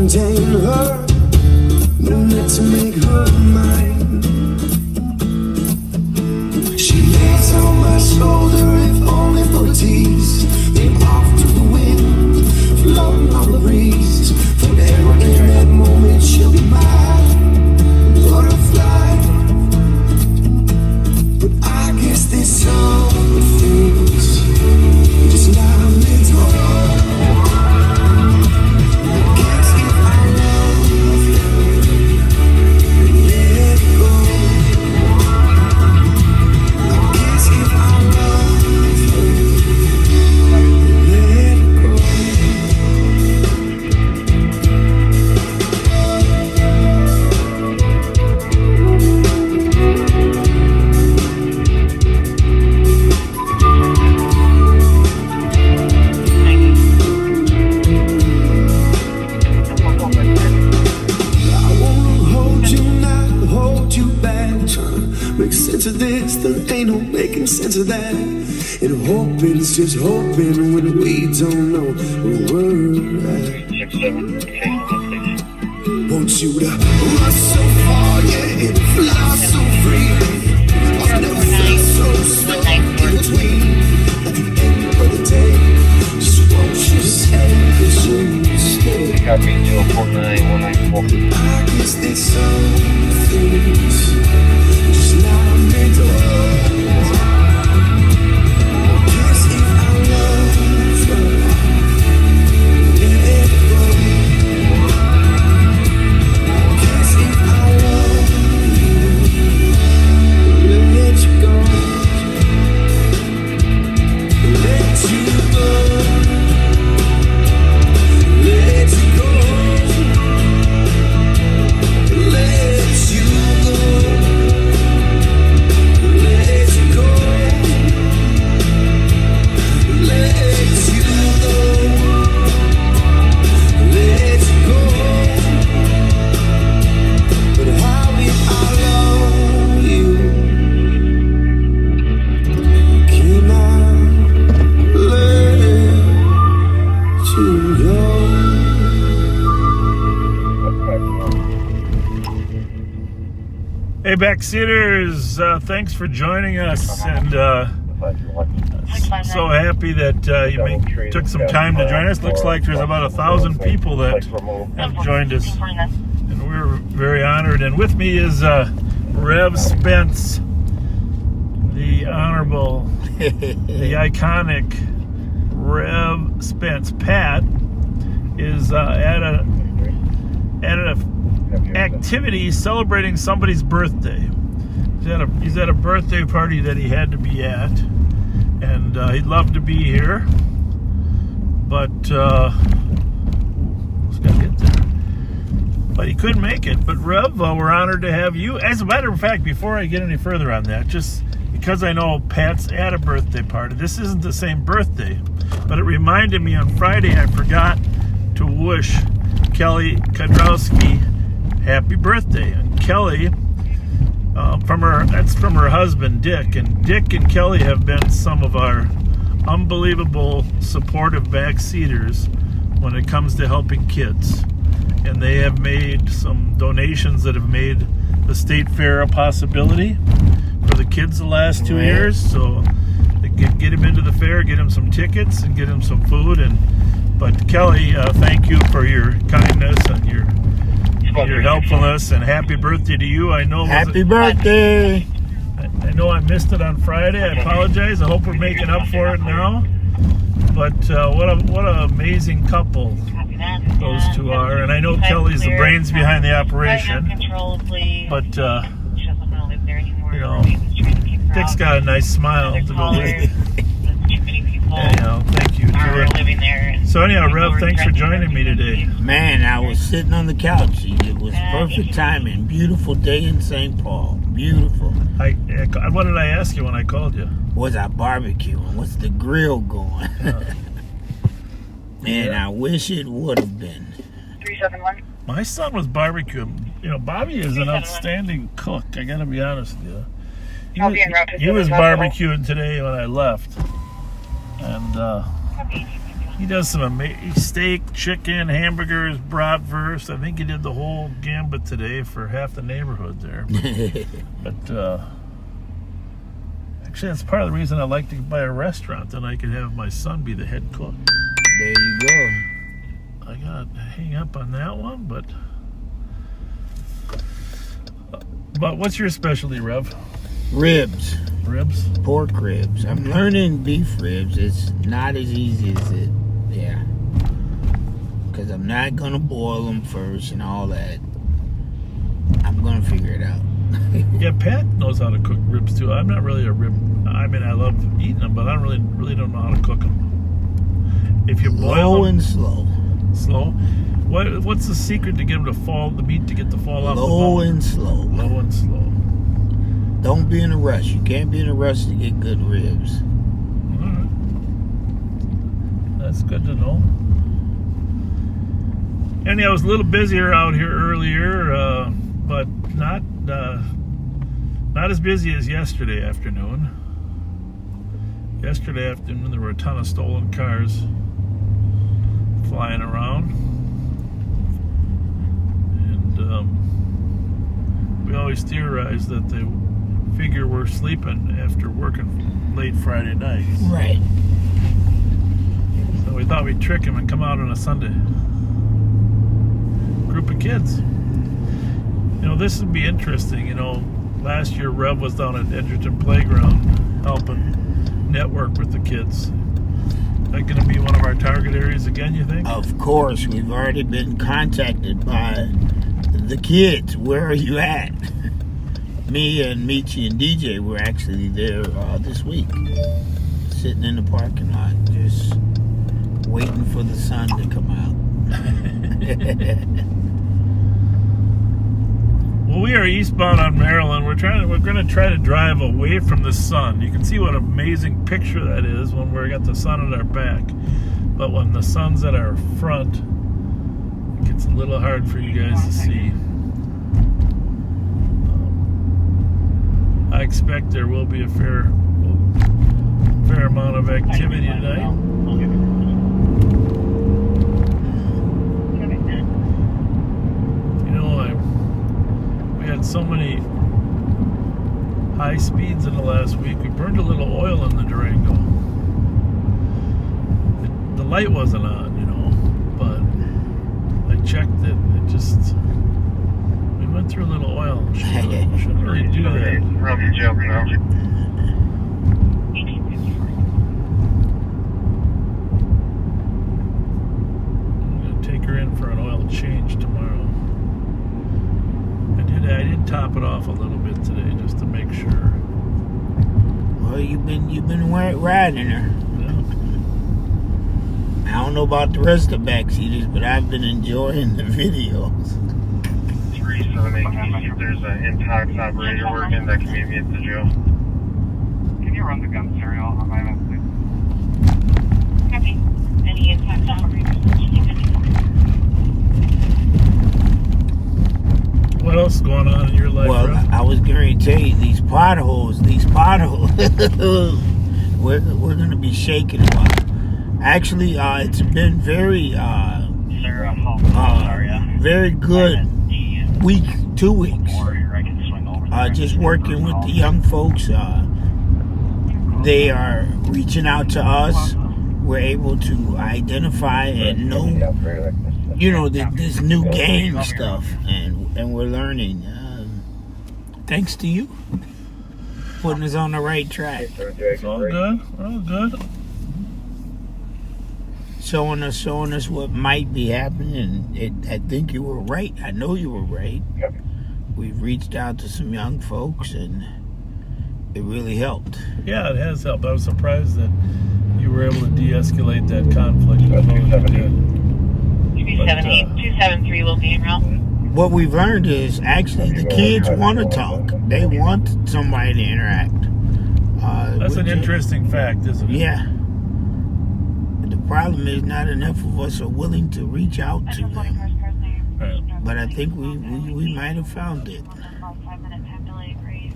contain her, no need to make her mine. She lays on my shoulder, if only for a tease. Then off to the wind, floating on the breeze. Forever in that moment, she'll be mine, butterfly. But I guess there's some things just not meant to hold. There ain't no making sense of that. And hoping's just hoping when we don't know where we're at. Want you to run so far, yeah, and fly so free. I've never felt so stuck in between. At the end of the day, just won't you say that you stay? I got me 049194. I guess there's some things just not meant to hold. Guess if I love her, let it go. Guess if I love you, let you go. Let you go. Let you go. Let you go. Hey, backseaters, thanks for joining us, and so happy that you took some time to join us. Looks like there's about 1,000 people that have joined us, and we're very honored. And with me is Rev Spence, the honorable, the iconic Rev Spence. Pat is at a activity celebrating somebody's birthday. He's at a birthday party that he had to be at, and he'd love to be here, but he couldn't make it. But Rev, we're honored to have you. As a matter of fact, before I get any further on that, just because I know Pat's at a birthday party, this isn't the same birthday, but it reminded me on Friday I forgot to wish Kelly Kadrowski happy birthday. And Kelly, from her husband Dick, and Dick and Kelly have been some of our unbelievable supportive backseaters when it comes to helping kids, and they have made some donations that have made the state fair a possibility for the kids the last 2 years. So they get him into the fair, get him some tickets, and get him some food. But Kelly, thank you for your kindness and your helpfulness, and happy birthday to you. I know happy birthday. I know I missed it on Friday. I apologize. I hope we're making up for it now. But what an amazing couple those two are. And I know Kelly's the brains behind the operation. But Dick's got a nice smile to go with. Anyhow, thank you. So anyhow, Rev, thanks for joining me today. Man, I was sitting on the couch. It was perfect timing. Beautiful day in St. Paul. Beautiful. What did I ask you when I called you? Was I barbecuing? What's the grill going? Man, I wish it would have been. 371. My son was barbecuing. Bobby is an outstanding cook. I got to be honest with you. He was barbecuing today when I left. And He does some amazing steak, chicken, hamburgers, bratwurst. I think he did the whole gambit today for half the neighborhood there. But actually, that's part of the reason I like to buy a restaurant. Then I could have my son be the head cook. There you go. I got to hang up on that one, but what's your specialty, Rev? Ribs. Ribs? Pork ribs. I'm learning beef ribs. It's not as easy as it. Yeah. Because I'm not going to boil them first and all that. I'm going to figure it out. Yeah, Pat knows how to cook ribs too. I'm not really a rib. I mean, I love eating them, but I really don't know how to cook them. If you boil Low them, and slow. slow. What's the secret to get them to fall? The meat to get to fall off the bone? Low and slow. Low and slow. Don't be in a rush. You can't be in a rush to get good ribs. All right. That's good to know. And I was a little busier out here earlier, but not as busy as yesterday afternoon. Yesterday afternoon, there were a ton of stolen cars flying around. And we always theorize that they figure we're sleeping after working late Friday night. Right. So we thought we'd trick them and come out on a Sunday. Group of kids. You know, this would be interesting. You know, last year Rev was down at Edgerton Playground helping network with the kids. That going to be one of our target areas again, you think? Of course, we've already been contacted by the kids. Where are you at? Me and Michi and DJ were actually there this week, sitting in the parking lot, just waiting for the sun to come out. Well, we are eastbound on Maryland. We're going to try to drive away from the sun. You can see what an amazing picture that is when we got the sun at our back. But when the sun's at our front, it gets a little hard for you guys to see. I expect there will be a fair amount of activity tonight. You know, we had so many high speeds in the last week. We burned a little oil in the Durango. The light wasn't on, you know, but I checked it. It just... We went through a little oil. Shouldn't really do that. Ramsey jumping out. I'm gonna take her in for an oil change tomorrow. I did top it off a little bit today just to make sure. Well, you've been riding her. Yeah. I don't know about the rest of the backseaters, but I've been enjoying the videos. 378. There's an in-tox operator working that can meet me at the jail. Can you run the gun serial on my map, please? Copy. Any impact operators? What else is going on in your life, Well, Rev? I was going to tell you, these potholes, we're going to be shaking them up. Actually, it's been very, very good week, 2 weeks. Just working with the young folks. They are reaching out to us. We're able to identify and know, you know, this new game stuff, and we're learning. Thanks to you, putting us on the right track. It's all good. All good. Showing us what might be happening, and I think you were right. I know you were right. We've reached out to some young folks, and it really helped. Yeah, it has helped. I was surprised that you were able to de-escalate that conflict as well as you did. 278, 273 will be en route. What we've learned is actually the kids want to talk. They want somebody to interact. That's an interesting fact, isn't it? Yeah. The problem is not enough of us are willing to reach out to them. Right. But I think we might have found it.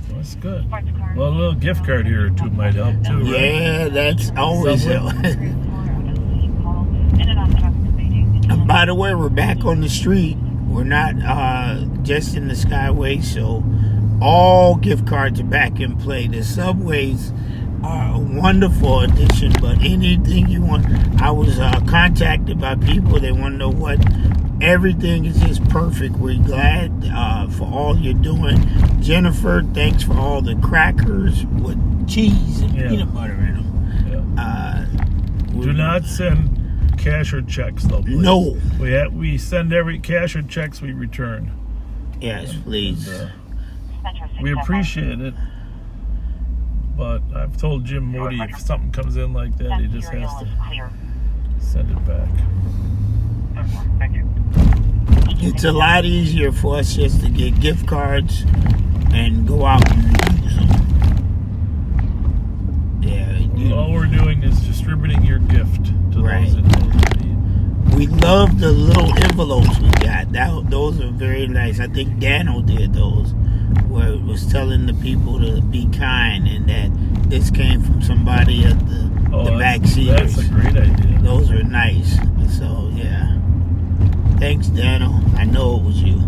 That's good. Well, a little gift card here or two might help too, right? Yeah, that's always help. In and out of traffic debating. And by the way, we're back on the street. We're not just in the Skyway, so all gift cards are back in play. The Subways are a wonderful addition, but anything you want. I was contacted by people. They want to know what. Everything is just perfect. We're glad for all you're doing. Jennifer, thanks for all the crackers with cheese and peanut butter in them. Do not send cash or checks, though, please. No. We send every cash or checks we return. Yes, please. We appreciate it, but I've told Jim Moody if something comes in like that, he just has to send it back. Thank you. It's a lot easier for us just to get gift cards and go out and use them. Yeah. All we're doing is distributing your gift to those in need. We love the little envelopes we got. Those are very nice. I think Daniel did those, where it was telling the people to be kind and that this came from somebody at the back seat. That's a great idea. Those are nice. So, yeah. Thanks, Daniel. I know it was you.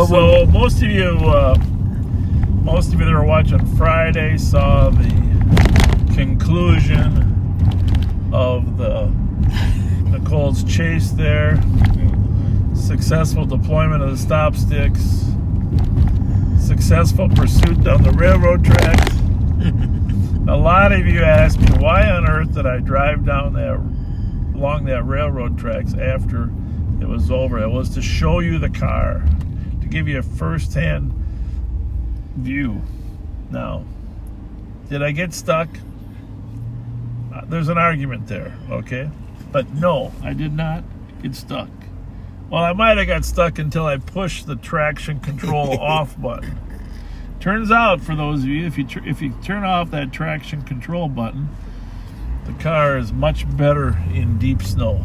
So most of you that are watching Friday saw the conclusion of the Nicole's chase there. Successful deployment of the stop sticks. Successful pursuit down the railroad tracks. A lot of you asked me, why on earth did I drive down along that railroad tracks after it was over? It was to show you the car, to give you a first-hand view. Now, did I get stuck? There's an argument there, okay? But no, I did not get stuck. Well, I might have got stuck until I pushed the traction control off button. Turns out, for those of you, if you turn off that traction control button, the car is much better in deep snow,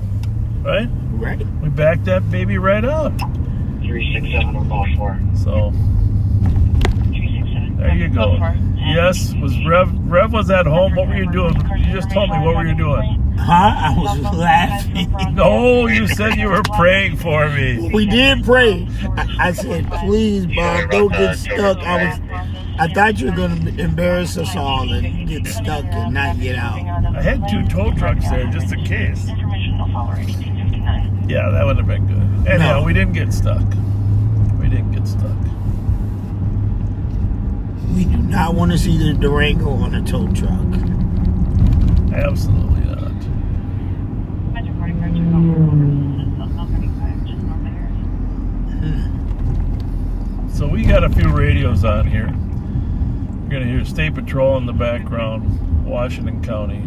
right? Right. We backed that baby right up. 367 on call 4. So, 367. there you go. Yes, Rev was at home. What were you doing? You just told me, what were you doing? Huh? I was laughing. No, you said you were praying for me. We did pray. I said, please, Bob, don't get stuck. I thought you were going to embarrass us all and get stuck and not get out. I had 2 tow trucks there just in case. Yeah, that would have been good. Anyhow, No. we didn't get stuck. We didn't get stuck. We do not want to see the Durango on a tow truck. Absolutely not. So we got a few radios on here. You're going to hear State Patrol in the background, Washington County.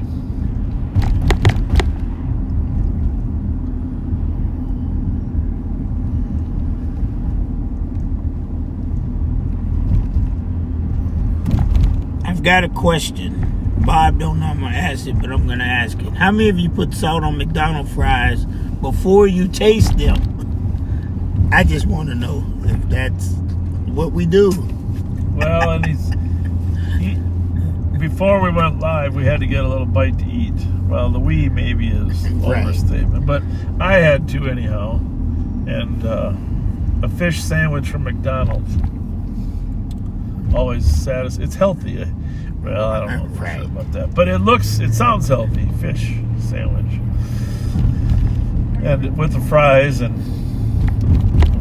I've got a question. Bob don't know I'm going to ask it, but I'm going to ask it. How many of you put salt on McDonald's fries before you taste them? I just want to know if that's what we do. Well, and before we went live, we had to get a little bite to eat. Well, the we maybe is an overstatement, but I had to anyhow. And a fish sandwich from McDonald's. Always satisfying. It's healthy. Well, I don't know for sure about that, but it sounds healthy. Fish sandwich, and with the fries, and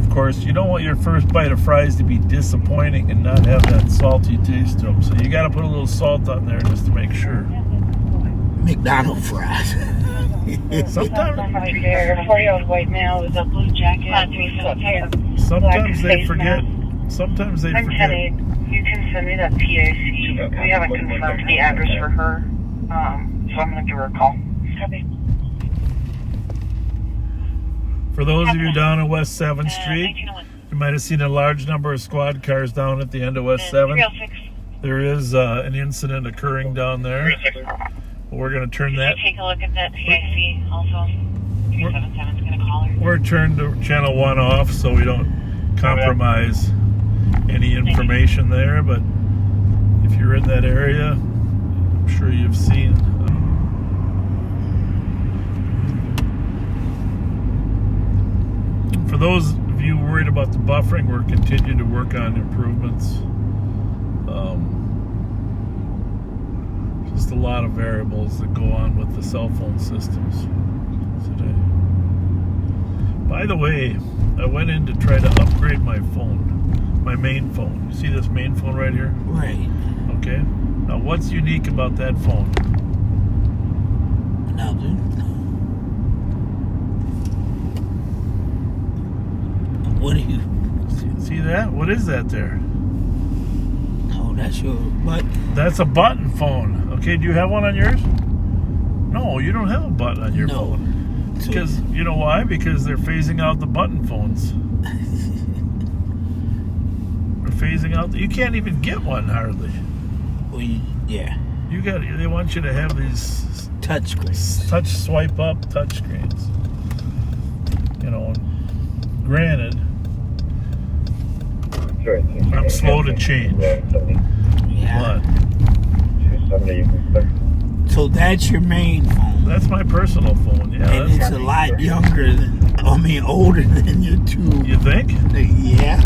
of course, you don't want your first bite of fries to be disappointing and not have that salty taste to them. So you got to put a little salt on there just to make sure. McDonald's fries. Sometimes 40-year-old white male with a blue jacket. Sometimes they forget. Sometimes they I'm forget. Kenny. You can send me that PAC. We haven't confirmed the address for her, so I'm going to give her a call. Copy. For those of you down at West 7th Street, you might have seen a large number of squad cars down at the end of West 7th. There is an incident occurring down there. We're going to turn that. Take a look at that PAC also. 377 is going to call her. We're turned to channel 1 off so we don't compromise any information there, but If you're in that area, I'm sure you've seen. For those of you worried about the buffering, we're continuing to work on improvements. Just a lot of variables that go on with the cell phone systems today. By the way, I went in to try to upgrade my phone, my main phone. You see this main phone right here? Right. Okay. Now, what's unique about that phone? Nothing. What do you... See that? What is that there? Oh, that's your button. That's a button phone. Okay, do you have one on yours? No, you don't have a button on your phone. Because, you know why? Because they're phasing out the button phones. They're phasing out... You can't even get one, hardly. Well, yeah. They want you to have these... Touch screens. Touch swipe up touch screens. You know, granted... I'm slow to change. Yeah. But So that's your main phone. that's my personal phone. Yeah. And it's a lot younger than, older than your two. You think? Yeah.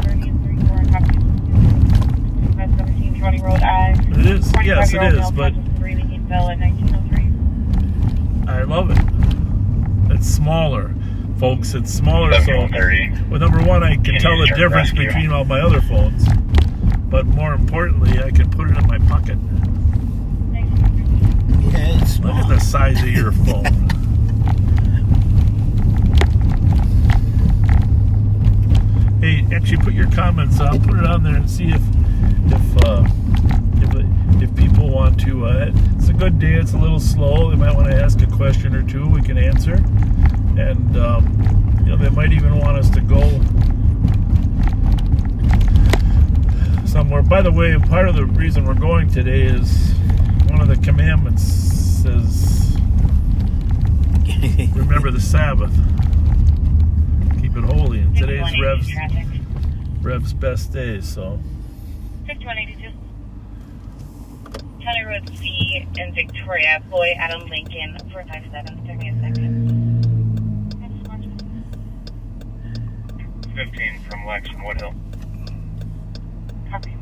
1720 Road I. It is. Yes, it is. But I love it. It's smaller, folks. It's smaller. So, well, number one, I can tell the difference between all my other phones. But more importantly, I can put it in my pocket. Yeah, it's small. Look at the size of your phone. Hey, actually, put your comments on. Put it on there and see if people want to. It's a good day. It's a little slow. They might want to ask a question or two. We can answer, and they might even want us to go somewhere. By the way, part of the reason we're going today is one of the commandments says, remember the Sabbath. Keep it holy. And today's Rev's best day, so. 5182. County Road C in Victoria, Boy Adam Lincoln, 457. Give me a second. 15 from Lex and Woodhill. Copy.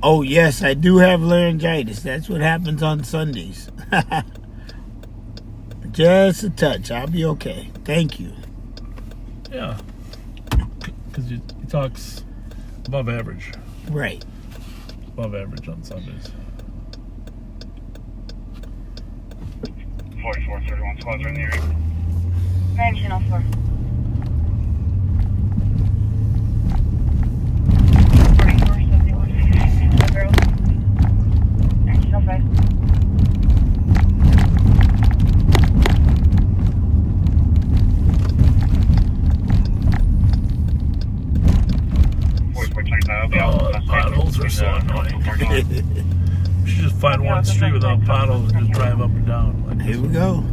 Oh, yes, I do have laryngitis. That's what happens on Sundays. Just a touch. I'll be okay. Thank you. Yeah. Because he talks above average. Right. Above average on Sundays. 4431 squads are in the area. 1904. 1905. Potholes are so annoying. We should just find one street without potholes and just drive up and down. Like Here we go.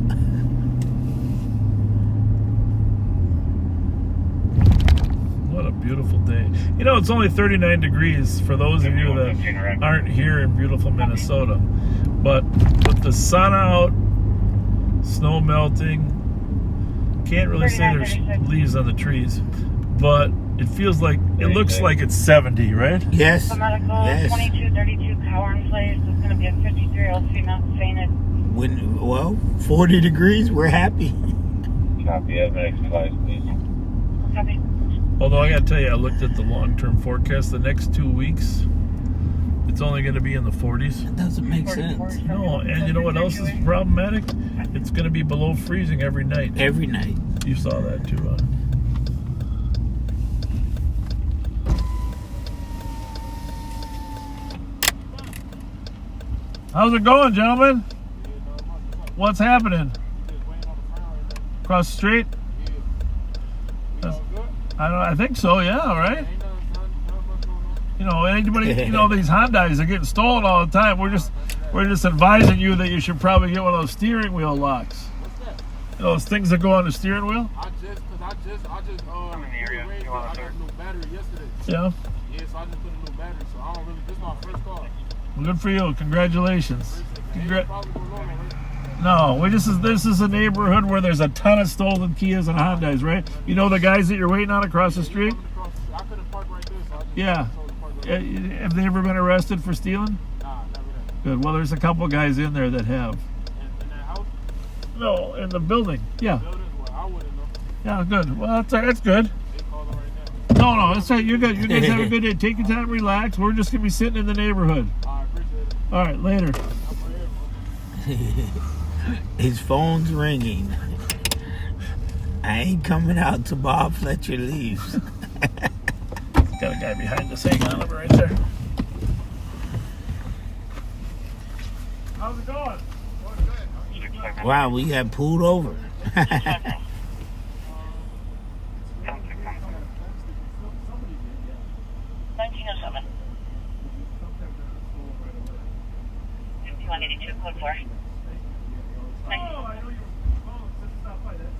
What a beautiful day. You know, it's only 39 degrees for those of you that aren't here in beautiful Minnesota. But with the sun out, snow melting, can't really say there's leaves on the trees, but it feels like, it looks like it's 70, right? Yes. Medical, Yes. 2232 Cowan Place. It's going to be a 53-year-old female fainted. 40 degrees, we're happy. Copy, next flight, please. Copy. Although I gotta tell you, I looked at the long-term forecast. The next 2 weeks, it's only going to be in the 40s. That doesn't make sense. No, and you know what else is problematic? It's going to be below freezing every night. Every night. You saw that too, huh? How's it going, gentlemen? What's happening? Across the street? I think so, yeah, all right. You know, anybody, these Hondas are getting stolen all the time. We're just advising you that you should probably get one of those steering wheel locks. What's that? You know, those things that go on the steering wheel? I just I'm in the area. You want to I got no battery yesterday. Yeah. Yeah, so I just put a new battery. So I don't really. This is my first car. Well, good for you. Congratulations. Probably go normal, right? No, this is a neighborhood where there's a ton of stolen Kias and Hondas, right? You know the guys that you're waiting on across the street? I couldn't park right there, so I just Yeah. told the park right there. Have they ever been arrested for stealing? Nah, never that. Good. Well, there's a couple guys in there that have. In that house, No, in the building. Yeah. buildings, well, I wouldn't know. Yeah, good. Well, that's good. They called them right now. No, that's right. You're good. You guys have a good day. Take your time, relax. We're just gonna be sitting in the neighborhood. I appreciate it. All right, later. I'm right here, bro. His phone's ringing. I ain't coming out till Bob Fletcher leaves. Got a guy behind us. Hang on, right there. How's it going? Wow, we got pulled over. 1907. 5182, code 4. Oh, I know you were calling. This is not by that.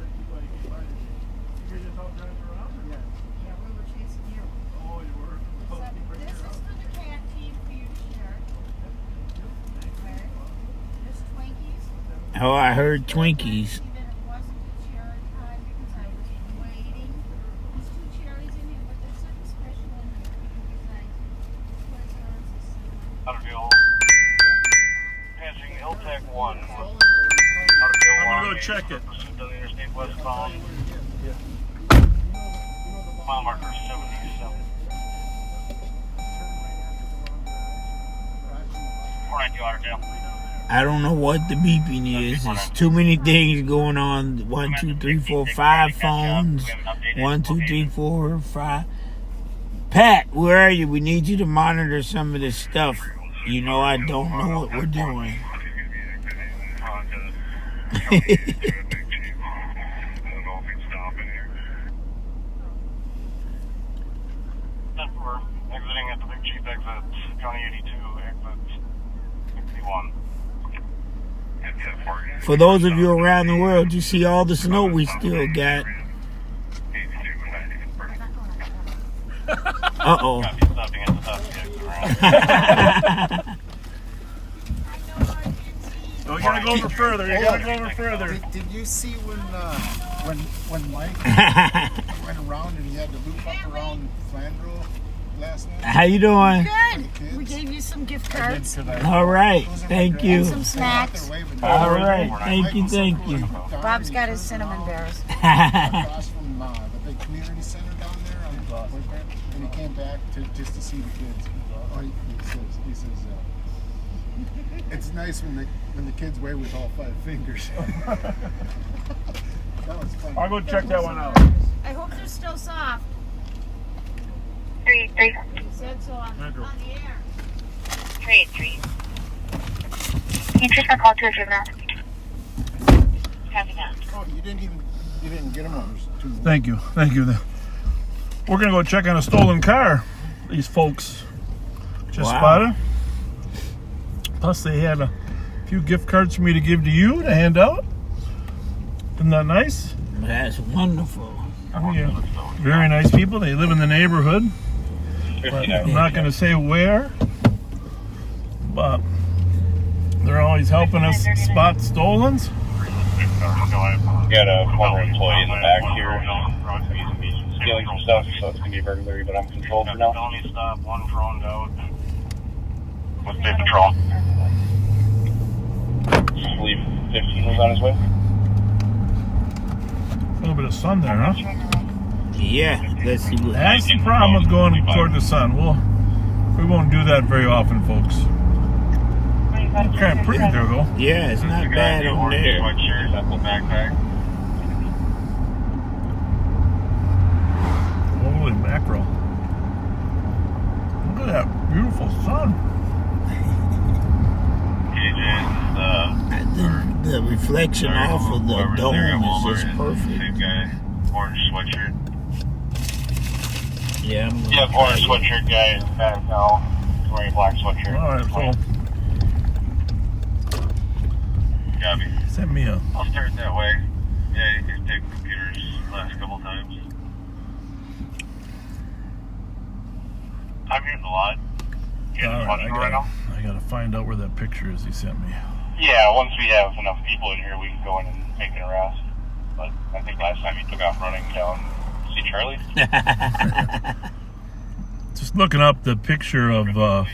You're just out driving around? Or? Yeah, we were chasing you. Oh, you were. So this is for the cat feed for you to share. Okay. There's Twinkies. Oh, I heard Twinkies. Even it wasn't a cherry time because I was waiting. There's 2 cherries in here, but there's something special in here because I was on Out of passing Hilltech 1. I'm gonna go check it. Pursuit on the Interstate westbound. Mile marker 77. 492 Lauderdale. I don't know what the beeping is. There's too many things going on. 1, 2, 3, 4, 5 phones. 1, 2, 3, 4, 5. Pat, where are you? We need you to monitor some of this stuff. You know I don't know what we're doing. We're exiting at the Big Chief exit, County 82, exit 61. For those of you around the world, you see all the snow we still got. Uh-oh. Stopping at the top of the exit ramp. Oh, you gotta go over further. You gotta go over further. Did you see when Mike went around and he had to loop up around Flandreau last night? How you doing? Good. We gave you some gift cards All right. Thank you. and some snacks. All right. Thank you. Thank you. Bob's got his cinnamon bears. Across from the big community center down there on Boyfriend, and he came back just to see the kids. Oh, he says, it's nice when the kids wave with all 5 fingers. That was fun. I'll go check that one out. I hope they're still soft. 3. He said so on the air. 383. Can you take my call to a juvenile? Copy that. Oh, you didn't get him on too. Thank you. We're gonna go check on a stolen car. These folks just spotted. Plus, they had a few gift cards for me to give to you to hand out. Isn't that nice? That's wonderful. Oh, yeah. Very nice people. They live in the neighborhood. But I'm not going to say where, but they're always helping us spot stolens. Got a former employee in the back here stealing some stuff, so it's going to be burglary, but I'm controlled for now. Felony stop, 1 phoned out. With State Patrol. I believe 15 was on his way. A little bit of sun there, huh? Yeah. Let's see what. That's the problem with going toward the sun. We won't do that very often, folks. Okay, pretty there, though. Yeah, it's not bad on there. Sweatshirt, Apple backpack. Holy mackerel. Look at that beautiful sun. The reflection off of the dome is just perfect. Same guy, orange sweatshirt. Yeah, I'm Yeah, orange sweatshirt guy is back now. He's wearing a black sweatshirt. All right, so Copy. send me a. I'll start that way. Yeah, he's taken computers last couple times. I'm hearing a lot. You All right, right now? I gotta find out where that picture is he sent me. Yeah, once we have enough people in here, we can go in and make an arrest. But I think last time he took off running down to see Charlie. Just looking up the picture of our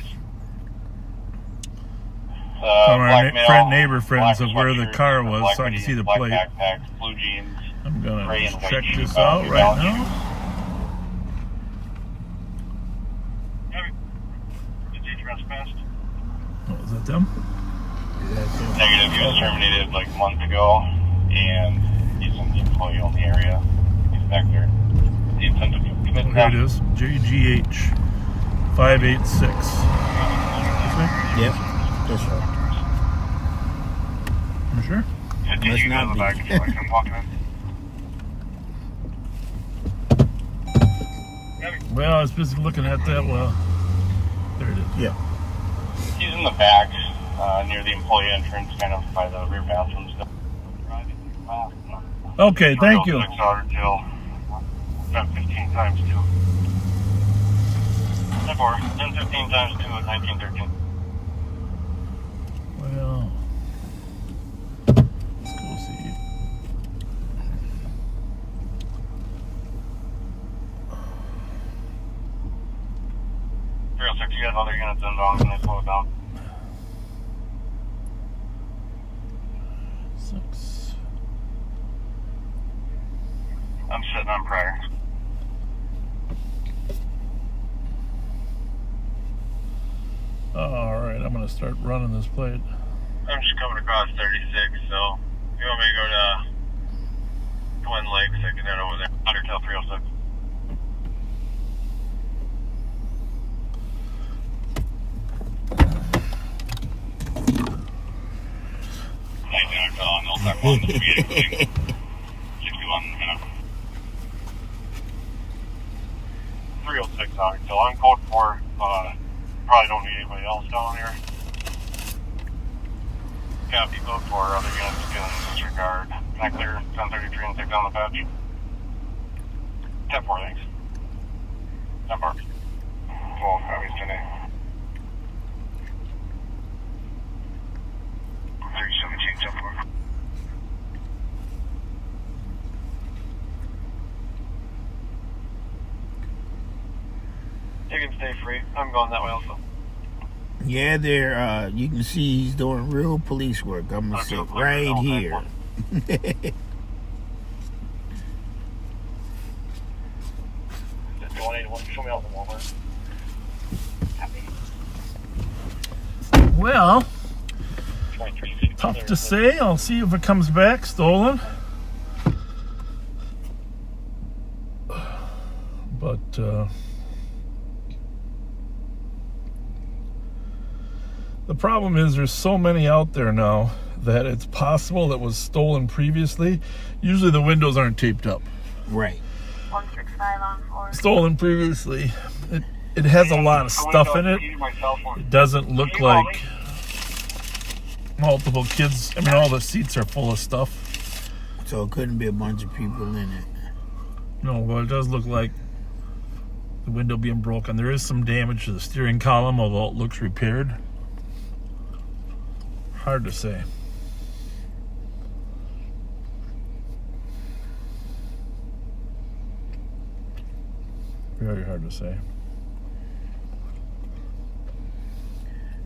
Black male, friend, neighbor friends black of where the sweatshirt, car black was, so I can hoodie, see the black plate. backpack, blue jeans. I'm gonna gray and just white check shoes, this out right balance now. Did you dress fast? Oh, is that them? Negative. He was terminated like a month ago, and he's an employee on the area. He's back there. The incentive to commit Oh, here it is. JGH 586. Yep. That's right. You sure? Did Must you go not to the be. back? Like I'm walking in. Well, I was busy looking at that. Well, there it is. Yeah. He's in the back, near the employee entrance, kind of by the rear bathrooms. Okay, thank you. 6 hour till 15 times 2. 10-15 times 2 at 1913. Well, let's go see. 306, you got other units inbound, and they slow it down. 6. I'm sitting on prior. All right, I'm gonna start running this plate. I'm just coming across 36, so if you want me to go to Twin Lakes, I can head over there. Undertail 306. I'll start on the 386. 61, 306, so I'm code 4. Probably don't need anybody else down here. Copy code 4, other units can disregard. Can I clear 1033 and take down the patch? 10-4, thanks. 10-4. 12 copies today. 37 change 10-4. You can stay free. I'm going that way also. Yeah, there. You can see he's doing real police work. I'm gonna sit right here. Show me out the Walmart. Well, tough to say. I'll see if it comes back stolen. But the problem is there's so many out there now that it's possible that was stolen previously. Usually the windows aren't taped up. Right. 165 on 4. Stolen previously. It has a lot of stuff in it. It doesn't look like multiple kids. I mean, all the seats are full of stuff. So it couldn't be a bunch of people in it. No, well, it does look like the window being broken. There is some damage to the steering column, although it looks repaired. Hard to say. Very hard to say.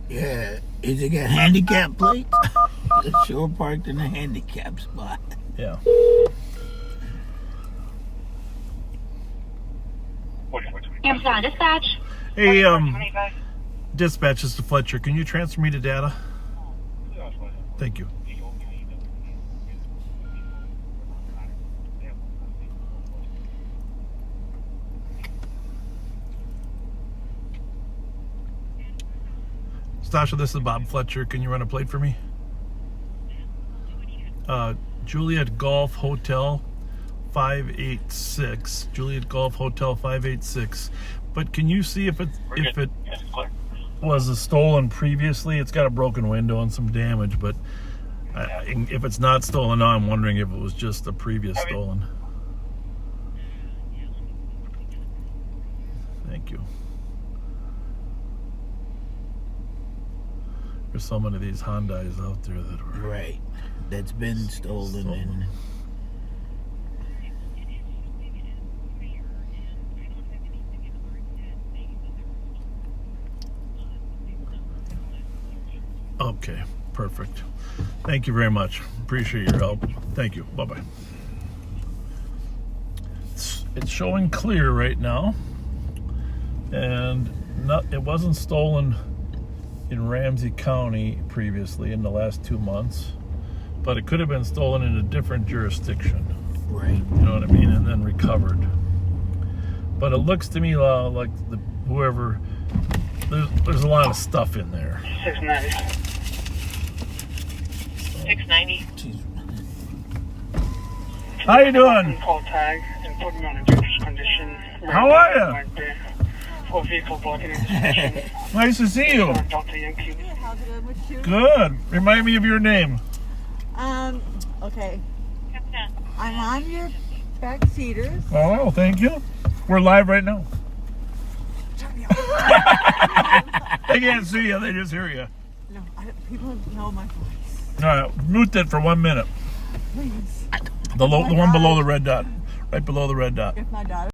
Yeah. Is it got handicap plates? It's sure parked in a handicap spot. Yeah. Amazon dispatch. Hey, dispatch, this is Fletcher. Can you transfer me to data? Thank you. Stasha, this is Bob Fletcher. Can you run a plate for me? Juliet Golf Hotel 586. Juliet Golf Hotel 586. But can you see if it was a stolen previously? It's got a broken window and some damage, but if it's not stolen now, I'm wondering if it was just the previous stolen. Thank you. There's so many of these Hyundais out there that were Right. That's been stolen. And Okay, perfect. Thank you very much. Appreciate your help. Thank you. Bye-bye. It's showing clear right now, and it wasn't stolen in Ramsey County previously in the last 2 months, but it could have been stolen in a different jurisdiction. right. You know what I mean? And then recovered. But it looks to me like whoever, there's a lot of stuff in there. 690. 690. Jeez. How you doing? Call tag and put him on a dangerous condition. How are you? Full vehicle blocking intersection. Nice to see you. Delta Yankee. How's it going with you? Good. Remind me of your name. Okay. I'm on your back seaters. Oh, thank you. We're live right now. They can't see you. They just hear you. No, people know my voice. All right. Mute that for 1 minute. Please. The one below the red dot. Right below the red dot. If my daughter.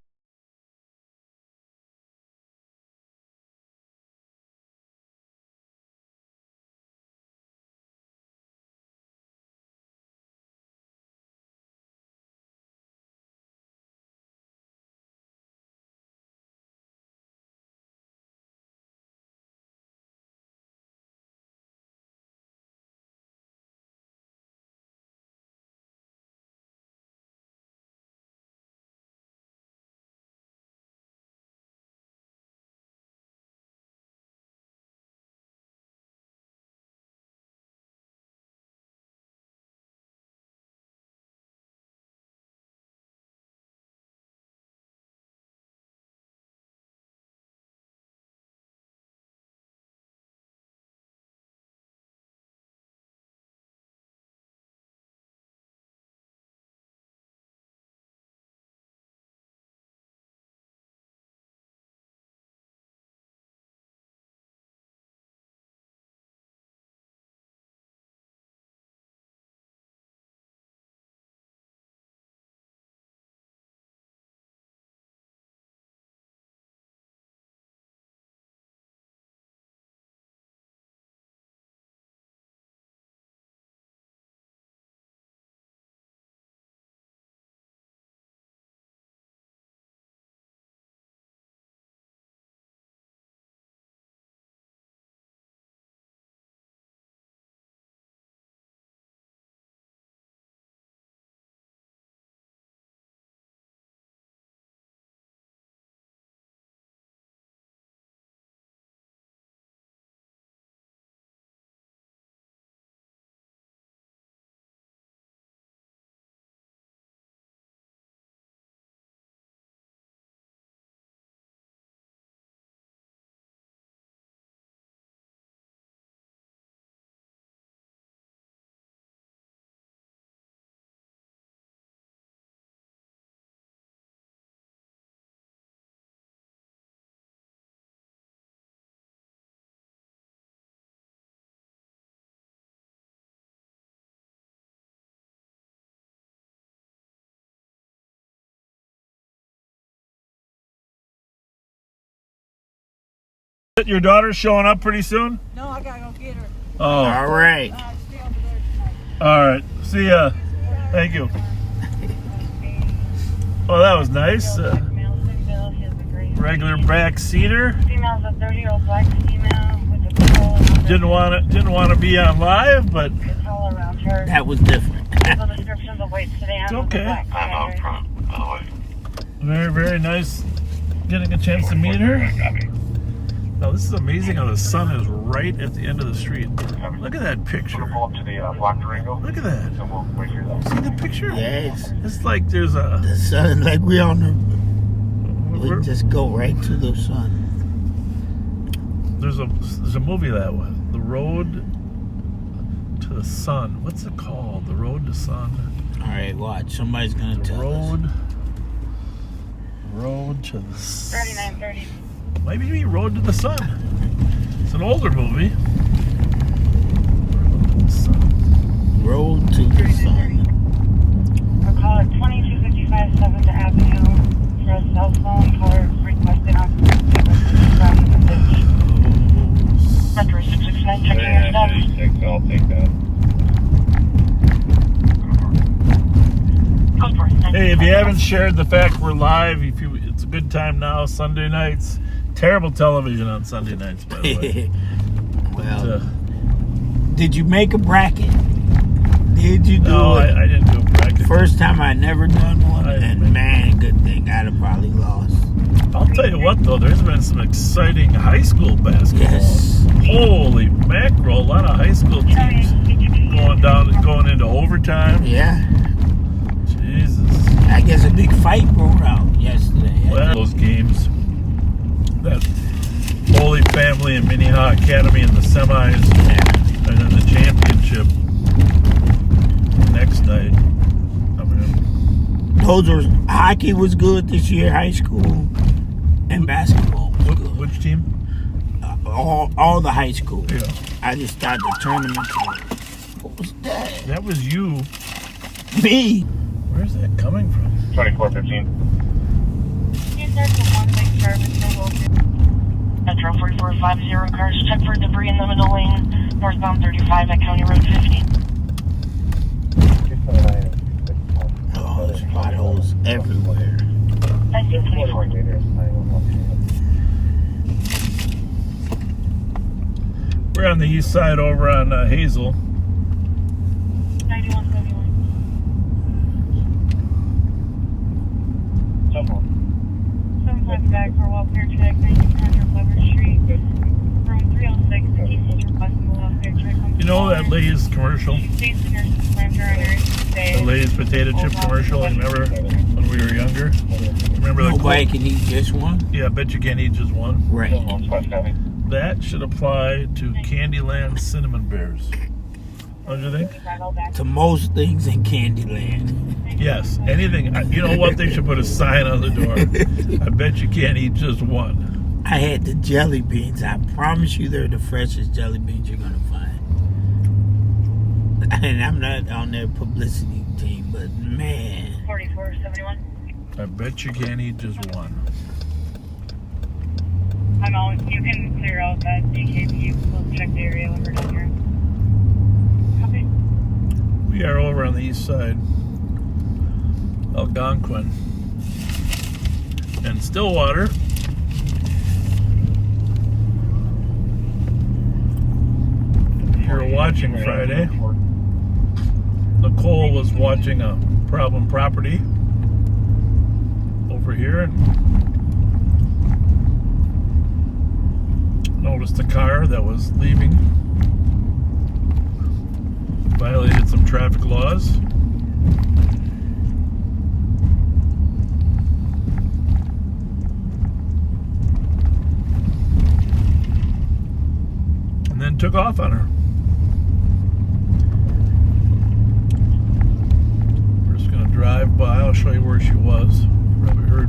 Your daughter's showing up pretty soon? No, I gotta go get her. Oh. All right. Stay over there tonight. All right. See ya. Thank you. Oh, that was nice. Regular back seater. Female's a 30-year-old black female with a pole. Didn't want to be on live, but All around her. That was different. The description of the white sedan. it's okay. I'm out front, by the way. Very, very nice getting a chance to meet her. Now, this is amazing how the sun is right at the end of the street. Look at that picture. We'll pull up to the block Durango, Look at that. and we'll wait here. See the picture? Yes. It's like there's a... The sun, like we on the. We just go right to the sun. There's a movie that way. The Road to the Sun. What's it called? The Road to Sun. All right, watch. Somebody's gonna The tell us. Road to the 3930. Maybe Road to the Sun. It's an older movie. Road to the Sun. I'll call it 2255 7th Avenue for a cell phone. Caller requested on from the Metro 669. Checking your status. I'll take that. Hey, if you haven't shared the fact we're live, it's a good time now. Sunday nights, terrible television on Sunday nights, by the way. Well, did you make a bracket? Did you do no, it? I didn't do a bracket. First time I never done one, and man, good thing I'd have probably lost. I'll tell you what, though, there's been some exciting high school basketball. Yes. Holy mackerel! A lot of high school teams going into overtime. Yeah. Jesus. I guess a big fight broke out yesterday. Well, those games. That Holy Family and Minnehaha Academy in the semis, and then the championship next night. I mean, Hockey was good this year, high school, and basketball was good. which team? All the high schools. Yeah. I just started the tournament. What was that? That was you. Me. Where's that coming from? 2415. Metro 4450 cars, check for debris in the middle lane, northbound 35 at County Road 50. Oh, there's potholes everywhere. 1924. We're on the east side over on Hazel. 9171. 75 back for welfare check, 1900 Weber Street. From 306 to East requesting a welfare check. You know that Lay's commercial? The Lay's potato chip commercial, I remember when we were younger. Remember the Nobody can eat just one? Yeah, I bet you can't eat just one. Right. That should apply to Candyland cinnamon bears. Don't you think? To most things in Candyland. Yes, anything. You know what? They should put a sign on the door. I bet you can't eat just one. I had the jelly beans. I promise you they're the freshest jelly beans you're going to find. And I'm not on their publicity team, but man. 4471. I bet you can't eat just one. I'm all, you can clear out that DKP. We'll check the area when we're done here. Copy. We are over on the east side. Algonquin. And Stillwater. You're watching Friday. Nicole was watching a problem property over here and noticed a car that was leaving. Violated some traffic laws. And then took off on her. We're just going to drive by. I'll show you where she was. You probably heard.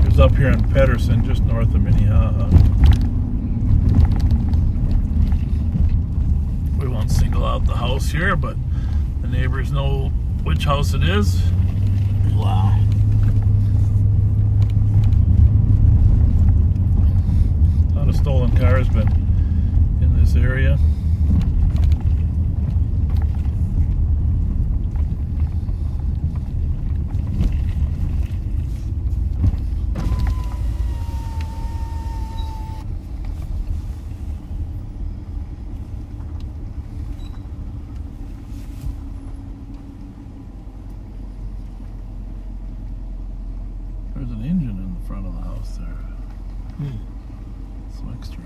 She was up here in Pedersen, just north of Minnehaha. We won't single out the house here, but the neighbors know which house it is. Wow. A lot of stolen cars been in this area. There's an engine in the front of the house there. Some extra.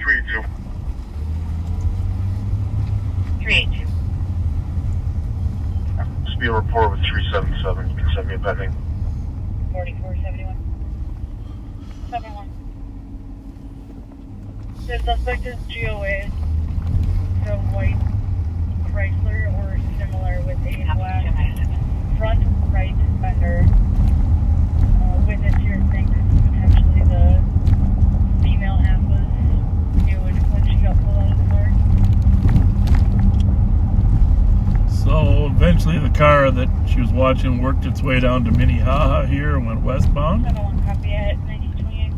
382. 382. Just be a report with 377. You can send me a pending. 4471. 71. The suspect is GOA. The white Chrysler or similar with a black front right fender. Witness here thinks potentially the female half was she was watching, worked its way down to Minnehaha here and went westbound. 7-1 copy at 1928.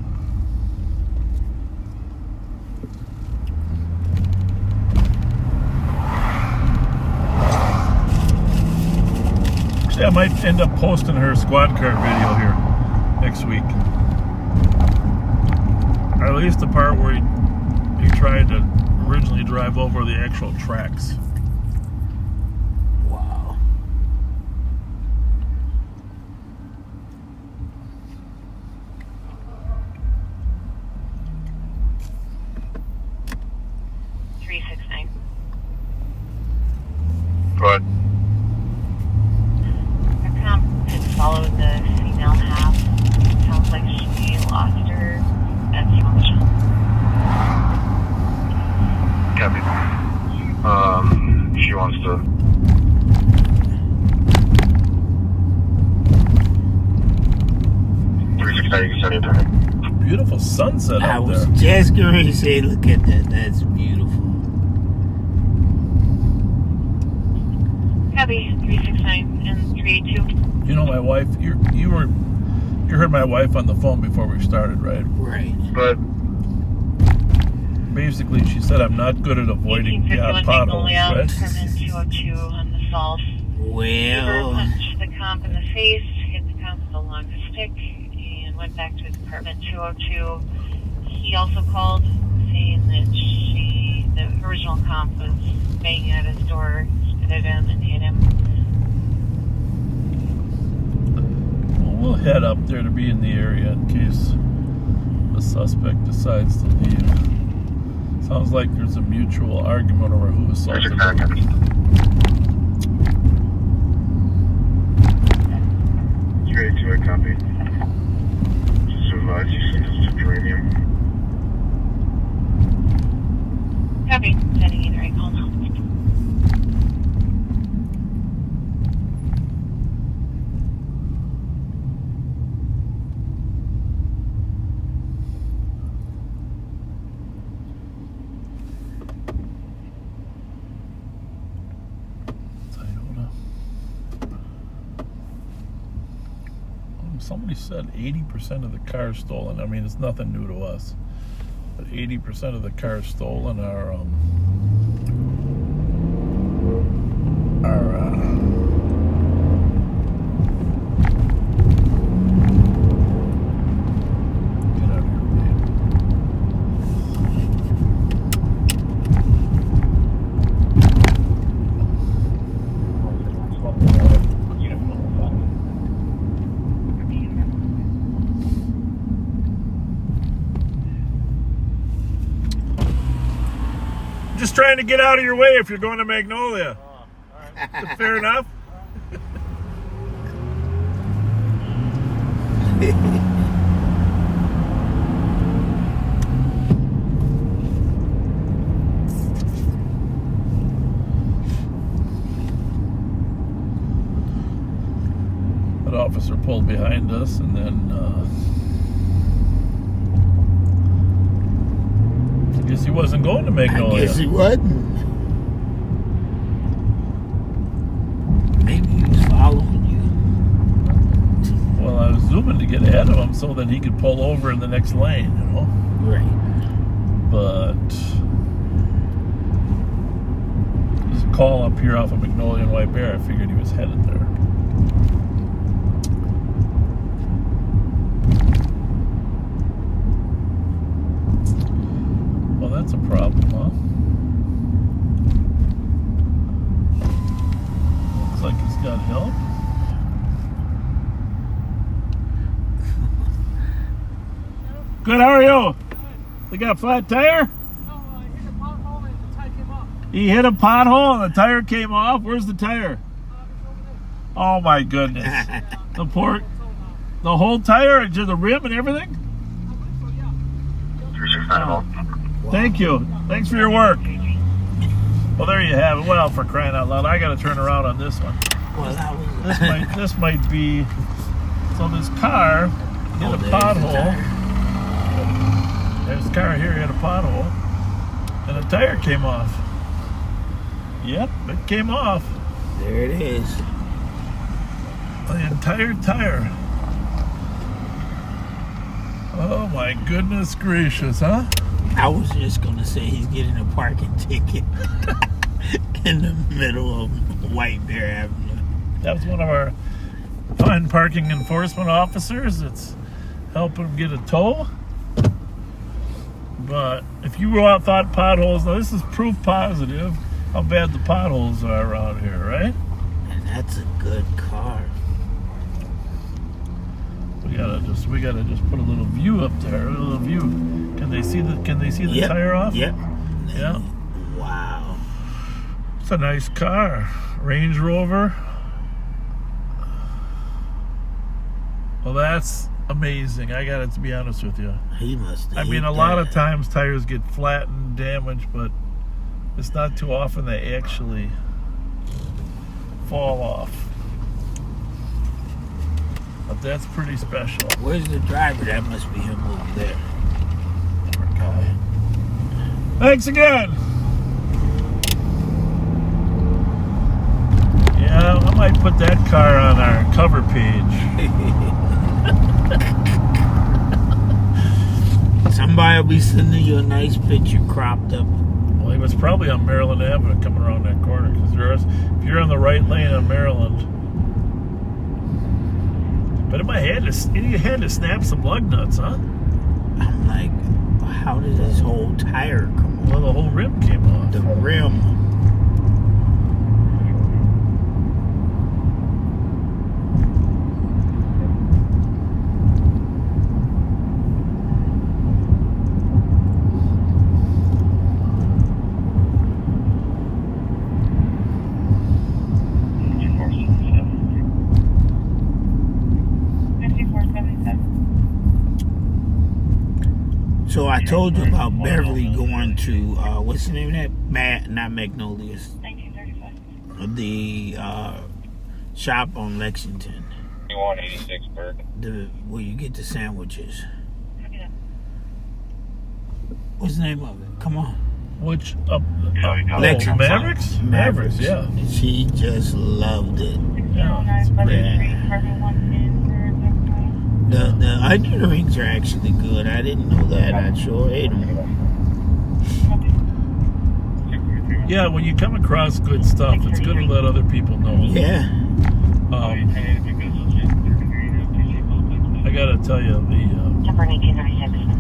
Actually, I might end up posting her squad car video here next week. Or at least the part where he tried to originally drive over the actual tracks. Wow. But Our comp had followed the female half. Sounds like she lost her at function. copy. She wants to. Beautiful sunset I out was there. just going to say, look at that. That's beautiful. Copy 369 and 382. You know, my wife. You heard my wife on the phone before we started, right? Right. But Basically, she said I'm not good at avoiding 1851 potholes, Magnolia, right? Department 202 on the Falls. Well, Punched the comp in the face, hit the comp with a long stick, and went back to his apartment 202. He also called saying that the original comp was banging at his door, spit at him, and hit him. Well, we'll head up there to be in the area in case the suspect decides to leave. Sounds like there's a mutual argument over who assaulted him. 382, I copy. Just advise you send us to premium. Copy, sending either I call now. Somebody said 80% of the cars stolen. I mean, it's nothing new to us, but 80% of the cars stolen are get out of here, babe. Just trying to get out of your way if you're going to Magnolia. Is it fair enough? That officer pulled behind us and then I guess he wasn't going to Magnolia. I guess he wasn't. Maybe he was following you. Well, I was zooming to get ahead of him so that he could pull over in the next lane, you know? Right. But there's a call up here off of Magnolia and White Bear. I figured he was headed there. Well, that's a problem, huh? Looks like he's got help. Good, how are you? They got a flat tire? No, I hit a pothole and the tire came off. He hit a pothole and the tire came off? Where's the tire? It's over there. Oh my goodness. The poor, It's over now. the whole tire, just the rim and everything? I believe so, yeah. 369. Thank you. Thanks for your work. Well, there you have it. Well, for crying out loud, I got to turn around on this one. Well, that was. This might be. So this car hit a there's the pothole. tire. This car here hit a pothole, and the tire came off. Yep, it came off. There it is. The entire tire. Oh my goodness gracious, huh? I was just gonna say he's getting a parking ticket in the middle of White Bear Avenue. That was one of our fine parking enforcement officers that's helping him get a tow. But if you thought potholes, now this is proof positive how bad the potholes are around here, right? And that's a good car. We gotta just put a little view up there, a little view. Can they see the Yep. tire off? Yep. Yeah. Wow. It's a nice car. Range Rover. Well, that's amazing. I got to be honest with you. He must have I mean, hit a lot that. of times tires get flattened, damaged, but it's not too often they actually fall off. But that's pretty special. Where's the driver? That must be him over there. Thanks again. Yeah, I might put that car on our cover page. Somebody will be sending you a nice picture cropped up. Well, he was probably on Maryland Avenue coming around that corner. Because if you're on the right lane on Maryland. But he had to snap some lug nuts, huh? I'm like, how did his whole tire come off? Well, the whole rim came off. The rim. So I told you about Beverly going to what's the name of that? Not Magnolia's. 1935. The shop on Lexington. 2186 Burke. Where you get the sandwiches. What's the name of it? Come on. Which Lexington. Mavericks, yeah. She just loved it. Yeah, it's The onion rings are actually good. I didn't know that. I sure ate them. Yeah, when you come across good stuff, it's good to let other people know. Yeah. I gotta tell you, Number 1836.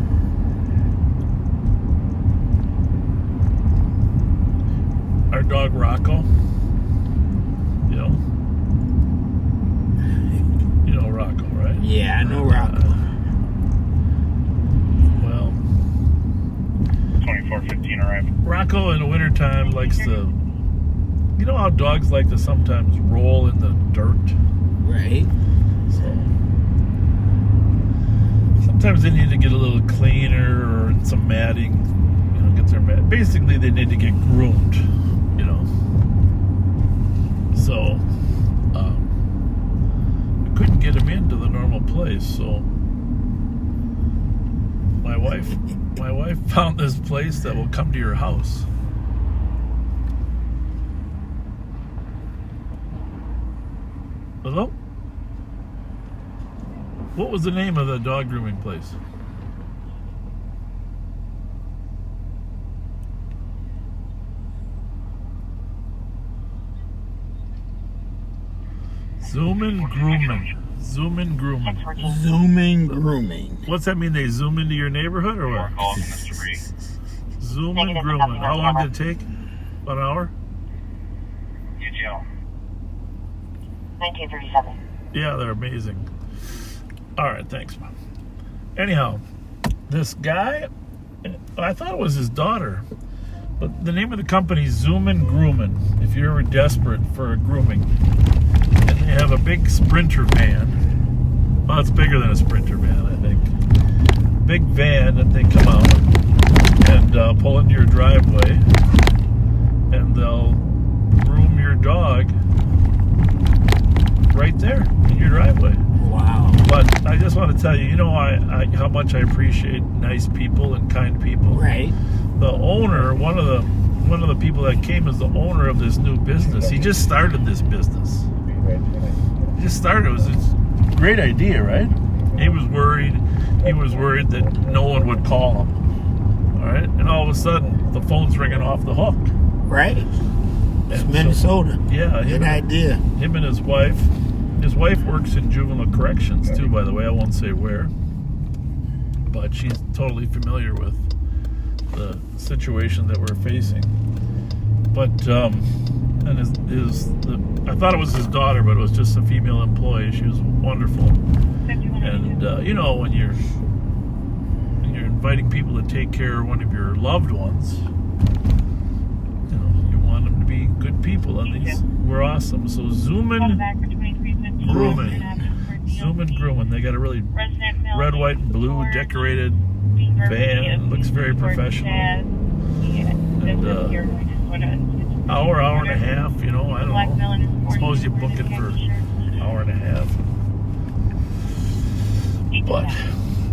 our dog Rocco, you know Rocco, right? Yeah, I know Rocco. Well, 2415 arrival. Rocco in the wintertime likes to, you know how dogs like to sometimes roll in the dirt? Right. So sometimes they need to get a little cleaner or some matting, get their mat. Basically, they need to get groomed, So I couldn't get him into the normal place, so my wife found this place that will come to your house. Hello? What was the name of the dog grooming place? Zoomin' Grooming. Zoomin' Grooming. Zooming grooming. What's that mean? They zoom into your neighborhood or what? Zoomin' Grooming. How long did it take? About an hour? 1937. Yeah, they're amazing. All right, thanks, Mom. Anyhow, this guy, I thought it was his daughter, but the name of the company is Zoomin' Grooming. If you're ever desperate for a grooming, and they have a big Sprinter van. Well, it's bigger than a Sprinter van, I think. Big van that they come out and pull into your driveway, and they'll groom your dog right there in your driveway. Wow. But I just want to tell you, how much I appreciate nice people and kind people. Right. The owner, one of the people that came is the owner of this new business. He just started this business. just started. It was a great idea, right? He was worried. He was worried that no one would call him. All right, and all of a sudden, the phone's ringing off the hook. Right. It's And Minnesota. So, yeah, Good idea. Him and his wife. His wife works in juvenile corrections too, by the way. I won't say where, but she's totally familiar with the situation that we're facing. But and I thought it was his daughter, but it was just a female employee. She was wonderful. And you know, when you're inviting people to take care of one of your loved ones, you know, you want them to be good people, and these were awesome. So Zoomin Grooming. Zoomin Grooming. They got a really red, white, and blue decorated van. Looks very professional. And hour and a half, you know, I don't know. Suppose you book it for an hour and a half. But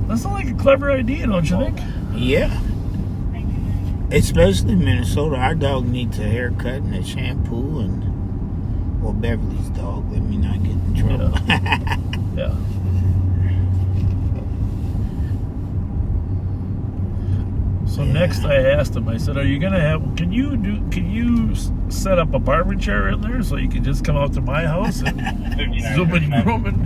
that sounds like a clever idea, don't you think? Yeah. Especially in Minnesota, our dog needs a haircut and a shampoo, and well, Beverly's dog. Let me not get in trouble. Yeah. So next I asked him, I said, are you gonna can you set up a barber chair in there so you can just come out to my house and zoom in grooming?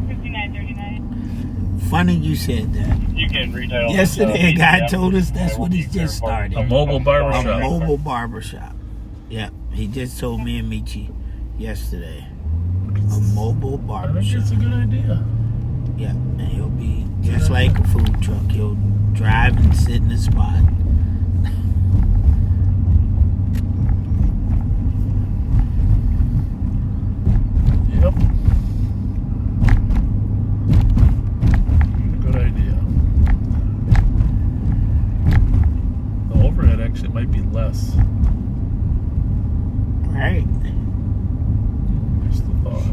5939. Funny you said that. You can retail. Yesterday, a guy told us that's what he's just started. A mobile barber A shop. mobile barber shop. Yeah, he just told me and Michi yesterday. A mobile I barber think shop. it's a good idea. Yeah, and he'll be just like a food truck. He'll drive and sit in the spot. Yep. Good idea. The overhead actually might be less. Right. Just a thought.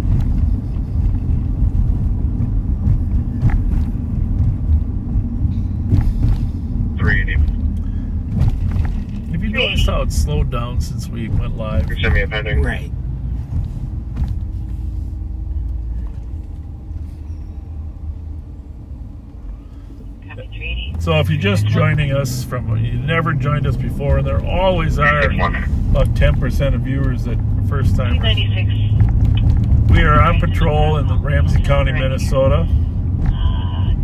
Have you noticed how it's slowed down since we went live? Send me a pending. Right. So if you're just joining us you never joined us before, and there always are about 10% of viewers that first time. 296. We are on patrol in the Ramsey County, Minnesota.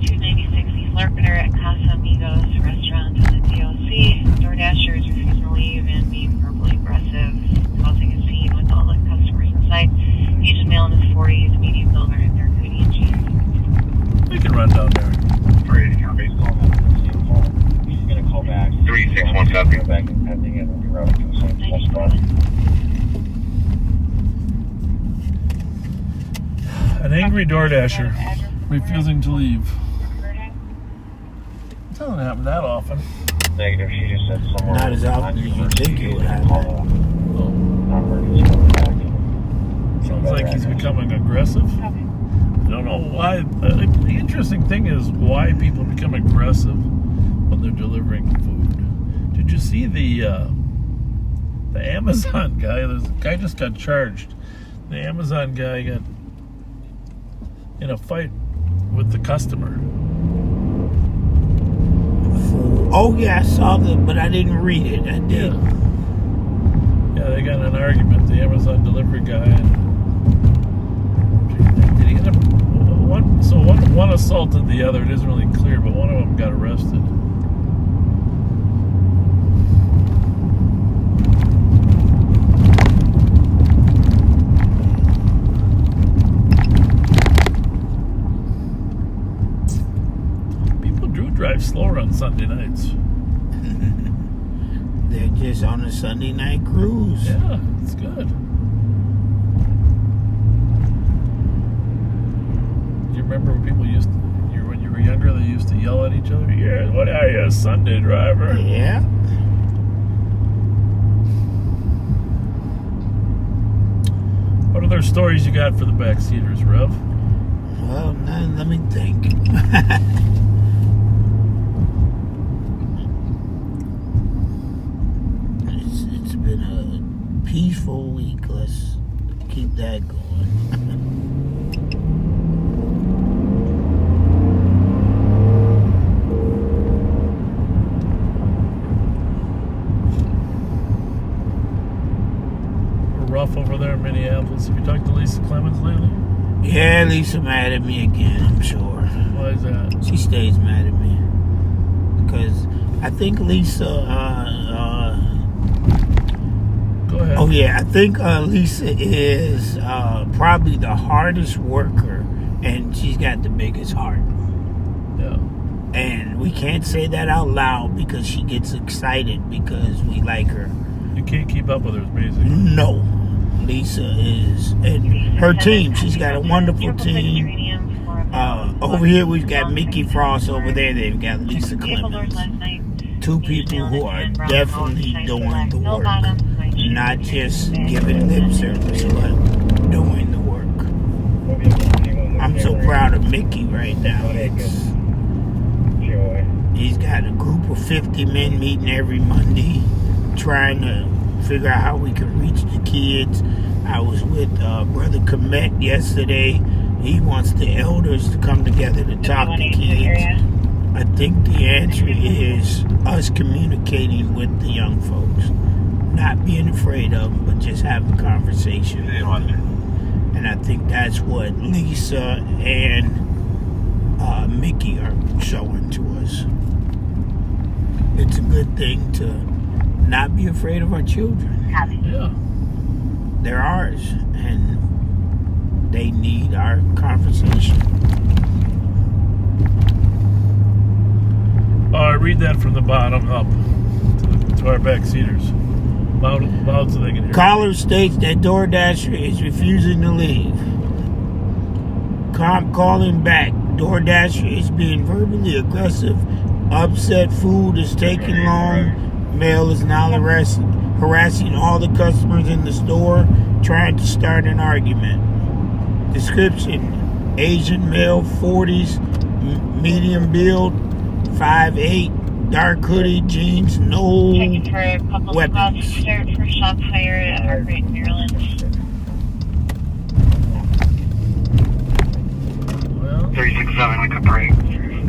296 East Larpener at Casa Amigos restaurant in the DOC. DoorDasher is refusing to leave and being verbally aggressive, causing a scene with all the customers inside. He's a male in his 40s, medium builder, and they're hoodie and jeans. We can run down there. He's gonna call back. 3617. Go back and pending it and be routed to the same restaurant. An angry DoorDasher refusing to leave. It doesn't happen that often. Negative. She just said somewhere. Not as often as you think it would happen. Sounds like he's becoming aggressive. I don't know why. The interesting thing is why people become aggressive when they're delivering food. Did you see the Amazon guy? The guy just got charged. The Amazon guy got in a fight with the customer. Oh yeah, I saw that, but I didn't read it. I did. Yeah, they got in an argument. The Amazon delivery guy. Did he end up? One assaulted the other. It isn't really clear, but one of them got arrested. People do drive slower on Sunday nights. They're just on a Sunday night cruise. Yeah, it's good. Remember when people when you were younger, they used to yell at each other? Yeah, what are you, a Sunday driver? Yeah. What other stories you got for the backseaters, Rev? Well, now let me think. It's been a peaceful week. Let's keep that going. Lisa Clemens lately? Yeah, Lisa mad at me again, I'm sure. Why is that? She stays mad at me. Because I think Lisa, Go ahead. oh yeah, I think Lisa is probably the hardest worker, and she's got the biggest heart. Yeah. And we can't say that out loud because she gets excited because we like her. You can't keep up with her, basically. No. Lisa is, and her team, she's got a wonderful team. Over here we've got Mickey Frost, over there they've got Lisa Clemens. Two people who are definitely doing the work. Not just giving lip service, but doing the work. I'm so proud of Mickey right now. He's got a group of 50 men meeting every Monday, trying to figure out how we can reach the kids. I was with Brother Komet yesterday. He wants the elders to come together to talk to kids. I think the answer is us communicating with the young folks. Not being afraid of them, but just having conversation. And I think that's what Lisa and Mickey are showing to us. It's a good thing to not be afraid of our children. Yeah. They're ours, and they need our conversation. I read that from the bottom up to our back seaters. Loud so they can hear. Caller states that DoorDasher is refusing to leave. Calling back. DoorDasher is being verbally aggressive. Upset, food is taking long. Male is now harassing all the customers in the store, trying to start an argument. Description: Asian male, 40s, medium build, 5'8", dark hoodie, jeans, no weapons. For shot fire at Hargrave, Maryland. Well, 367, we could break.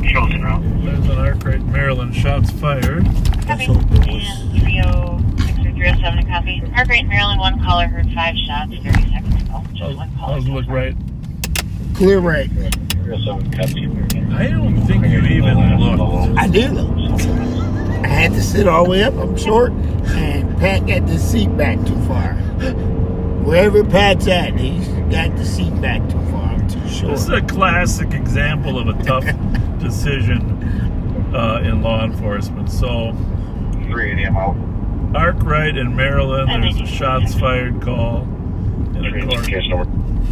Chilton Road. there's an Arkwright, Maryland. Shots fired. Let's hope it was. 306 copy. Hargrave, Maryland, one caller heard 5 shots 30 seconds ago. Just one caller. How's it look right? Clear right. I don't think you even looked. I did look. I had to sit all the way up. I'm short, and Pat got the seat back too far. Wherever Pat's at, he's got the seat back too far. I'm too short. This is a classic example of a tough decision in law enforcement. So, 380, I'm out. Arkwright in Maryland, there's a shots fired call. And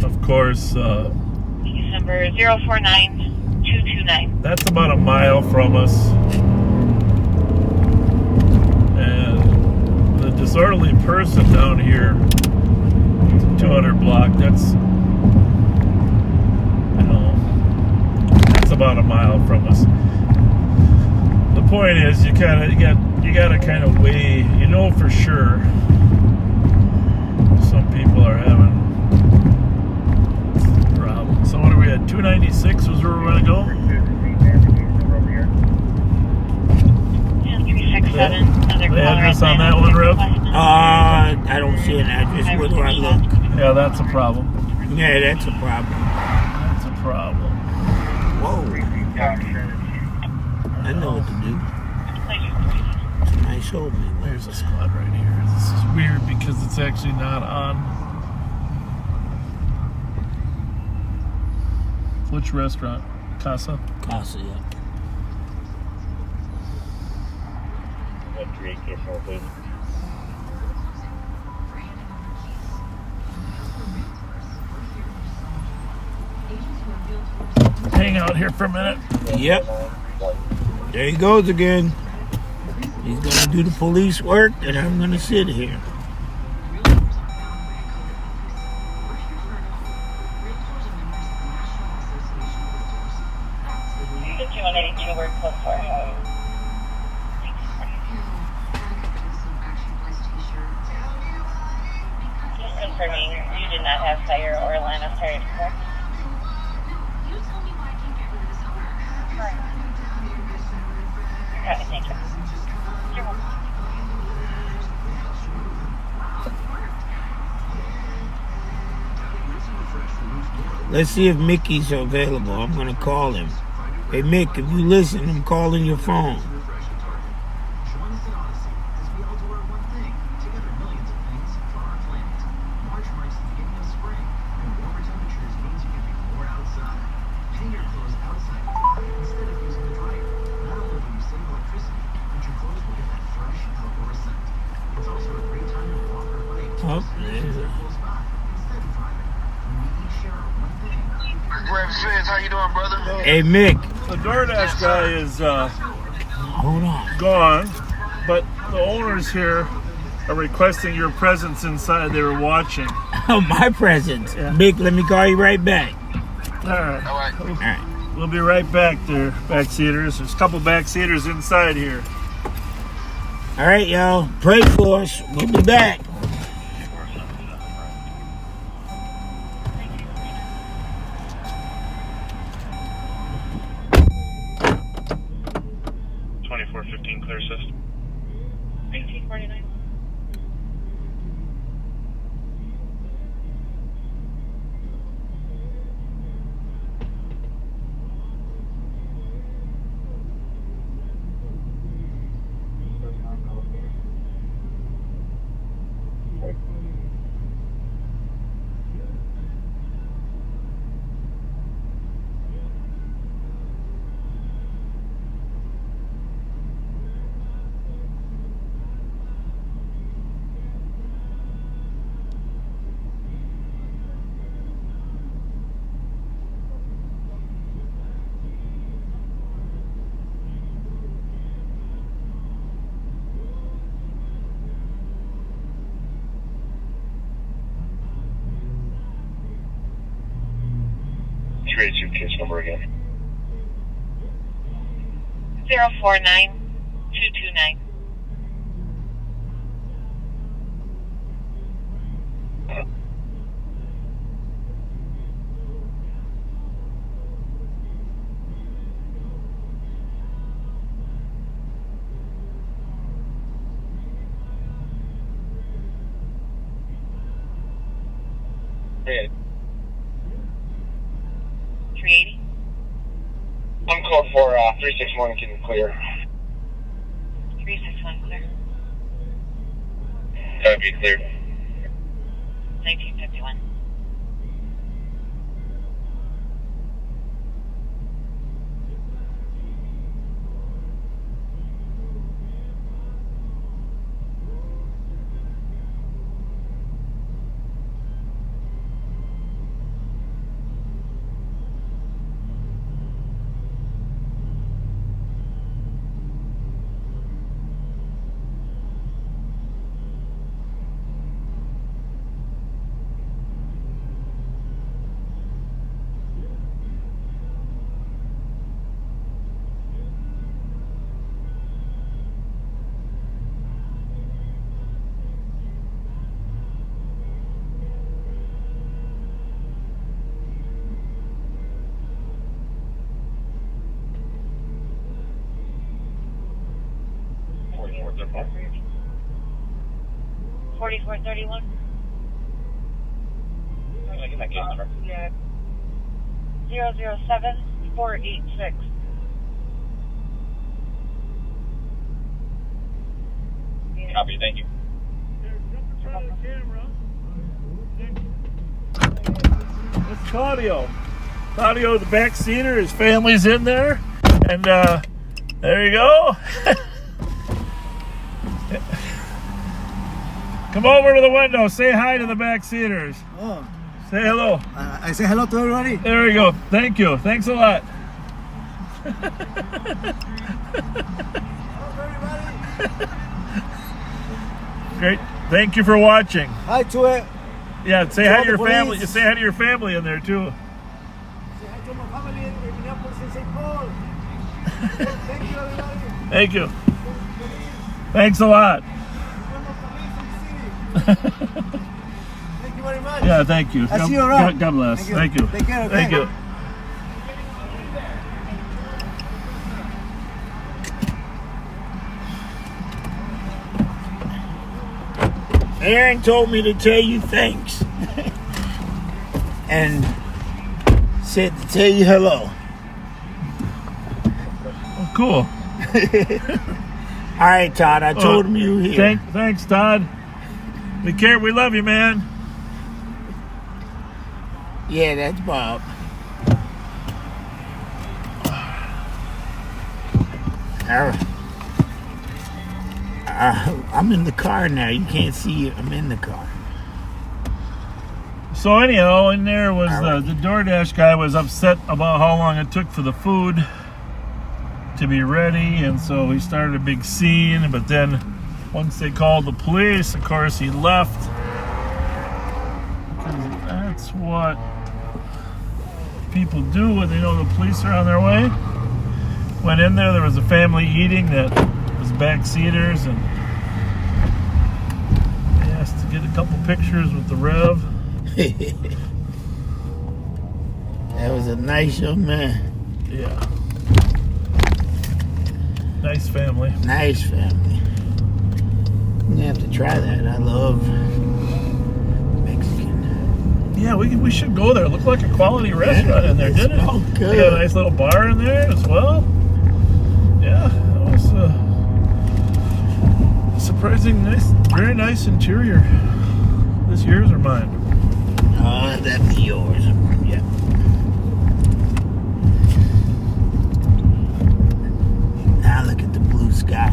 of course, Case number 049229. that's about a mile from us. And the disorderly person down here, 200 block, that's about a mile from us. The point is, you gotta kind of weigh. You know for sure some people are having problems. So what are we at? 296 was where we're gonna go. 367. Another The address on that one, Rev? I don't see an address. Where do I look? Yeah, that's a problem. Yeah, that's a problem. That's a problem. Whoa. I know what to do. It's a nice old man. There's a squad right here. This is weird because it's actually not on. Which restaurant? Casa? Casa, yeah. Hang out here for a minute. Yep. There he goes again. He's going to do the police work, and I'm going to sit here. Word code for just confirming you did not have fire or line of sight, correct? Got it, thank you. You're welcome. Let's see if Mickey's available. I'm gonna call him. Hey Mick, if you listen, I'm calling your phone. Oh, How you doing, brother? hey Mick, The DoorDash guy is hold on. gone, but the owners here are requesting your presence inside. They were watching. Oh, my presence. Yeah. Mick, let me call you right back. All right. All right. All right. We'll be right back there, backseaters. There's a couple backseaters inside here. All right, y'all. Pray for us. We'll be back. Clear system. 1949. Case number again. 049229. Hey, 380. I'm code for 361. Can you clear? 361 clear. Gotta be cleared. 1951. Third 4431. Get that case number. Yeah. 007486. Copy, thank you. It's Claudio. Claudio, the backseater, his family's in there. And there you go. Come over to the window. Say hi to the backseaters. Oh, Say hello. I say hello to everybody. There we go. Thank you. Thanks a lot. Great. Thank you for watching. Hi to it. Yeah, say hi to the your family. police. Say hi to your family in there too. Say hi to my family in Minneapolis and St. Paul. Thank you, everybody. Thank you. Thanks a lot. Thank you very much. Yeah, thank you. I see you around. God bless. Thank you. Thank you. Take care, okay? Thank you. Aaron told me to tell you thanks. And said to tell you hello. Oh, cool. All right, Todd. I told him you were here. Thanks, Todd. We care. We love you, man. Yeah, that's Bob. I'm in the car now. You can't see it. I'm in the car. So anyhow, in there was the DoorDash guy was upset about how long it took for the food to be ready, and so he started a big scene. But then once they called the police, of course, he left. Because that's what people do when they know the police are on their way. Went in there was a family eating that was backseaters, and they asked to get a couple pictures with the Rev. That was a nice young man. Yeah. Nice family. Nice family. I'm gonna have to try that. I love Mexican. Yeah, we should go there. It looked like a quality restaurant in there, didn't it? Oh, good. They got a nice little bar in there as well. Yeah, that was surprising nice, very nice interior. This yours or mine? That'd be yours. Yeah. Now look at the blue sky.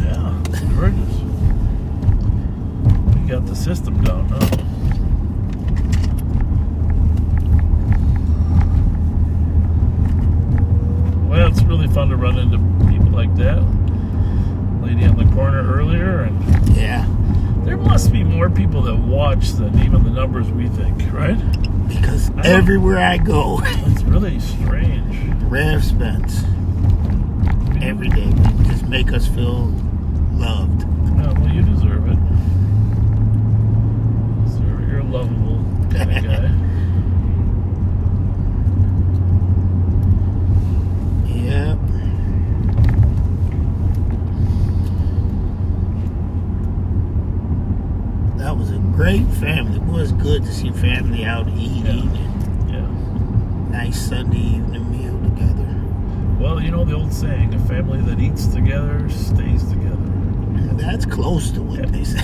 Yeah, it's gorgeous. We got the system down now. Well, it's really fun to run into people like that. Lady on the corner earlier, and Yeah. there must be more people that watch than even the numbers we think, right? Because everywhere I go, It's really strange. Rev Spence. Every day. Just make us feel loved. Yeah, well, you deserve it. You're a lovable kind of guy. Yep. That was a great family. It was good to see family out eating. Yeah. Nice Sunday evening meal together. Well, you know the old saying, a family that eats together stays together. That's close to what they say. I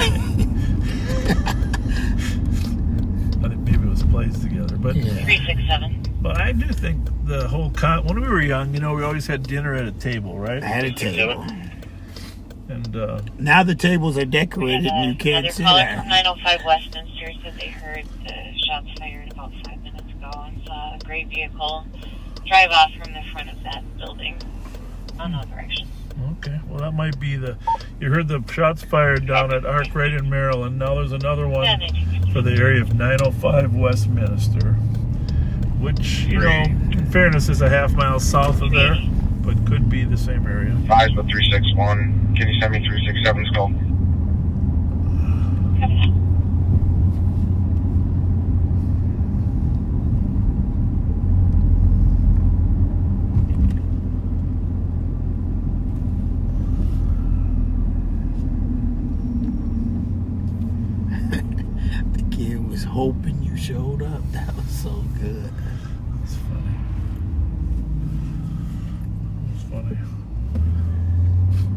think maybe it was plays together, but Yeah. 367. but I do think the whole when we were young, you know, we always had dinner at a table, right? At a table. And Now the tables are decorated and you can't Another sit caller down. from 905 Westminster said they heard the shots fired about 5 minutes ago and saw a gray vehicle drive off from the front of that building on all directions. okay, well that might be you heard the shots fired down at Arkwright in Maryland. Now there's another one for the area of 905 Westminster, which, you know, in fairness is a half mile south of there, but could be the same area. 5-361. Can you send me 367's call? The kid was hoping you showed up. That was so good. It's funny. It's funny.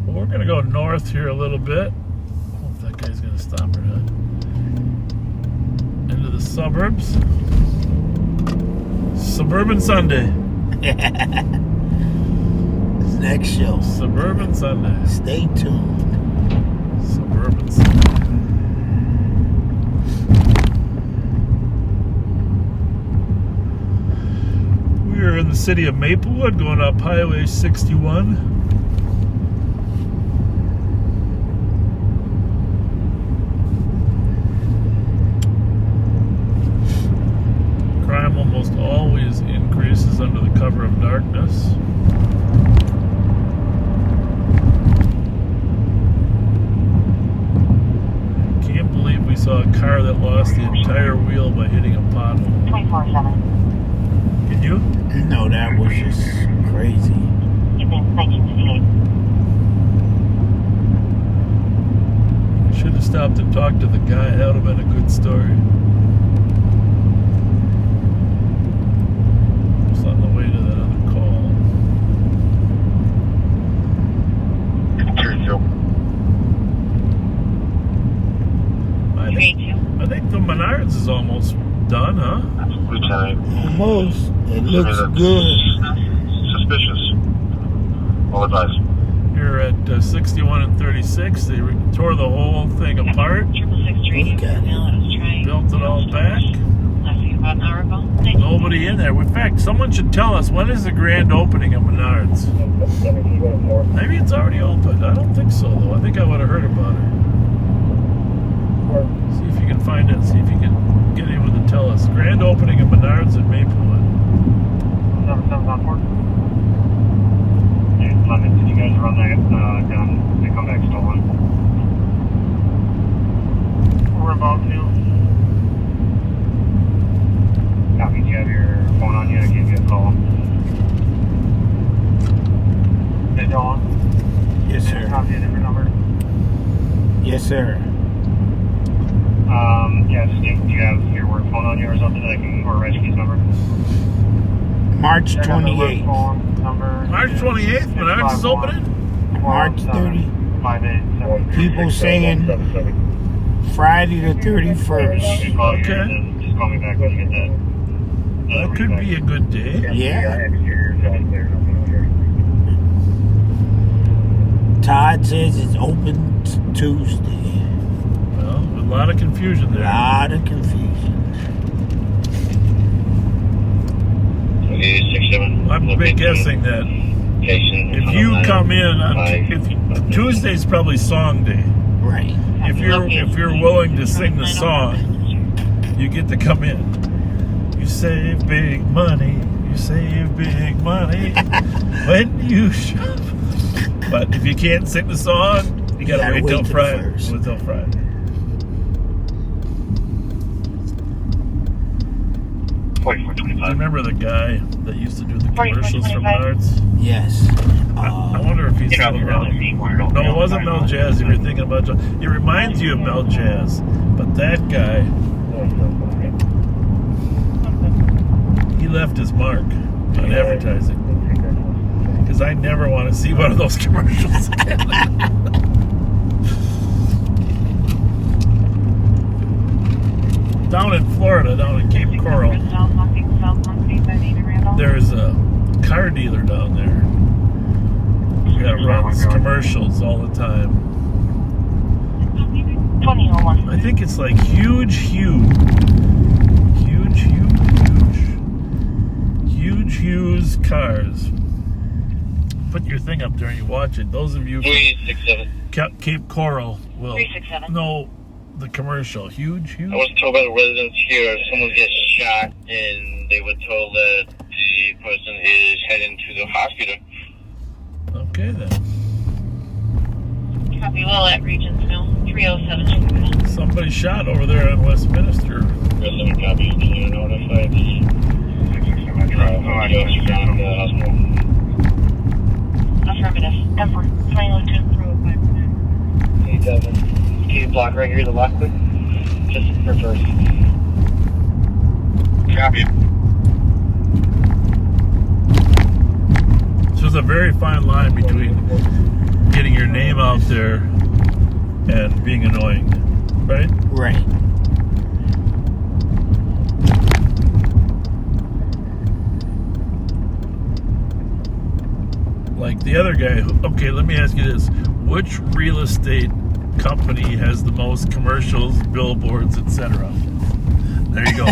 Well, we're gonna go north here a little bit. I don't know if that guy's gonna stop or not. Into the suburbs. Suburban Sunday. This next show. Suburban Sunday. Stay tuned. Suburban Sunday. We are in the city of Maplewood, going up Highway 61. Crime almost always increases under the cover of darkness. Can't believe we saw a car that lost the entire wheel by hitting a pothole. 24/7. Can you? No, that was just crazy. Evening 1958. Should have stopped and talked to the guy. That would have been a good story. Almost. It looks good. Suspicious. All advice. You're at 61 and 36. They tore the whole thing apart, Look at it. built it all back. About an hour ago. Nobody in there. In fact, someone should tell us, when is the grand opening of Menards? Maybe it's already open. I don't think so, though. I think I would have heard about it. See if you can find it. See if you can get anyone to tell us. Grand opening of Menards at Maplewood. 7714. Hey, London, did you guys run that gun? They come back stolen. We're about to. Copy, do you have your phone on you? I gave you a call. Hey, Dawn. Yes, sir. Copy a different number. Yes, sir. Yeah, just do you have your work phone on you or something that I can, or Rescue's number? March Check out the work 28th. phone number. March 28th, Menards is opening? March 30th. 5873. People saying Friday the 31st. Just call Okay. just call me back when you get that. That could be a good day. Yeah. Todd says it's open Tuesday. Well, a lot of confusion A there. lot of confusion. I'm guessing that if you come in on Tuesday's probably song day. Right. If you're willing to sing the song, you get to come in. You save big money. You save big money when you shop. But if you can't sing the song, you gotta wait till Friday. Wait till Friday. Remember the guy that used to do the commercials for Menards? Yes. I wonder if he's still around. No, it wasn't Mel Jazz. If you're thinking about, it reminds you of Mel Jazz, but that guy, he left his mark on advertising. Because I never want to see one of those commercials again. Down in Florida, down in Cape Coral, there's a car dealer down there that runs commercials all the time. 2001. I think it's like Huge Hugh's Cars. Put your thing up there and you watch it. Those of you from 367. Cape Coral will 367. know the commercial. Huge. I was told by the residents here someone gets shot and they were told that the person is heading to the hospital. Okay then. Copy, well at Regents now. 307. Somebody shot over there in Westminster. Resident copy, can you notify the around the hospital? Affirmative. Effort. 2002. He doesn't. Can you block right here, the lock quick? Just reverse. Copy. So there's a very fine line between getting your name out there and being annoying, right? Right. Like the other guy. Okay, let me ask you this: which real estate company has the most commercials, billboards, etc.? There you go.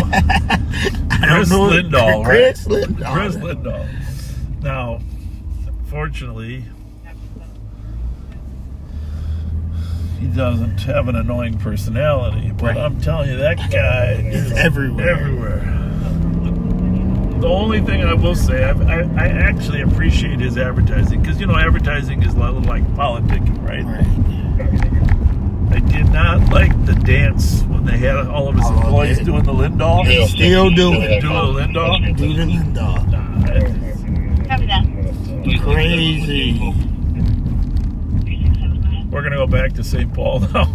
Chris Lindahl, right? Chris Lindahl. Chris Lindahl. Now, fortunately, he doesn't have an annoying personality, but I'm telling you, that guy is everywhere. The only thing I will say, I actually appreciate his advertising, because, you know, advertising is a little like politicking, right? I did not like the dance when they had all of his employees doing the Lindahl. Still do it. Do the Lindahl? Do the Lindahl. Copy that. Crazy. We're going to go back to St. Paul now.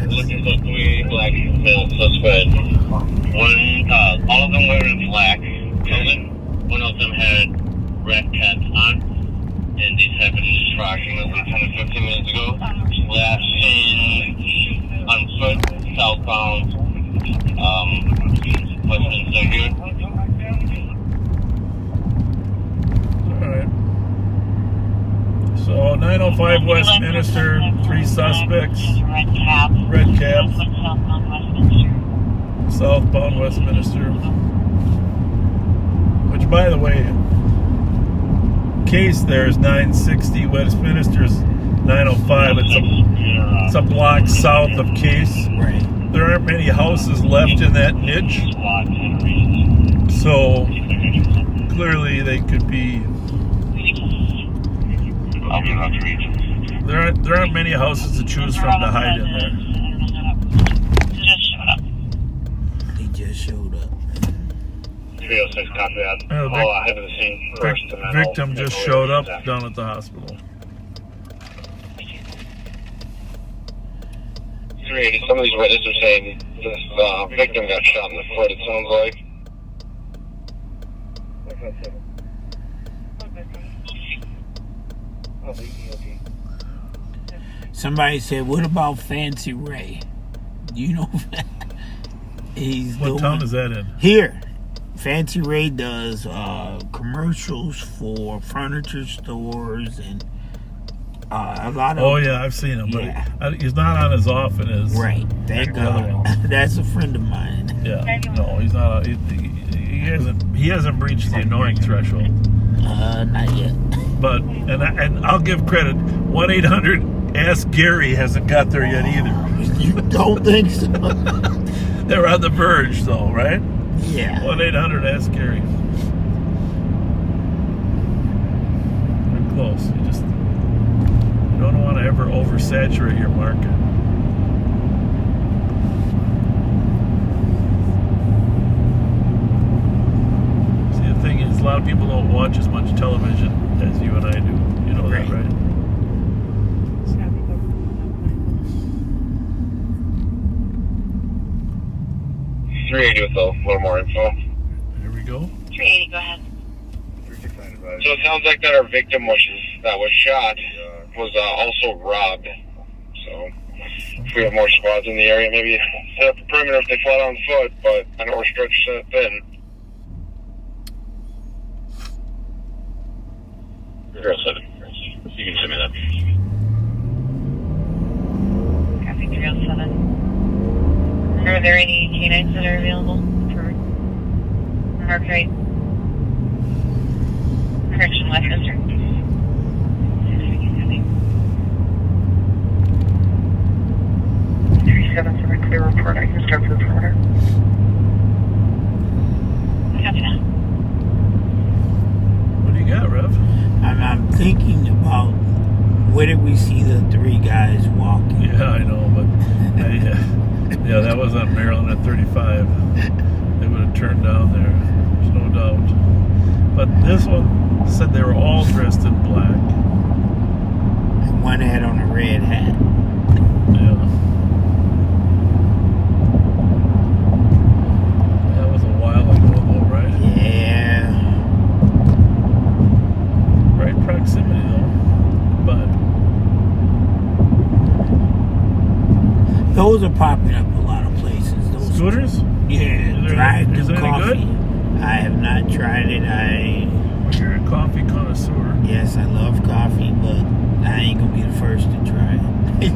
Looking for 3 black male suspects. All of them were in black clothing. One of them had red pants on. And this happened in the truck maybe 10 or 15 minutes ago. Last seen on foot, southbound, Westminster here. 905 Westminster, 3 suspects, Red cab. red cabs, Southbound Westminster. southbound Westminster. Which, by the way, Case there is 960, Westminster's 905. It's a block south of Case. Right. There aren't many houses left in that niche, so clearly they could be. There aren't many houses to choose from to hide in there. Just showed up. He just showed up. 306, copy that. Yeah, I'll head to the scene first. And then Victim just showed up down at the hospital. 380, some of these witnesses are saying this victim got shot in the foot, it sounds like. Somebody said, "What about Fancy Ray?" You know, he's What town is that in? here. Fancy Ray does commercials for furniture stores and a lot of. Oh yeah, I've seen him, but Yeah. he's not on as often as Right. Thank the other God. ones. That's a friend of mine. Yeah, no, he's not. He hasn't breached the annoying threshold. Not yet. But and I'll give credit. 1-800-ASK Gary hasn't got there yet either. You don't think so? They're on the verge, though, right? Yeah. 1-800-ASK Gary. They're close. You don't want to ever oversaturate your market. See, the thing is, a lot of people don't watch as much television as you and I do. You know that, right? 380 with a little more info. Here we go. 380, go ahead. So it sounds like that our victim that was shot was also robbed. So if we have more squads in the area, maybe set up a perimeter if they flat on foot, but I know we're stretched thin. 307. You can send me that. Copy 307. Are there any canines that are available for Arcade? Correction, Westminster. 37 for a clear report. I can start for the perimeter. Copy that. What do you got, Rev? I'm thinking about where did we see the 3 guys walking? Yeah, I know, but yeah, that was on Maryland at 35. They would have turned down there. There's no doubt. But this one said they were all dressed in black. And one had on a red hat. Yeah. That was a while ago, though, right? Yeah. Right proximity, though. But those are popping up a lot of places. Those scooters? Yeah, Is drive-through it any coffee. good? I have not tried it. You're a coffee connoisseur. Yes, I love coffee, but I ain't gonna be the first to try it.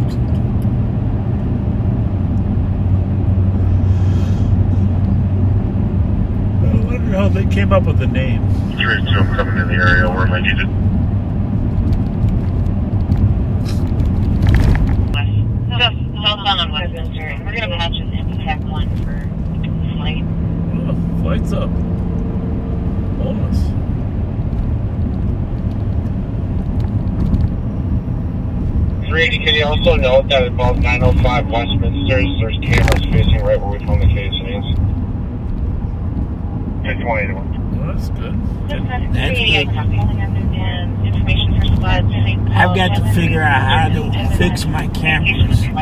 I wonder how they came up with the name. 382, I'm coming in the area where am I needed? Southbound on Westminster. We're going to patch an MTAC 1 for flight. Oh, flight's up. Bonus. Can you also note that above 905 Westminster, there's cameras facing right where we found the casings? Okay, 20 Well, that's good. That's good. And information for squads. I've got to figure out how to fix my cameras. You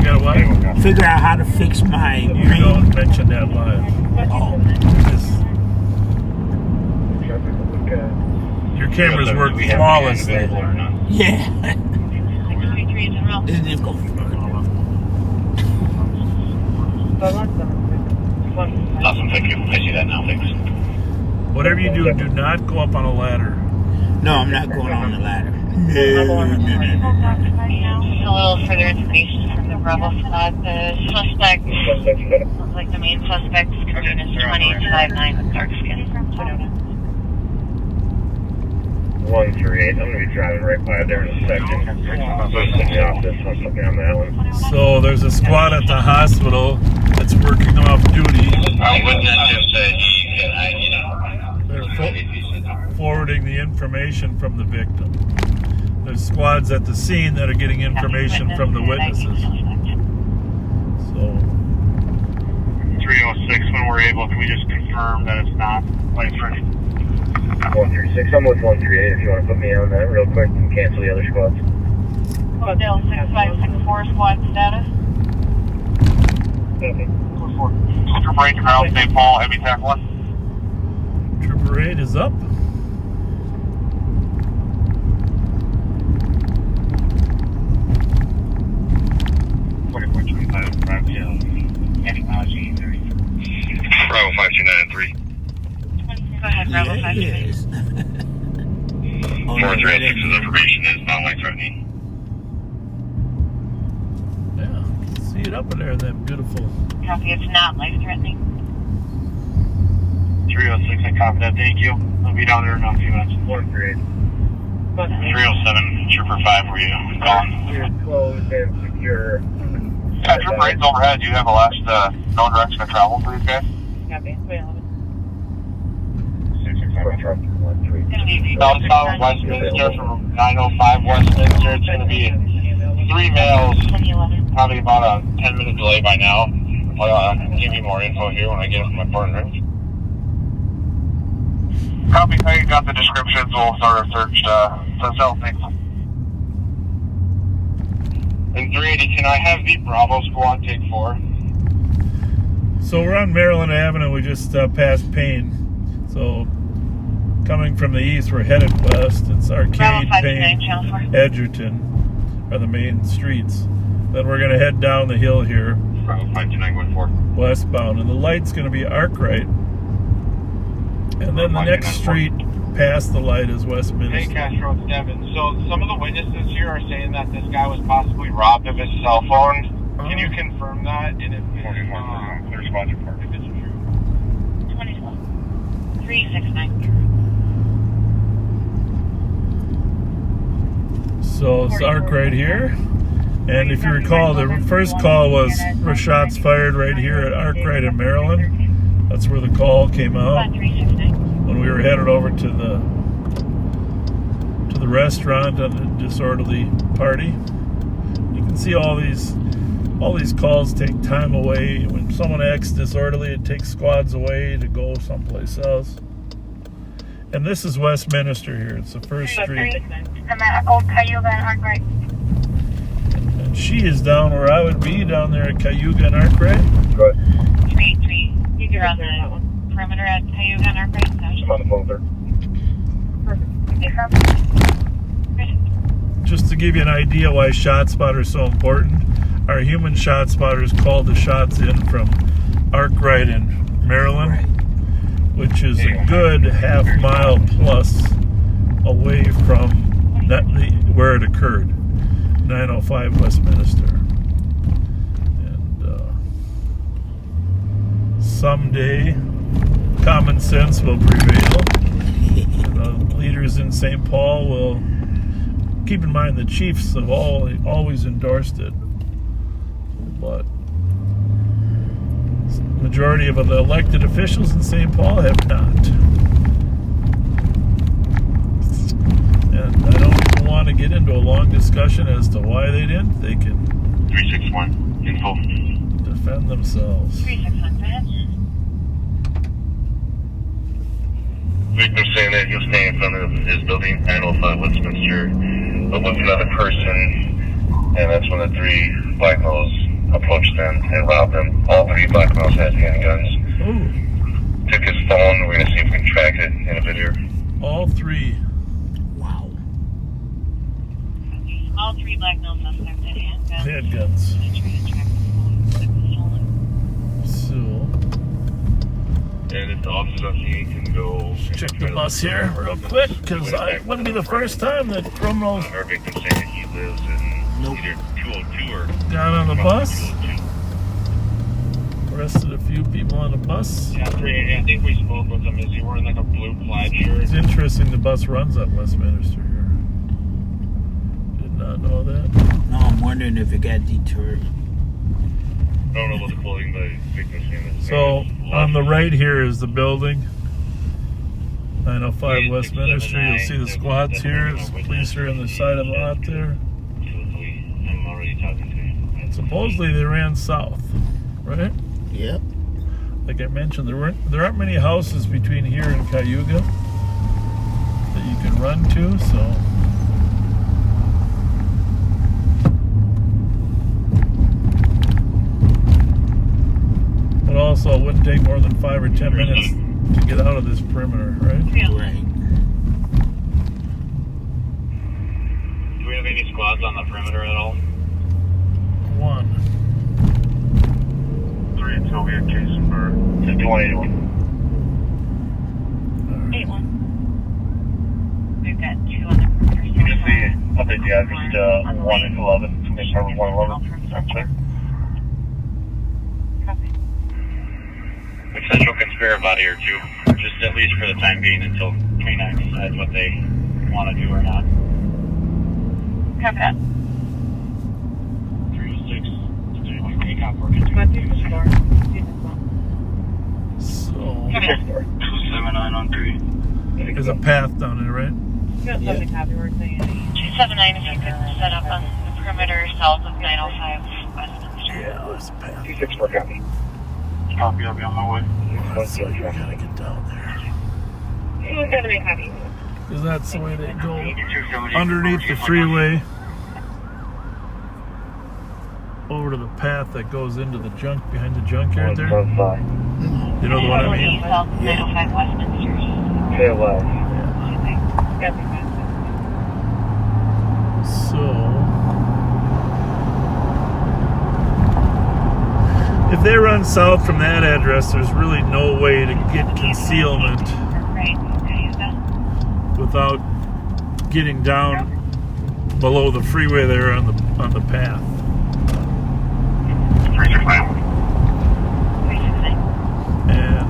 got what? Figure out how to fix my You green. don't mention that live. Oh, Your cameras work flawlessly. yeah. Isn't it go? Awesome, thank you. I see that now, thanks. Whatever you do, do not go up on a ladder. No, I'm not going on the ladder. No. Just a little further information from the Rebel squad. The suspect, looks like the main suspect's name is 2059 dark skin. 138. I'm going to be driving right by there in a second. I'm going to sit in the office. I'm looking on that one. So there's a squad at the hospital that's working off duty. I wouldn't just say They're forwarding the information from the victim. There's squads at the scene that are getting information from the witnesses. So 306, when we're able, can we just confirm that it's not lights ready? 136. I'm with 138 if you want to put me on that real quick and cancel the other squads. Still 6564 squad status. Trooper 8 to ground, St. Paul, heavy tack 1. Trooper 8 is up. Bravo 529 and 3. Go ahead, Rebel Yeah, 529. yes. 436's information is not light threatening. Yeah, see it up there, that beautiful. Copy, it's not life-threatening. 306, I copy that, thank you. I'll be down there in a few minutes. 138. 307, Trooper 5, where you calling? You're closed and secure. Yeah, Trooper 8's overhead. Do you have a last known direction of travel for these guys? Copy, 311. South Westminster from 905 Westminster. It's going to be 3 males. 2011. Probably about a 10-minute delay by now. I'll give you more info here when I get it from my partner. Copy. I got the descriptions. We'll start our search for self-things. And 380, can I have the Bravo squad take 4? So we're on Maryland Avenue. We just passed Payne. So coming from the east, we're headed west. It's Arcade, Bravo 529, Payne, channel 4. Edgerton are the main streets. Then we're going to head down the hill here, Bravo 529 going 4. westbound. And the light's going to be Arkwright. And then the next street past the light is Hey, Westminster. Castro, it's Devin. So some of the witnesses here are saying that this guy was possibly robbed of his cell phone. Can you confirm that? And if Clear squads are parked. if it's true. 369. So it's Arkwright here. And if you recall, the first call was for shots fired right here at Arkwright in Maryland. That's where the call came out. 369. When we were headed over to the restaurant on the disorderly party. You can see all these calls take time away. When someone acts disorderly, it takes squads away to go someplace else. And this is Westminster here. It's the first street. I'm at Old Cayuga and Arkwright. And she is down where I would be, down there at Cayuga and Arkwright. Go ahead. 383. You're on the perimeter at Cayuga and Arkwright. I'm on the phone, sir. Just to give you an idea why ShotSpotter is so important, our human ShotSpotters called the shots in from Arkwright in Maryland, which is a good half mile plus away from where it occurred, 905 Westminster. And someday common sense will prevail. The leaders in St. Paul will, keep in mind the chiefs have always endorsed it, but the majority of the elected officials in St. Paul have not. And I don't even want to get into a long discussion as to why they didn't. They can 361, info. defend themselves. 361. Victim saying that he was staying in front of his building, 905 Westminster, but with another person, and that's when the 3 black males approached them and robbed them. All 3 black males had handguns. Ooh, Took his phone. We're going to see if we can track it in a video. all 3. Wow. All 3 black male suspects had handguns. Handguns. Trying to track the phone that was stolen. So And if the officers on scene can go... Check the bus here real quick, because it wouldn't be the first time that criminals Our victim saying that he lives in either 202 or... got on the bus. 202. Arrested a few people on the bus. Yeah, I think we spoke with him. Is he wearing like a blue plaid shirt? It's interesting the bus runs on Westminster here. Did not know that. No, I'm wondering if it got deterred. I don't know about the clothing, but victim saying that... So, on the right here is the building. 905 Westminster. You'll see the squads here. The police are on the side of the lot there. I'm already talking to you. Supposedly they ran south, right? Yep. Like I mentioned, there aren't many houses between here and Cayuga that you can run to, so... But also, it wouldn't take more than 5 or 10 minutes to get out of this perimeter, right? Right. Do we have any squads on the perimeter at all? One. 3 until we had case for 5181. 8-1. We've got 2 on the perimeter. You just see, update the address to 111, from the apartment 111. That's clear. Copy. Potential conspirator out here too, just at least for the time being until K9 decides what they want to do or not. Copy that. 306, is there anyone take out working too? So, Copy that. 279 on 3. there's a path down there, right? Yeah. 279, if you could set up on the perimeter south of 905 Westminster. Yeah, there's a path. 264 copy. Copy, I'll be on my way. So you gotta get down there. 279, copy. Because that's the way they go underneath the freeway over to the path that goes into the junk, behind the junkyard there. You know the one I mean? South of 905 Westminster. KLL. So, if they run south from that address, there's really no way to get concealment Right. without getting down below the freeway there on the path. 369. 369. And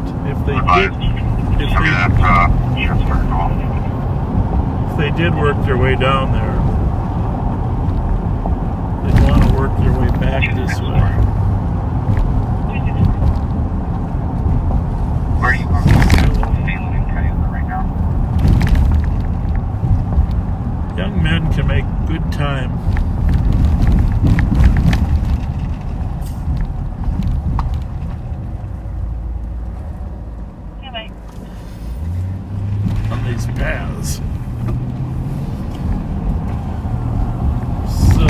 if they did work their way down there, they'd want to work their way back this way. Where are you going? Right now. Young men can make good time. Yeah, bye. On these paths. So,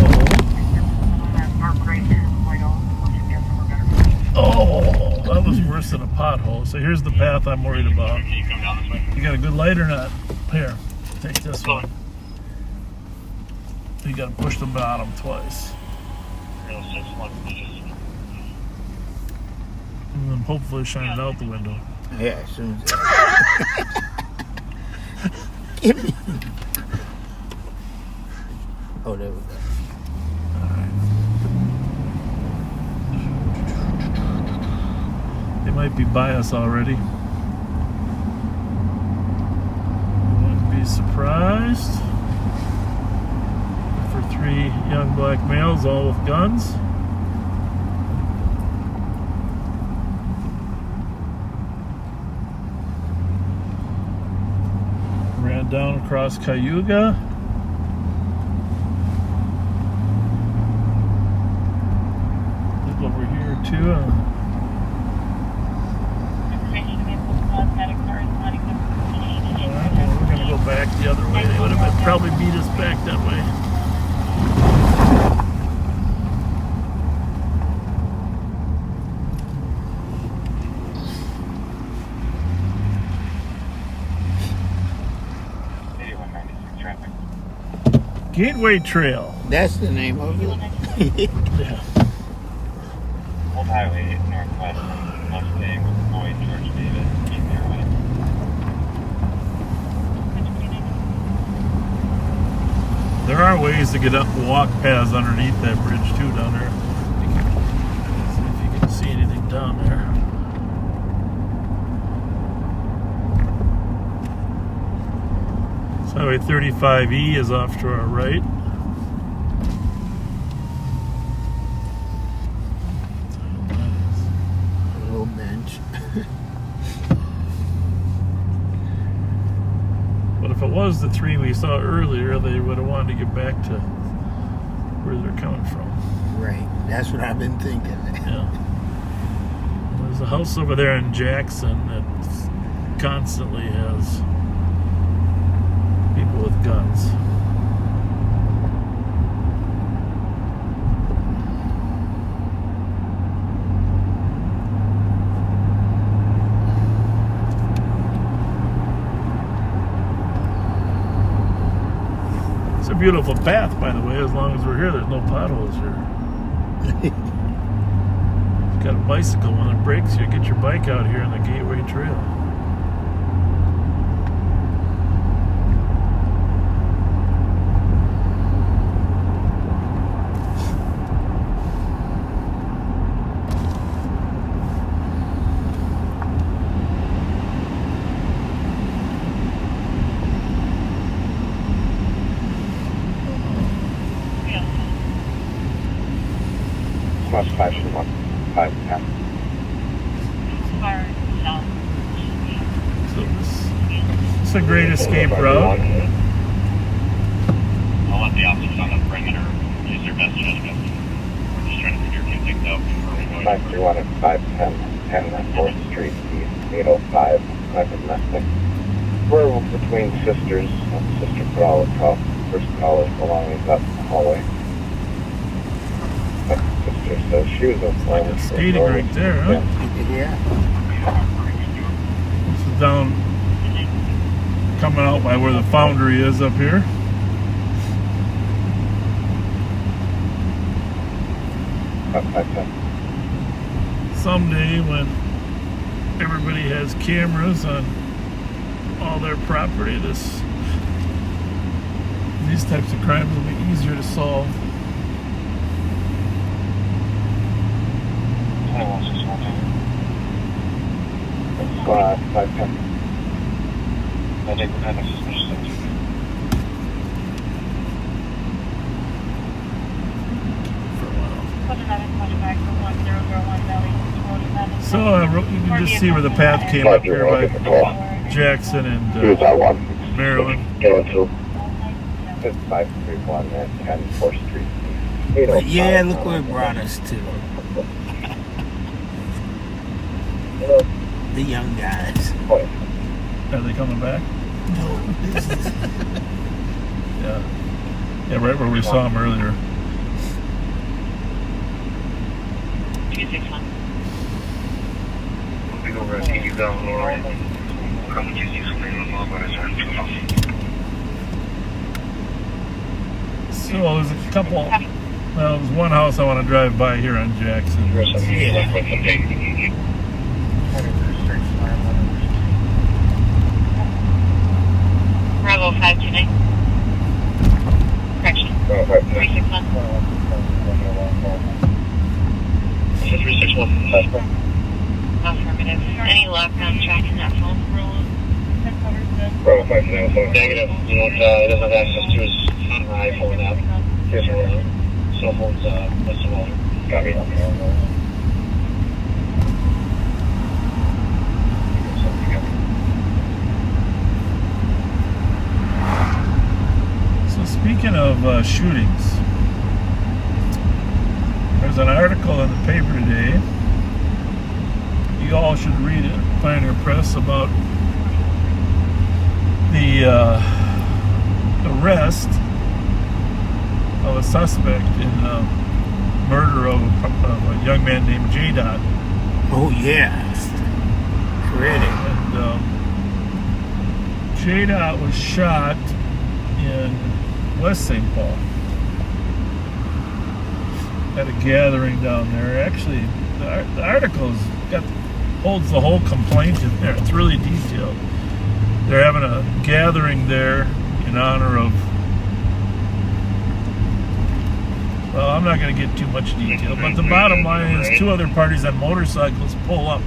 oh, that was worse than a pothole. So here's the path I'm worried about. Can you come down this way? You got a good light or not? Here, take this one. You got to push the bottom twice. 306, And then hopefully shine it out the window. Yeah, as soon as Give me. Oh, there we go. They might be by us already. Wouldn't be surprised. For 3 young black males, all with guns. Ran down across Cayuga. Look over here too. Alright, well, we're gonna go back the other way. They would have probably beat us back that way. Gateway Trail. That's the name of it. Yeah. Old Highway northwest of Mustang with Boyd, George David. are ways to get up walk paths underneath that bridge too down there. See if you can see anything down there. So Highway 35E is off to our right. A little bench. But if it was the three we saw earlier, they would have wanted to get back to where they're coming from. Right. That's what I've been thinking. Yeah. There's a house over there in Jackson that constantly has people with guns. It's a beautiful path, by the way. As long as we're here, there's no potholes here. Got a bicycle, when it breaks, you get your bike out here on the Gateway Trail. Plus 521, 510. So it's a great escape route. I'll let the officers on the perimeter use their best judgment. We're just trying to figure a few things out before we go. 531 and 510, 10 4th Street, East 805, I've been domestic. We're between sisters, sister crawl across first caller belongings up the hallway. Sister says she was a Like a skating right there, huh? Yeah. This is down, coming out by where the foundry is up here. Someday when everybody has cameras on all their property, these types of crimes will be easier to solve. Squad 510. I think we're kind of suspicious of you. So you can just see where the path came up here by Jackson and Maryland. It's 531 and 10 4th Street. But yeah, look where it brought us to. The young guys. Are they coming back? No, this is... Yeah. Yeah, right where we saw them earlier. We'll be over at 80 down lower. How much is useful in the mobile is on 2,000. So there's a couple. Well, there's one house I want to drive by here on Jackson. Bravo 529. Correction. 361. 361. Affirmative. Any luck on tracking that phone? Bravo 529. Negative. You know, he doesn't have access to his iPhone app. His cell phone's what's the water? Copy. So speaking of shootings, there's an article in the paper today. You all should read it, Pioneer Press, about the arrest of a suspect in the murder of a young man named J-Dot. Oh, yeah. Credit. And J-Dot was shot in West St. Paul at a gathering down there. Actually, the article's holds the whole complaint in there. It's really detailed. They're having a gathering there in honor of Well, I'm not going to get too much detail, but the bottom line is 2 other parties on motorcycles pull up,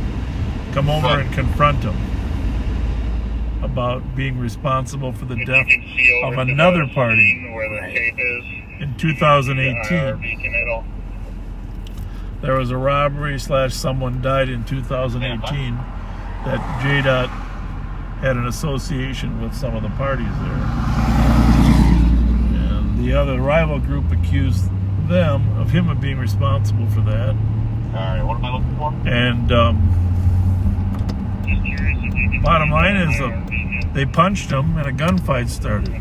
come over and confront him about being responsible for the death of another party where the tape is. in 2018. There was a robbery / someone died in 2018 that JDOT had an association with some of the parties there. And the other rival group accused them of him of being responsible for that. Alright, what am I looking for? And bottom line is they punched him and a gunfight started.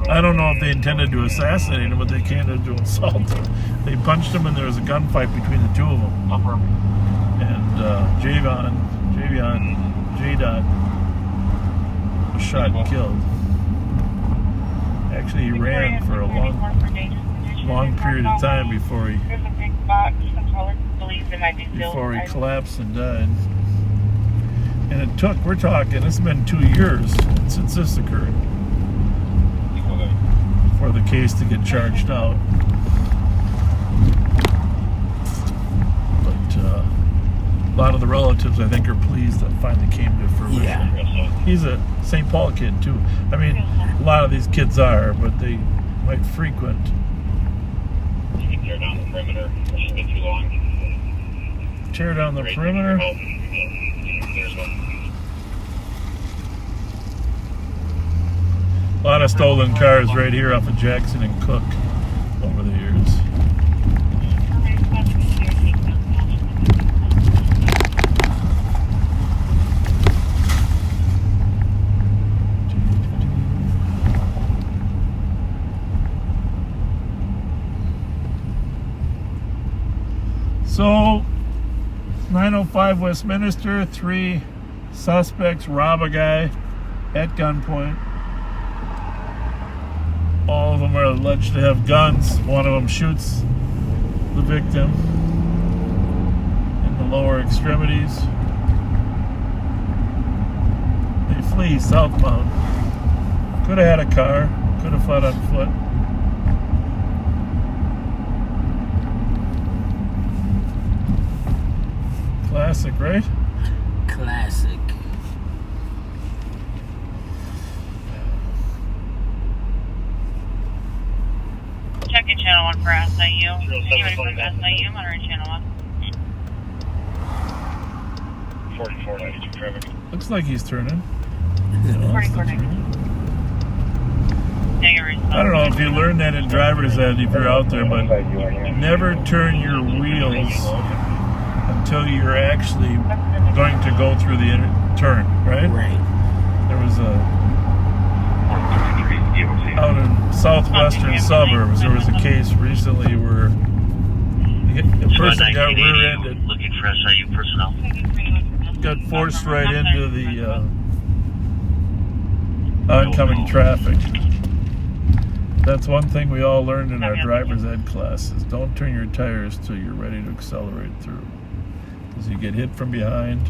I don't know if they intended to assassinate him, but they intended to assault him. They punched him and there was a gunfight between the 2 of them. And JDOT was shot and killed. Actually, he ran for a long period of time before he collapsed and died. And it took, it's been 2 years since this occurred for the case to get charged out. But a lot of the relatives, I think, are pleased that finally came to fruition. Yeah. He's a St. Paul kid, too. I mean, a lot of these kids are, but they might frequent. You can tear down the perimeter. It shouldn't be too long. Tear down the perimeter? There's one. A lot of stolen cars right here off of Jackson and Cook over the years. So, 905 Westminster, 3 suspects rob a guy at gunpoint. All of them are alleged to have guns. One of them shoots the victim in the lower extremities. They flee southbound. Could have had a car, could have fled on foot. Classic, right? Classic. Checking channel 1 for SIU. Anybody from SIU, monitoring channel 1. 4492 traffic. Looks like he's turning. 4492. I don't know if you learned that in driver's ed if you're out there, but never turn your wheels until you're actually going to go through the turn, right? Right. There was out in southwestern suburbs, there was a case recently where a person got rear-ended, Looking for SIU personnel. got forced right into the oncoming traffic. That's one thing we all learned in our driver's ed classes. Don't turn your tires till you're ready to accelerate through. Because you get hit from behind,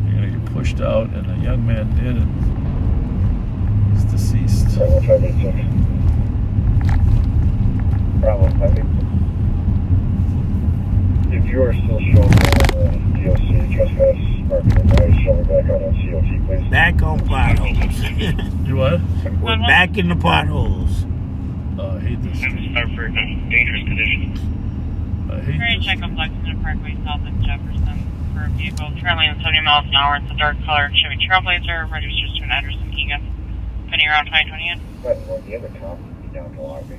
you're going to get pushed out, and a young man did, and he's deceased. Problem, I think. If you are still showing on DOC trespass marking, now show me back out on COT, please. Back on potholes. You what? We're back in the potholes. Oh, I hate this street. For dangerous conditions. I hate We're going to this check on Lexington Parkway south of Jefferson for a vehicle traveling at 70 miles an hour. It's a dark colored Chevy Trailblazer, registers to an address in Egan. Pending around 2028. But on the other top, be down to Logby.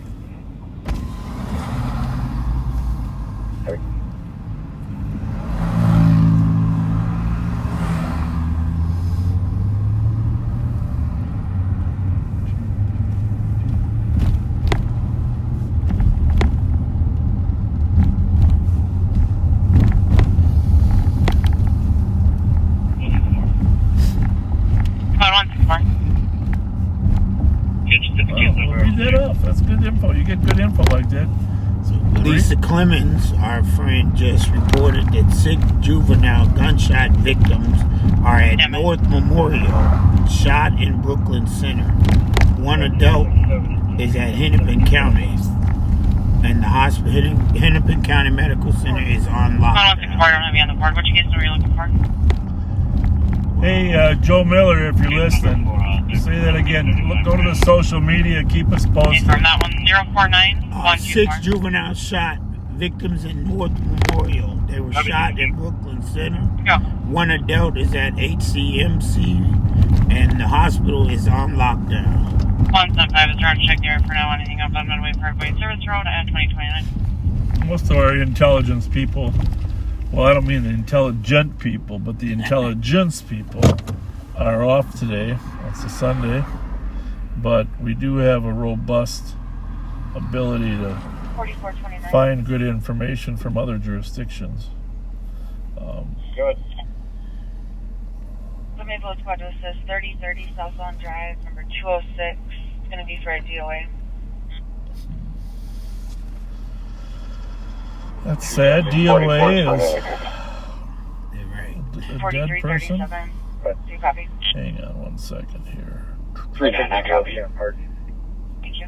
Read that off. That's good info. You get good info like that. Lisa Clemens, our friend, just reported that 6 juvenile gunshot victims are at North Memorial, shot in Brooklyn Center. 1 adult is at Hennepin County. And the hospital, Hennepin County Medical Center is on lockdown. I don't have you on the board. What you guys know you're looking for? Hey, Joe Miller, if you're listening, say that again. Go to the social media. Keep us posted. From that one, 049 6 juveniles shot, victims in North Memorial. They were shot in Brooklyn Center. Yeah. One adult is at HCMC, and the hospital is on lockdown. 175 is trying to check the area for now. Anything up on Midway Parkway Service Road at 2029. Most of our intelligence people, well, I don't mean the intelligent people, but the intelligence people are off today. It's a Sunday. But we do have a robust ability to 4429. find good information from other jurisdictions. Good. The Maple Squad to assist 3030 Southbound Drive, number 206. It's going to be for a DOA. That's sad. DOA is a dead person. 4337. Do you copy? Hang on one second here. 399 copy. Thank you.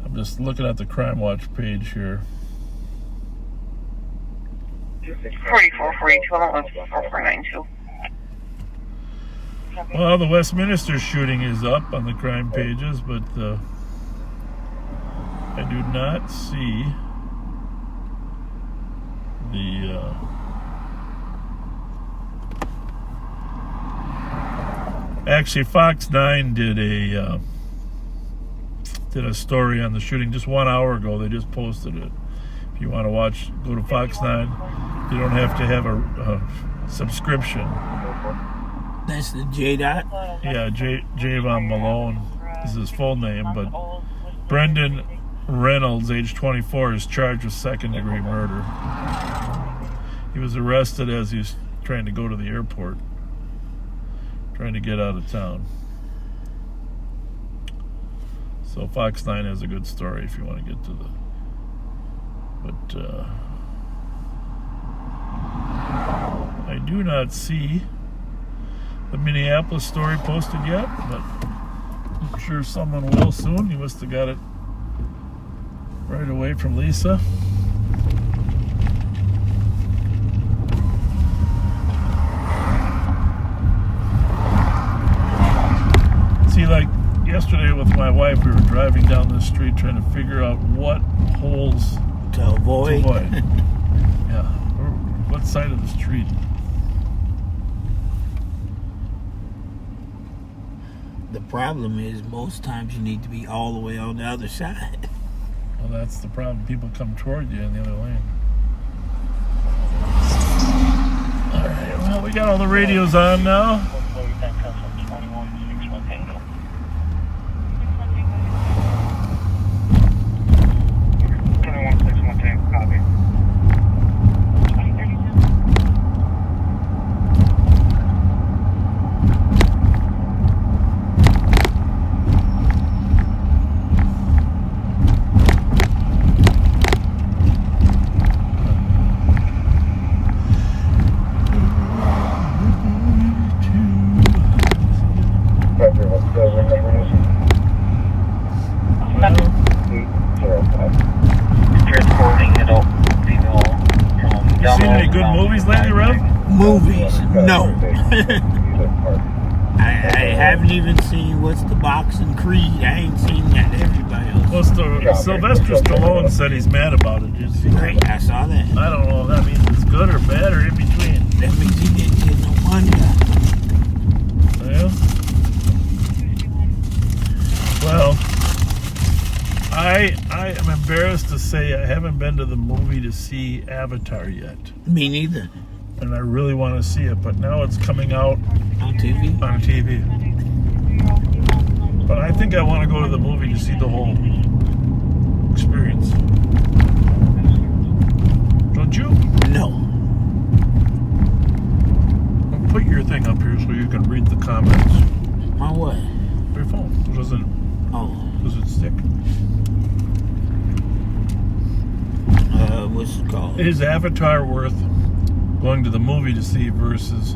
I'm just looking at the Crime Watch page here. 4442, 4492. Well, the Westminster shooting is up on the crime pages, but I do not see the actually Fox 9 did a story on the shooting just 1 hour ago. They just posted it. If you want to watch, go to Fox 9. You don't have to have a subscription. That's the J-Dot? Yeah, Javon Malone is his full name, but Brendan Reynolds, age 24, is charged with second-degree murder. He was arrested as he was trying to go to the airport, trying to get out of town. So Fox 9 has a good story if you want to get to the... But I do not see the Minneapolis story posted yet, but I'm sure someone will soon. You must have got it right away from Lisa. See, like yesterday with my wife, we were driving down the street trying to figure out what holes To avoid. Yeah, what side of the street. The problem is most times you need to be all the way on the other side. Well, that's the problem. People come toward you in the other lane. All right, well, we got all the radios on now. Seen any good movies lately, Rev? Movies? No. I haven't even seen What's the Boxing Creed. I ain't seen that. Everybody else. Well, Sylvester Stallone said he's mad about it. Did you see that? Right, I saw that. I don't know if that means it's good or bad or in between. That means he didn't get no money. Yeah. Well, I am embarrassed to say I haven't been to the movie to see Avatar yet. Me neither. And I really want to see it, but now it's coming out On TV? on TV. But I think I want to go to the movie to see the whole experience. Don't you? No. Well, put your thing up here so you can read the comments. My what? Your phone. Does it stick? What's it called? Is Avatar worth going to the movie to see versus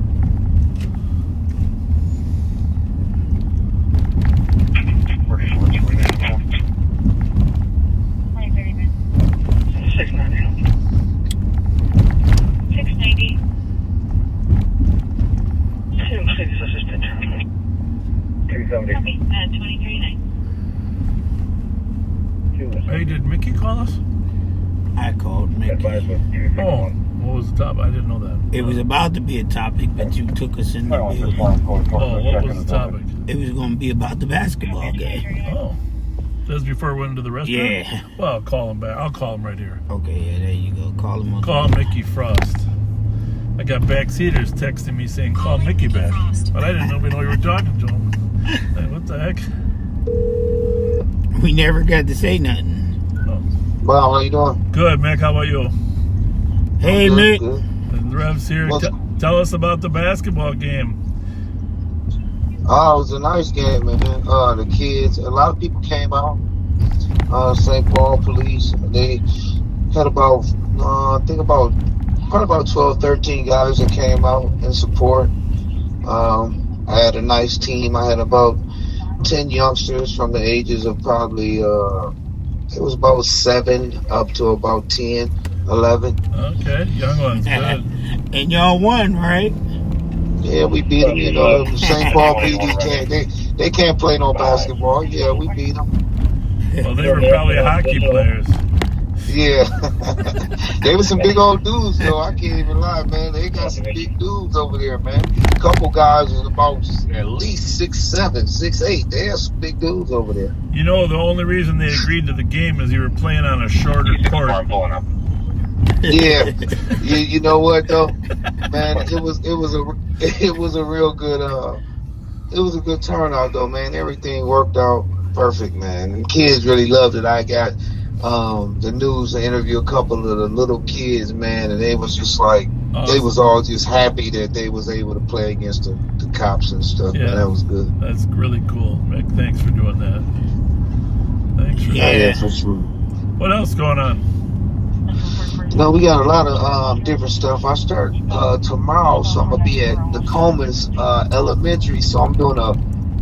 call us? I called Mickey. Oh, what was the topic? I didn't know that. It was about to be a topic, but you took us in the building. Oh, what was the topic? It was going to be about the basketball game. Oh, that's before we went into the restaurant? Yeah. Well, I'll call him back. I'll call him right here. Okay, yeah, there you go. Call him on. Call Mickey Frost. I got backseaters texting me saying, call Mickey back. But I didn't know we were talking to him. Hey, what the heck? We never got to say nothing. Well, how you doing? Good, Mick. How about you? Hey, Good, Mick. good. And Rev's here. Tell us about the basketball game. Oh, it was a nice game, man. The kids, a lot of people came out. St. Paul police, they had about, probably about 12, 13 guys that came out in support. I had a nice team. I had about 10 youngsters from the ages of probably, it was about 7 up to about 10, 11. Okay, young ones, good. And y'all won, right? Yeah, we beat them. You know, St. Paul PD they can't play no basketball. Yeah, we beat them. Well, they were probably hockey players. Yeah, they were some big old dudes, though. I can't even lie, man. They got some big dudes over there, man. A couple guys was about at least 6'7", 6'8". They have some big dudes over there. You know, the only reason they agreed to the game is you were playing on a shorter court. Yeah, you know what though, man? It was a real good it was a good turnout though, man. Everything worked out perfect, man. And kids really loved it. I got the news to interview a couple of the little kids, man, and they was just like they was all just happy that they was able to play against the cops and stuff. Yeah, man, that was good. That's really cool, Mick. Thanks for doing that. Thanks for that. Yeah, for sure. What else going on? No, we got a lot of different stuff. I start tomorrow, so I'm gonna be at the Comas Elementary. So I'm doing a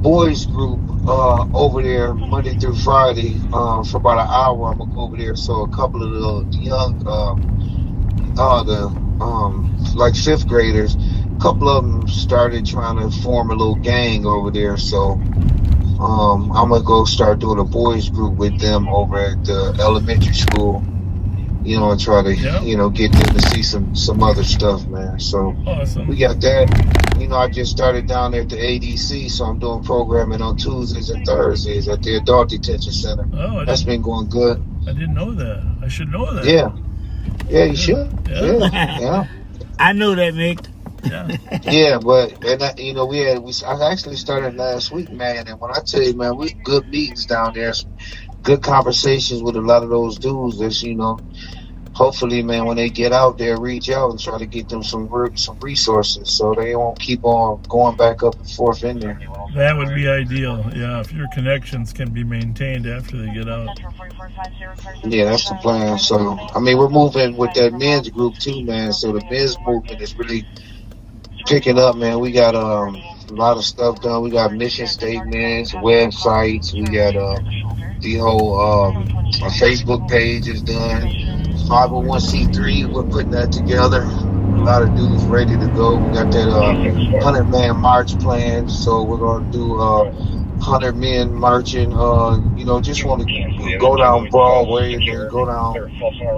boys group over there Monday through Friday for about an hour. I'm gonna go over there. So a couple of the young, like 5th graders, a couple of them started trying to form a little gang over there. So I'm gonna go start doing a boys group with them over at the elementary school. You know, and try to, you know, get them to see some other stuff, man. So awesome. We got that. You know, I just started down there at the ADC, so I'm doing programming on Tuesdays and Thursdays at the Adult Detention Center. Oh, that's been going good. I didn't know that. I should know that. Yeah, you should. Yeah. I know that, Mick. Yeah. Yeah, but you know, I actually started last week, man. And when I tell you, man, we good meetings down there. Good conversations with a lot of those dudes that's, you know, hopefully, man, when they get out there, reach out and try to get them some resources so they won't keep on going back up and forth in there. That would be ideal, yeah, if your connections can be maintained after they get out. Yeah, that's the plan. So, I mean, we're moving with that men's group too, man. So the men's movement is really picking up, man. We got a lot of stuff done. We got mission statements, websites. We got the whole Facebook page is done. 501c3, we're putting that together. A lot of dudes ready to go. We got that 100-man march planned, so we're going to do 100 men marching. You know, just want to go down Broadway and then go down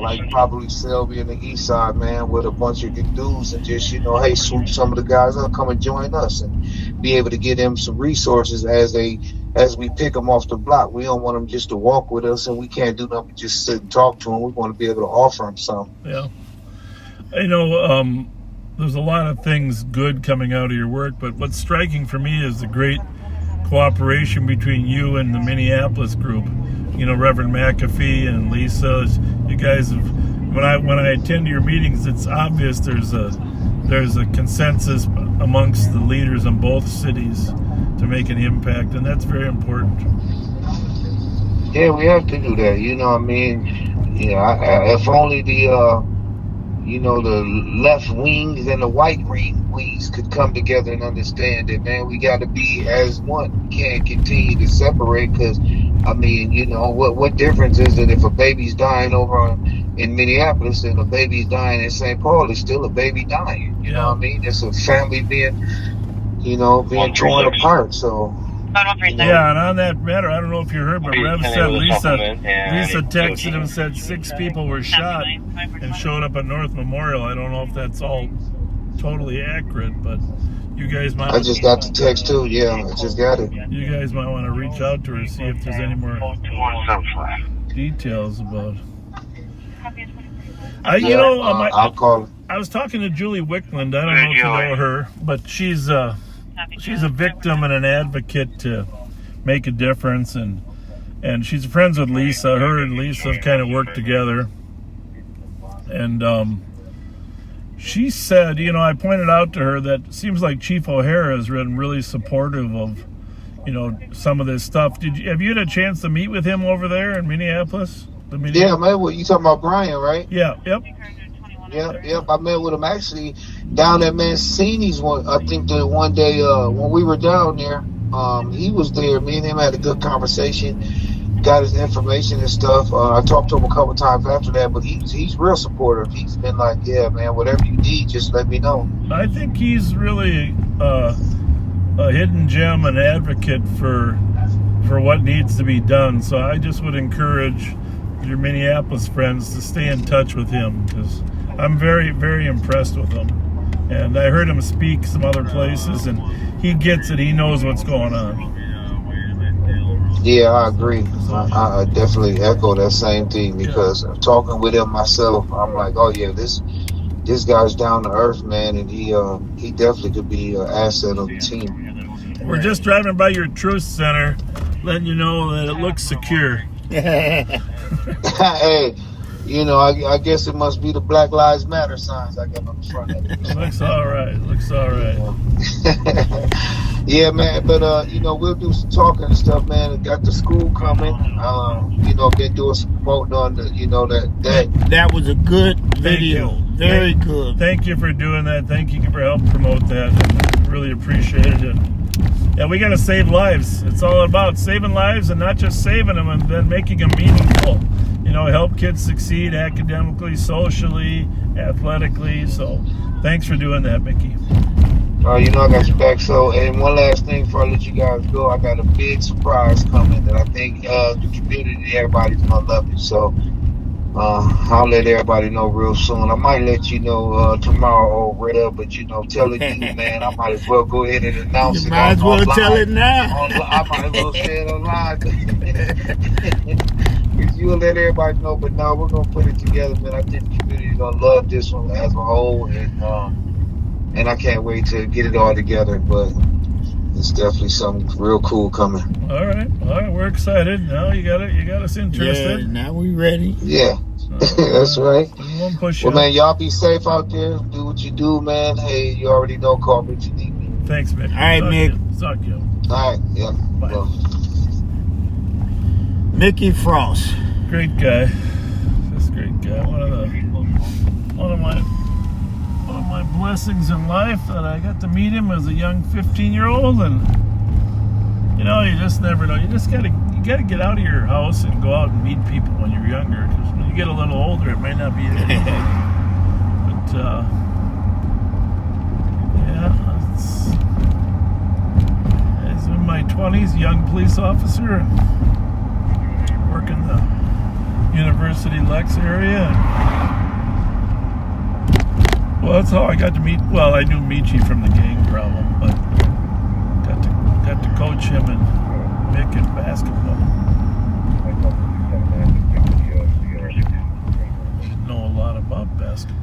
like probably Selby and the East Side, man, with a bunch of good dudes and just, you know, hey, swoop some of the guys up, come and join us and be able to get them some resources as we pick them off the block. We don't want them just to walk with us, and we can't do nothing but just sit and talk to them. We want to be able to offer them something. Yeah. You know, there's a lot of things good coming out of your work, but what's striking for me is the great cooperation between you and the Minneapolis group. You know, Reverend McAfee and Lisa. You guys have, when I attend your meetings, it's obvious there's a consensus amongst the leaders in both cities to make an impact, and that's very important. Yeah, we have to do that. You know what I mean? Yeah, if only the you know, the left wings and the right wings could come together and understand that, man, we got to be as one. We can't continue to separate because, I mean, you know, what difference is it if a baby's dying over in Minneapolis and a baby's dying in St. Paul? It's still a baby dying. You know what I mean? It's a family being torn apart. So Yeah, and on that matter, I don't know if you heard, but Rev said Lisa texted him, said 6 people were shot and showed up at North Memorial. I don't know if that's all totally accurate, but you guys might. I just got the text too. Yeah, I just got it. You guys might want to reach out to her, see if there's any more details about. I'll call. I was talking to Julie Wickland. I don't know if you know her, but she's a victim and an advocate to make a difference, and she's friends with Lisa. Her and Lisa have kind of worked together, and she said, I pointed out to her that it seems like Chief O'Hara has been really supportive of, some of this stuff. Have you had a chance to meet with him over there in Minneapolis? Yeah, man. Well, you talking about Brian, right? Yeah. Yep. Yep. I met with him actually down at Mancini's one. I think the one day when we were down there, he was there. Me and him had a good conversation. Got his information and stuff. I talked to him a couple times after that, but he's real supportive. He's been like, yeah, man, whatever you need, just let me know. I think he's really a hidden gem, an advocate for what needs to be done. So I just would encourage your Minneapolis friends to stay in touch with him, because I'm very, very impressed with him. And I heard him speak some other places, and he gets it. He knows what's going on. Yeah, I agree. I definitely echo that same thing, because talking with him myself, I'm like, oh yeah, this guy's down to earth, man, and he definitely could be an asset of the team. We're just driving by your truth center, letting you know that it looks secure. Hey, I guess it must be the Black Lives Matter signs I got on the front of it. Looks all right. Yeah, man, but we'll do some talking and stuff, man. Got the school coming. Been doing some promoting on the, that was a good video. Very good. Thank you for doing that. Thank you for helping promote that. Really appreciate it. Yeah, we got to save lives. It's all about saving lives, and not just saving them, and then making them meaningful. Help kids succeed academically, socially, athletically. So thanks for doing that, Mickey. I got your back. So, and one last thing before I let you guys go, I got a big surprise coming that I think the community, everybody's going to love it. So I'll let everybody know real soon. I might let you know tomorrow or whatever, but telling you, man, I might as well go ahead and announce it. You might as well tell it now. I might as well say it online. You'll let everybody know, but now we're going to put it together, man. I think the community is going to love this one as a whole, and I can't wait to get it all together, but it's definitely something real cool coming. All right, we're excited. Now you got us interested. Yeah, now we ready. Yeah, that's right. Won't push well, man, y'all be safe out there. Do what you do, man. Hey, you already know, call me if you need me. Thanks, Mick. All right, Mick. Suck you. All right, yeah. Bye. Well. Mickey Frost. Great guy. This great guy. One of my blessings in life that I got to meet him as a young 15-year-old, and you just never know. You gotta get out of your house and go out and meet people when you're younger, because when you get a little older, it may not be anything. But I was in my 20s, young police officer, working the University Lex area. Well, that's how I got to meet. Well, I knew Michi from the gang problem, but got to coach him and Mick in basketball. Didn't know a lot about basketball.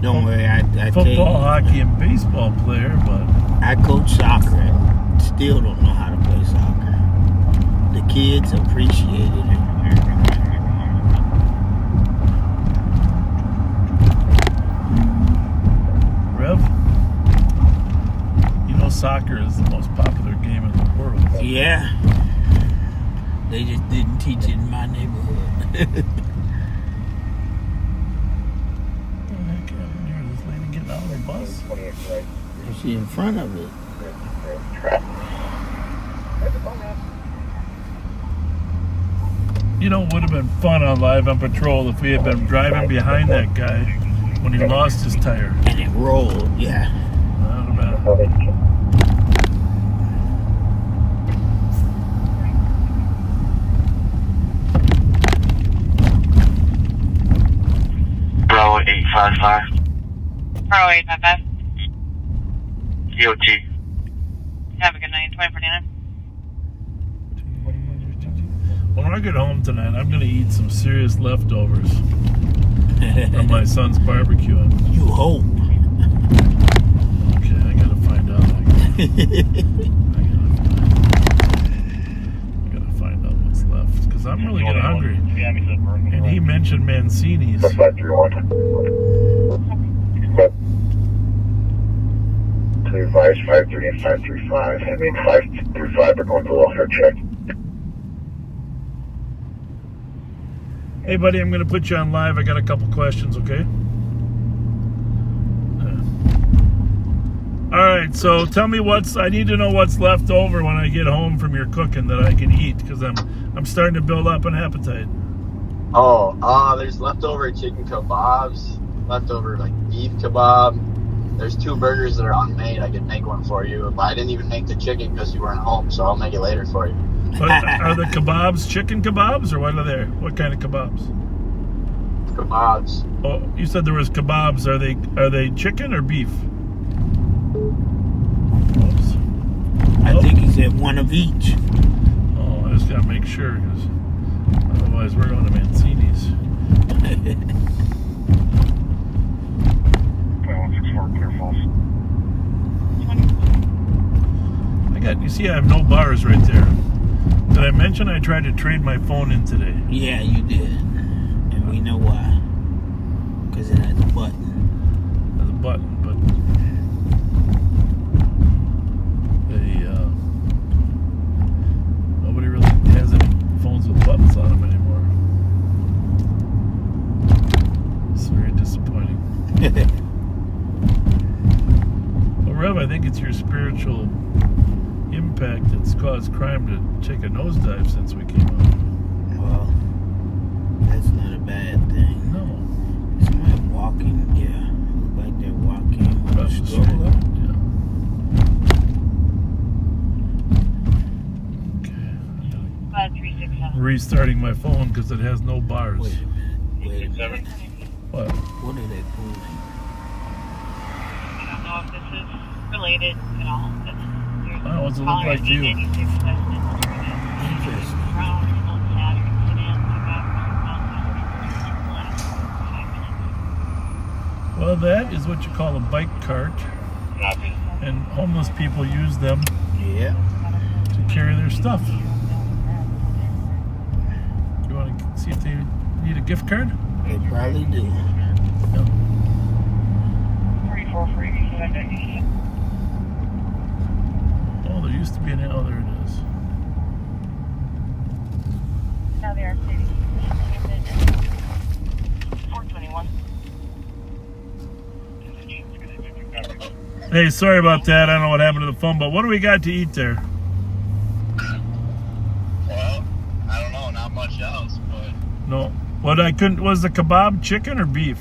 Don't worry, I football, hockey, and baseball player, but I coach soccer and still don't know how to play soccer. The kids appreciated it. Rev, soccer is the most popular game in the world. Yeah. They just didn't teach it in my neighborhood. What the heck happened here? This lady getting out of the bus? Is she in front of it? Would have been fun on Live on Patrol if we had been driving behind that guy when he lost his tire. And it rolled, yeah. Not bad. 855. Bravo 855. DOT. Have a good night. 24 When I get home tonight, I'm going to eat some serious leftovers from my son's barbecue. You hope. Okay, I got to find out. I got to find out what's left because I'm really getting hungry. And he mentioned Mancini's. 531. Clear advice 530 and 535. I mean 535 are going to welfare check. Hey, buddy, I'm going to put you on live. I got a couple questions, okay? All right, so tell me I need to know what's left over when I get home from your cooking that I can eat because I'm starting to build up an appetite. There's leftover chicken kebabs, leftover like beef kebab. There's 2 burgers that are unmade. I could make one for you, but I didn't even make the chicken because you weren't home, so I'll make it later for you. But are the kebabs chicken kebabs or what are they? What kind of kebabs? Kebabs. Oh, you said there was kebabs. Are they chicken or beef? Oops. I think he said one of each. Oh, I just gotta make sure because otherwise we're going to Mancini's. 164 clear false. You see I have no bars right there. Did I mention I tried to trade my phone in today? Yeah, you did. And we know why. Because it has a button. There's a button, but nobody really has any phones with buttons on them anymore. It's very disappointing. Well, Rev, I think it's your spiritual impact that's caused crime to take a nosedive since we came out. Well, that's not a bad thing. No. Somebody walking, yeah. Look like they're walking with a Across the street. stroller. Yeah. Okay. 5367. Restarting my phone because it has no bars. Wait a minute. 7. What? What are they pulling? I don't know if this is related at all. Oh, does it look like you? Well, that is what you call a bike cart. And homeless people use them Yeah. to carry their stuff. You want to see if they need a gift card? They probably do. No. 3447. Oh, there used to be an L. There it is. Now they are 421. Hey, sorry about that. I don't know what happened to the phone, but what do we got to eat there? Well, I don't know, not much else, but No. What I couldn't was the kebab chicken or beef?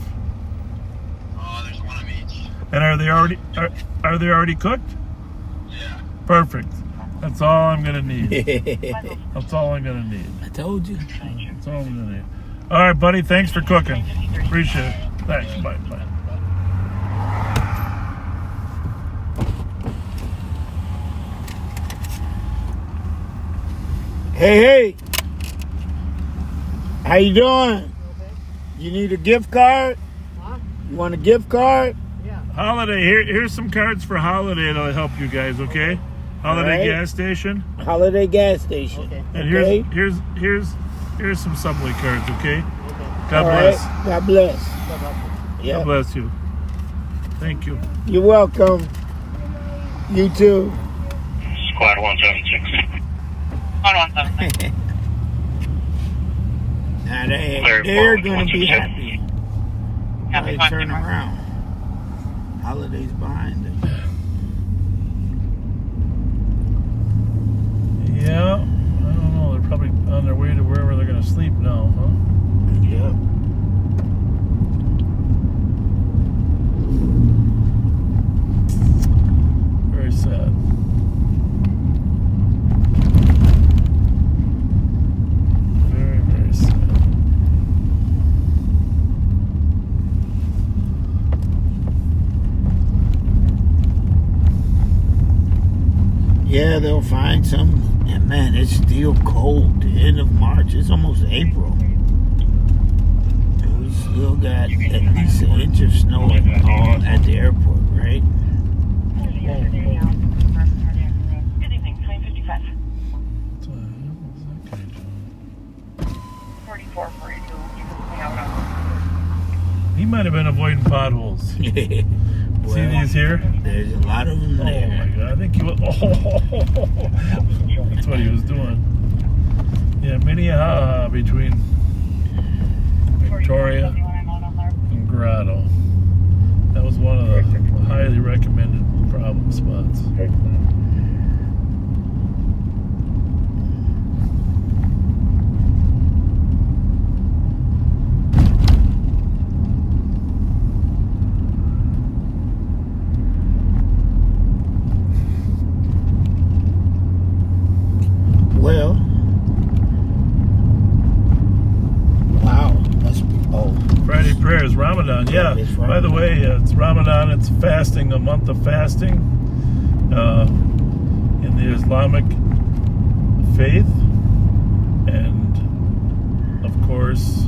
there's one of each. And are they already cooked? Yeah. Perfect. That's all I'm gonna need. That's all I'm gonna need. I told you. That's all I'm gonna need. All right, buddy. Thanks for cooking. Appreciate it. Thanks. Bye. Bye. Hey. How you doing? You need a gift card? Huh? You want a gift card? Yeah. Holiday. Here's some cards for Holiday that'll help you guys. Okay. Holiday All right. gas station. Holiday gas station. Okay. And Okay. here's some Subway cards. Okay. God All bless. right. God bless. God Yeah. bless you. Thank you. You're welcome. You too. Squad 176. 117. Now they're Clear, going to be 126. happy. Copy, They turn around. Holidays behind them. Yeah. I don't know. They're probably on their way to wherever they're gonna sleep now, huh? Yep. Very sad. Very, very sad. Yeah, they'll find some. And man, it's still cold. The end of March. It's almost April. And we still got at least an inch of snow at the airport, right? Good evening, train 55. 4442. You can stay out on. He might have been avoiding potholes. See these here? There's a lot of them there. Oh my God! I think he was. Oh, that's what he was doing. Yeah, Minnehaha between Victoria and Grotto. That was one of the highly recommended problem spots. Well, wow, that's Friday prayers, Ramadan. Yeah. it's By the way, it's Ramadan. It's fasting, a month of fasting in the Islamic faith, and of course,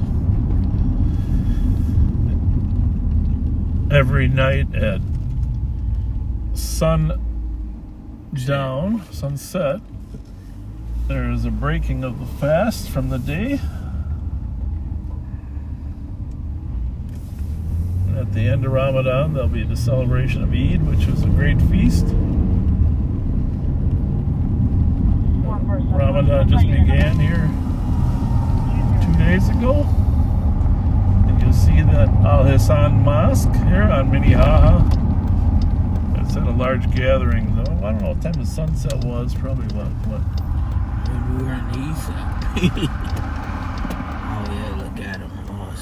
every night at sunset, there is a breaking of the fast from the day. And at the end of Ramadan, there'll be the celebration of Eid, which was a great feast. Ramadan just began here 2 days ago. And you'll see that Al Hassan Mosque here on Minnehaha. It's at a large gathering, though. I don't know what time the sunset was. Probably what? Maybe we were on the east side. Oh yeah, look at them. Oh,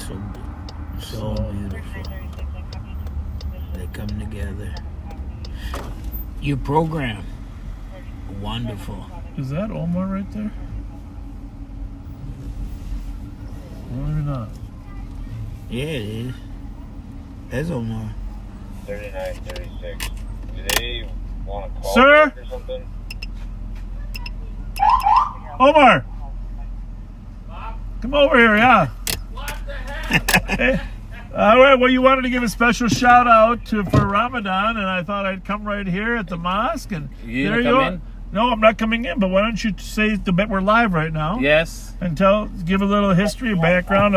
so beautiful. They come together. Your program, wonderful. Is that Omar right there? Or maybe not. Yeah, it is. That's Omar. 3936. Do they want to call Sir? back or something? Omar! Come over here, yeah. Hey, all right, well, you wanted to give a special shout out for Ramadan, and I thought I'd come right here at the mosque, and You there gonna you come are. in? No, I'm not coming in, but why don't you say we're live right now? Yes. And give a little history, background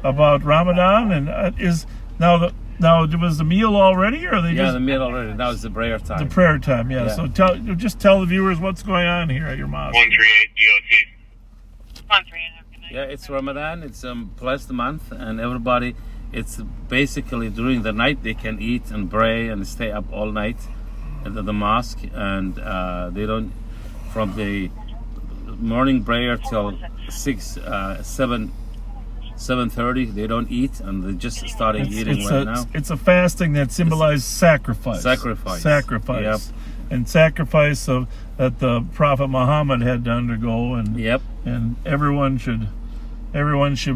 about Ramadan, and was the meal already, or Yeah, the meal already. Now it's the prayer time. the prayer time? Yeah. Yeah. So just tell the viewers what's going on here at your mosque. 138 DOT. Yeah, it's Ramadan. It's blessed month, and everybody. It's basically during the night they can eat and pray and stay up all night at the mosque, and they don't from the morning prayer till 7:30. They don't eat, and they're just starting eating now. It's a fasting that symbolizes sacrifice. Sacrifice. Yep. And sacrifice that the Prophet Muhammad had to undergo, and Yep. and everyone should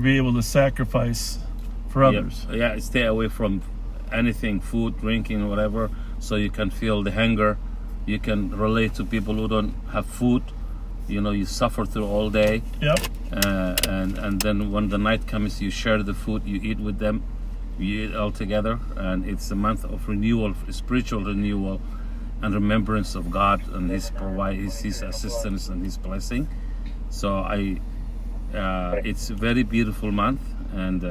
be able to sacrifice for others. Yep. Yeah, stay away from anything, food, drinking, whatever, so you can feel the hunger. You can relate to people who don't have food. You know, you suffer through all day. Yep. And then when the night comes, you share the food, you eat with them, you eat all together, and it's a month of renewal, spiritual renewal, and remembrance of God and His assistance and His blessing. So it's a very beautiful month, and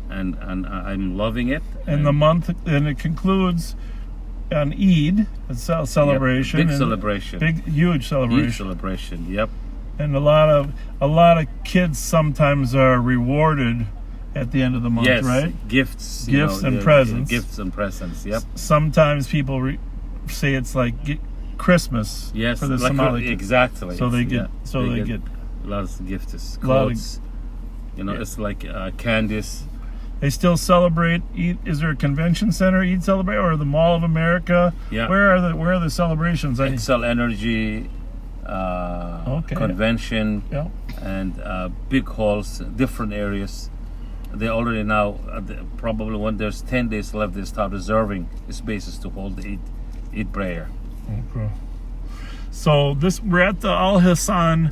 I'm loving it. And the month, and it concludes on Eid, a celebration. Yep, and celebration. Huge celebration. Huge celebration. Yep. And a lot of kids sometimes are rewarded at the end of the month, Yes, right? gifts. And presents. Gifts and presents. Yep. Sometimes people say it's like Christmas Yes, for the like Somali. exactly. So they get they get lots of gifts, a lot of- clothes. It's like candies. They still celebrate Eid. Is there a convention center Eid celebrate, or the Mall of America? Yeah. Where are the celebrations? Excel Energy, convention, Yeah. and big halls, different areas. They already now, probably when there's 10 days left, they start reserving spaces to hold the Eid prayer. Okay. So we're at the Al Hassan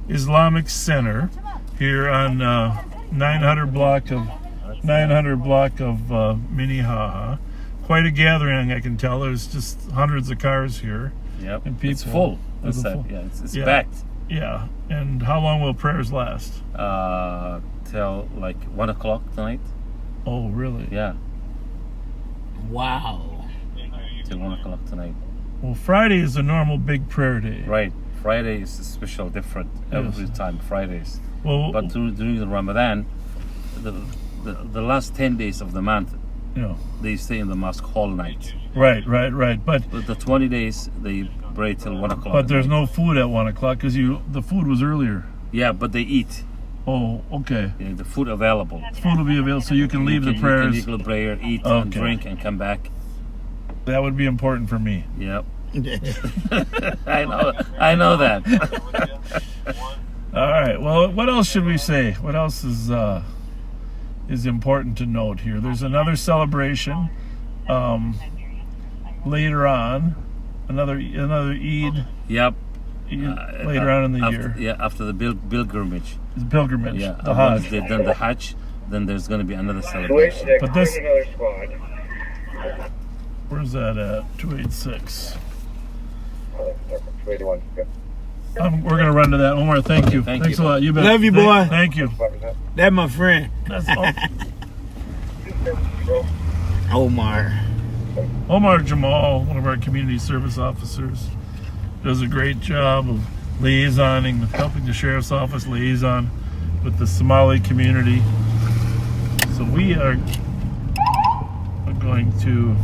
Islamic Center here on 900 block of Minnehaha. Quite a gathering, I can tell. There's just hundreds of cars here. Yep. And people, it's full. It's full. Yeah, it's packed. Yeah. And how long will prayers last? Till like 1 o'clock tonight. Oh, really? Yeah. Wow. Till 1 o'clock tonight. Well, Friday is a normal big prayer day. Right. Friday is special, different every time. Fridays. Well, but during the Ramadan, the last 10 days of the month, they stay in the mosque all night. Right. But the 20 days they pray till 1 o'clock. But there's no food at 1 o'clock because the food was earlier. Yeah, but they eat. Oh, okay. Yeah, the food available. Food will be available, so you can leave the prayers. You can leave the prayer, eat and drink, and come back. That would be important for me. Yep. I know that. All right. Well, what else should we say? What else is important to note here? There's another celebration later on. Another Eid. Yep. Later on in the year. Yeah, after the pilgrimage. The pilgrimage. Yeah. The Hajj. Once they've done the Hajj, then there's going to be another celebration. But this. Where's that at? 286. 281. We're going to run to that. Omar, thank you. Thanks a lot. You bet. Love you, boy. Thank you. That's my friend. That's Omar Jamal, one of our community service officers, does a great job of liaisoning, helping the sheriff's office liaison with the Somali community. So we are going to,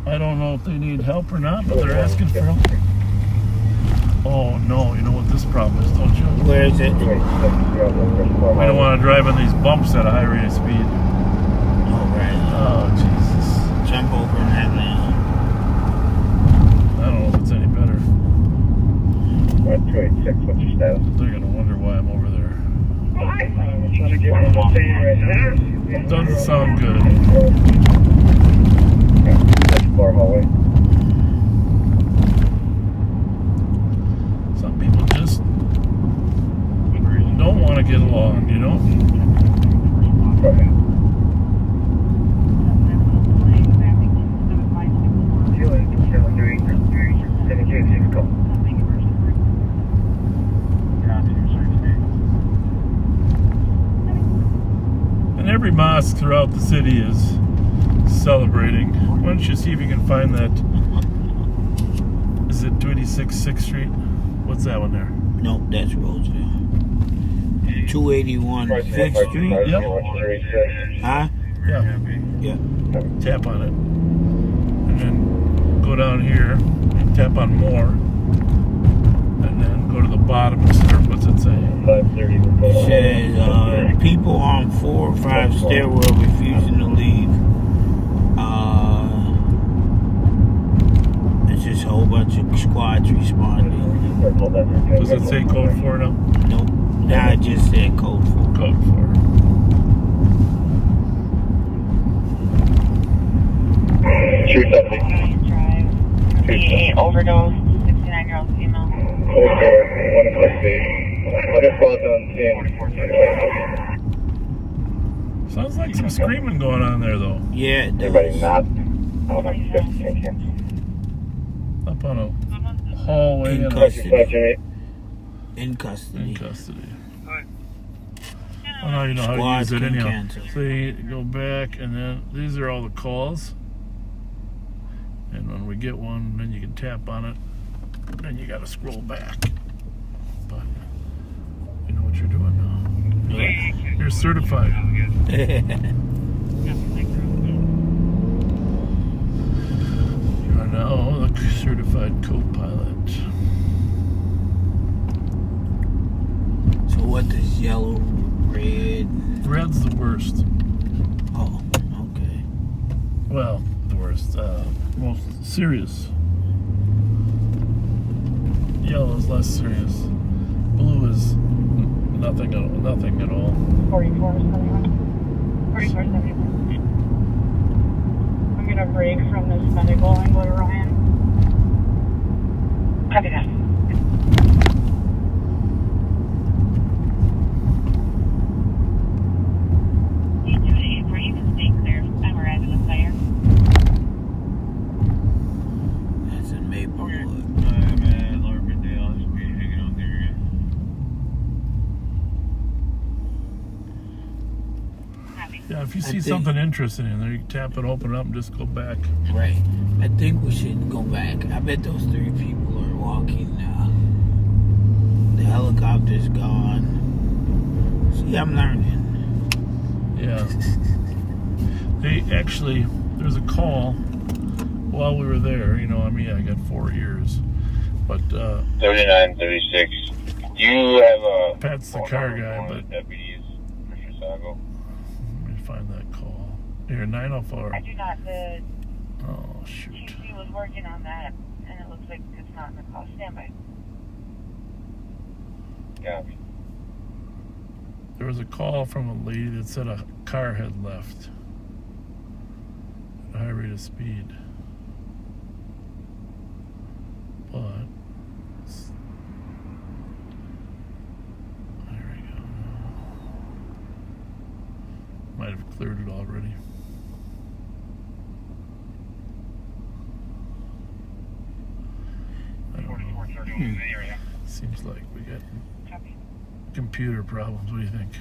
I don't know if they need help or not, but they're asking for help. Oh no, you know what this problem is, don't you? Where is it? We don't want to drive on these bumps at a high rate of speed. Oh, right. Oh, Jesus. Jump over in that lane. I don't know if it's any better. 286, what's your status? They're going to wonder why I'm over there. Doesn't sound good. Floor hallway. Some people just don't want to get along, you know? Go ahead. And every mosque throughout the city is celebrating. Why don't you see if you can find that? Is it 286 6th Street? What's that one there? Nope, that's Roseville. 281 5th Street? Yep. Huh? Yeah. Yeah. Tap on it. And then go down here, tap on more. And then go to the bottom and start, what's it say? It says, people on 4 or 5 stairwell refusing to leave. It's just a whole bunch of squads responding. Does it say code 4 now? Nope. Now it just said code 4. Code 4. 270. Overdose, 69-year-old female. Sounds like some screaming going on there, though. Yeah, it does. Everybody not. Up on a hallway. In and custody. In custody. In custody. Oh, now you know how to use it anyhow. Cancel. So you go back, and then these are all the calls. And when we get one, then you can tap on it. Then you got to scroll back. But you know what you're doing now. You're certified. You are now the certified co-pilot. So what does yellow, red? Red's the worst. Oh, okay. Well, the worst. Most serious. Yellow is less serious. Blue is nothing at all. 4471. 4471. I'm gonna break from this medical and go to Ryan. Copy that. Where you can stay clear. I'm arriving with fire. That's in Maplewood. I'm at Larbordale. I'll just be hanging out there. Yeah, if you see something interesting in there, you can tap it, open it up, and just go back. Right. I think we should go back. I bet those 3 people are walking now. The helicopter's gone. See, I'm learning. Yeah. They actually, there's a call while we were there. You know, I mean, I got 4 ears. But, 3936. You have a. Pat's the car guy, but. Deputies for Chisago. Let me find that call. Here, 904. I do not. The Oh, shoot. TC was working on that, and it looks like it's not in the call. Standby. Yeah. There was a call from a lady that said a car had left at a high rate of speed. But there we go. Might have cleared it already. I don't know. Seems like we got computer problems. What do you think?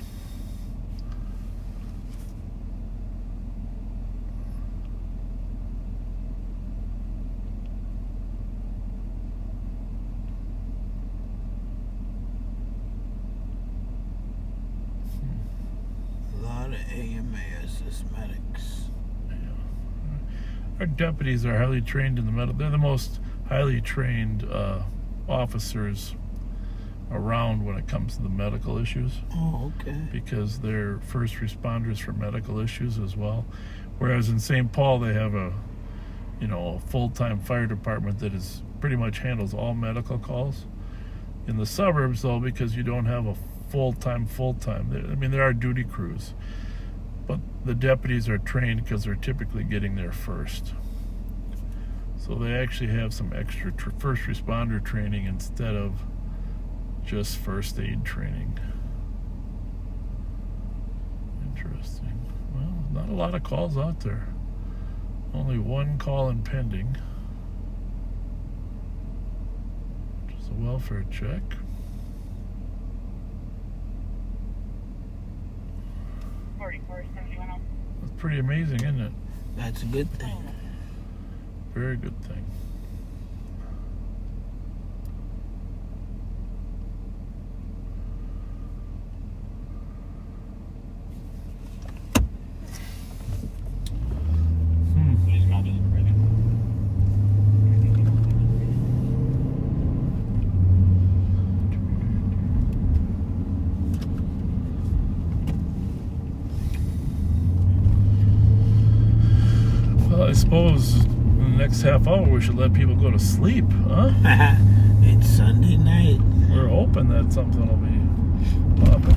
A lot of AMAs, medics. Our deputies are highly trained in the medical. They're the most highly trained officers around when it comes to the medical issues. Oh, okay. Because they're first responders for medical issues as well. Whereas in St. Paul, they have a full-time fire department that is pretty much handles all medical calls. In the suburbs, though, because you don't have a full-time, I mean, there are duty crews, but the deputies are trained because they're typically getting there first. So they actually have some extra first responder training instead of just first aid training. Interesting. Well, not a lot of calls out there. Only 1 call in pending. Just a welfare check. That's pretty amazing, isn't it? That's a good thing. Very good thing. Well, I suppose in the next half hour we should let people go to sleep, huh? It's Sunday night. We're hoping that something will be popping.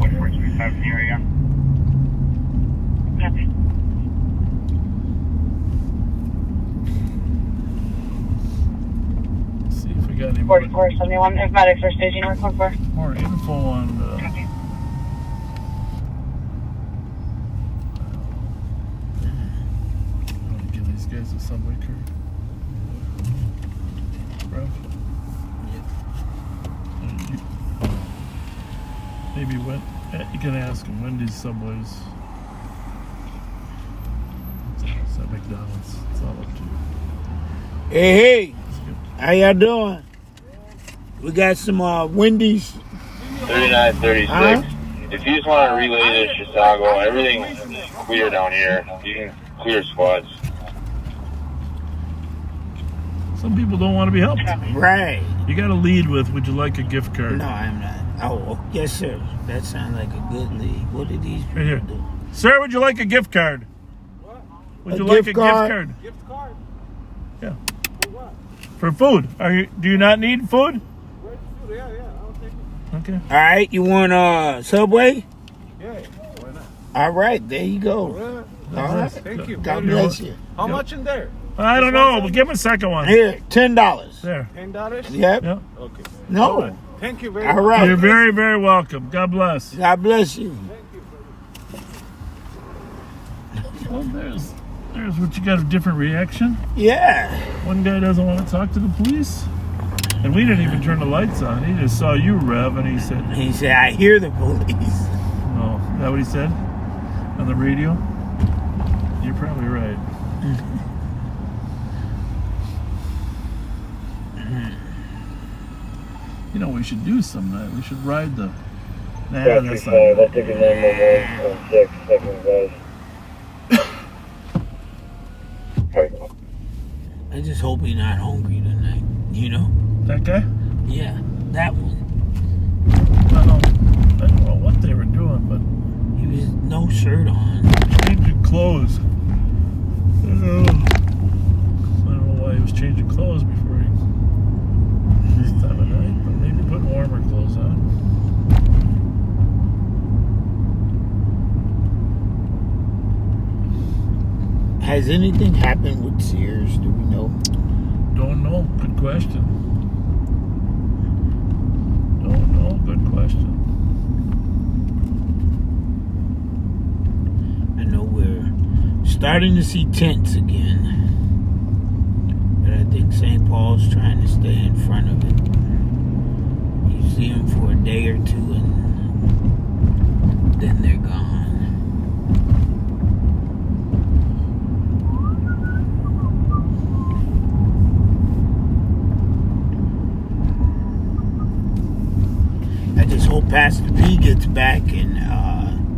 See if we got any more 4471. If medics are staging work, 44. more info on give these guys a subway card. Rev? Maybe when you can ask them Wendy's, Subways. It's at McDonald's. It's all up to you. Hey, how y'all doing? We got some Wendy's. 3936. Huh? If you just want to relay to Chicago, everything's clear down here. You can clear squads. Some people don't want to be helped. Right. You got to lead with, would you like a gift card? No, I'm not. Oh, yes, sir. That sounds like a good lead. What did these people Right here. do? Sir, would you like a gift card? What? Would A you like gift a card? gift card? Gift card? Yeah. For what? For food. Do you not need food? Where's the food? Yeah, I'll take it. Okay. All right, you want Subway? Yeah, why not? All right, there you go. All right. All right. Thank you. God bless you. How much in there? I don't know. But give him a second one. Here, $10. There. $10? Yep. Yep. Okay. No. Thank you very All much. right. You're very, very welcome. God bless. God bless you. Well, there's what you got, a different reaction. Yeah. One guy doesn't want to talk to the police. And we didn't even turn the lights on. He just saw you, Rev, and he said, I hear the police. "Oh, is that what he said on the radio?" You're probably right. You know, we should do some night. We should ride the. Nah, that's not. I think his name was 6 seconds, guys. I just hope he's not hungry tonight. You know? That guy? Yeah, that one. I don't know what they were doing, but he was no shirt on. Changing clothes. I don't know why he was changing clothes before this time of night, but maybe put warmer clothes on. Has anything happened with Sears? Do we know? Don't know. Good question. Don't know. Good question. I know we're starting to see tents again, but I think St. Paul's trying to stay in front of it. You see them for a day or two, and then they're gone. I just hope Pastor P gets back and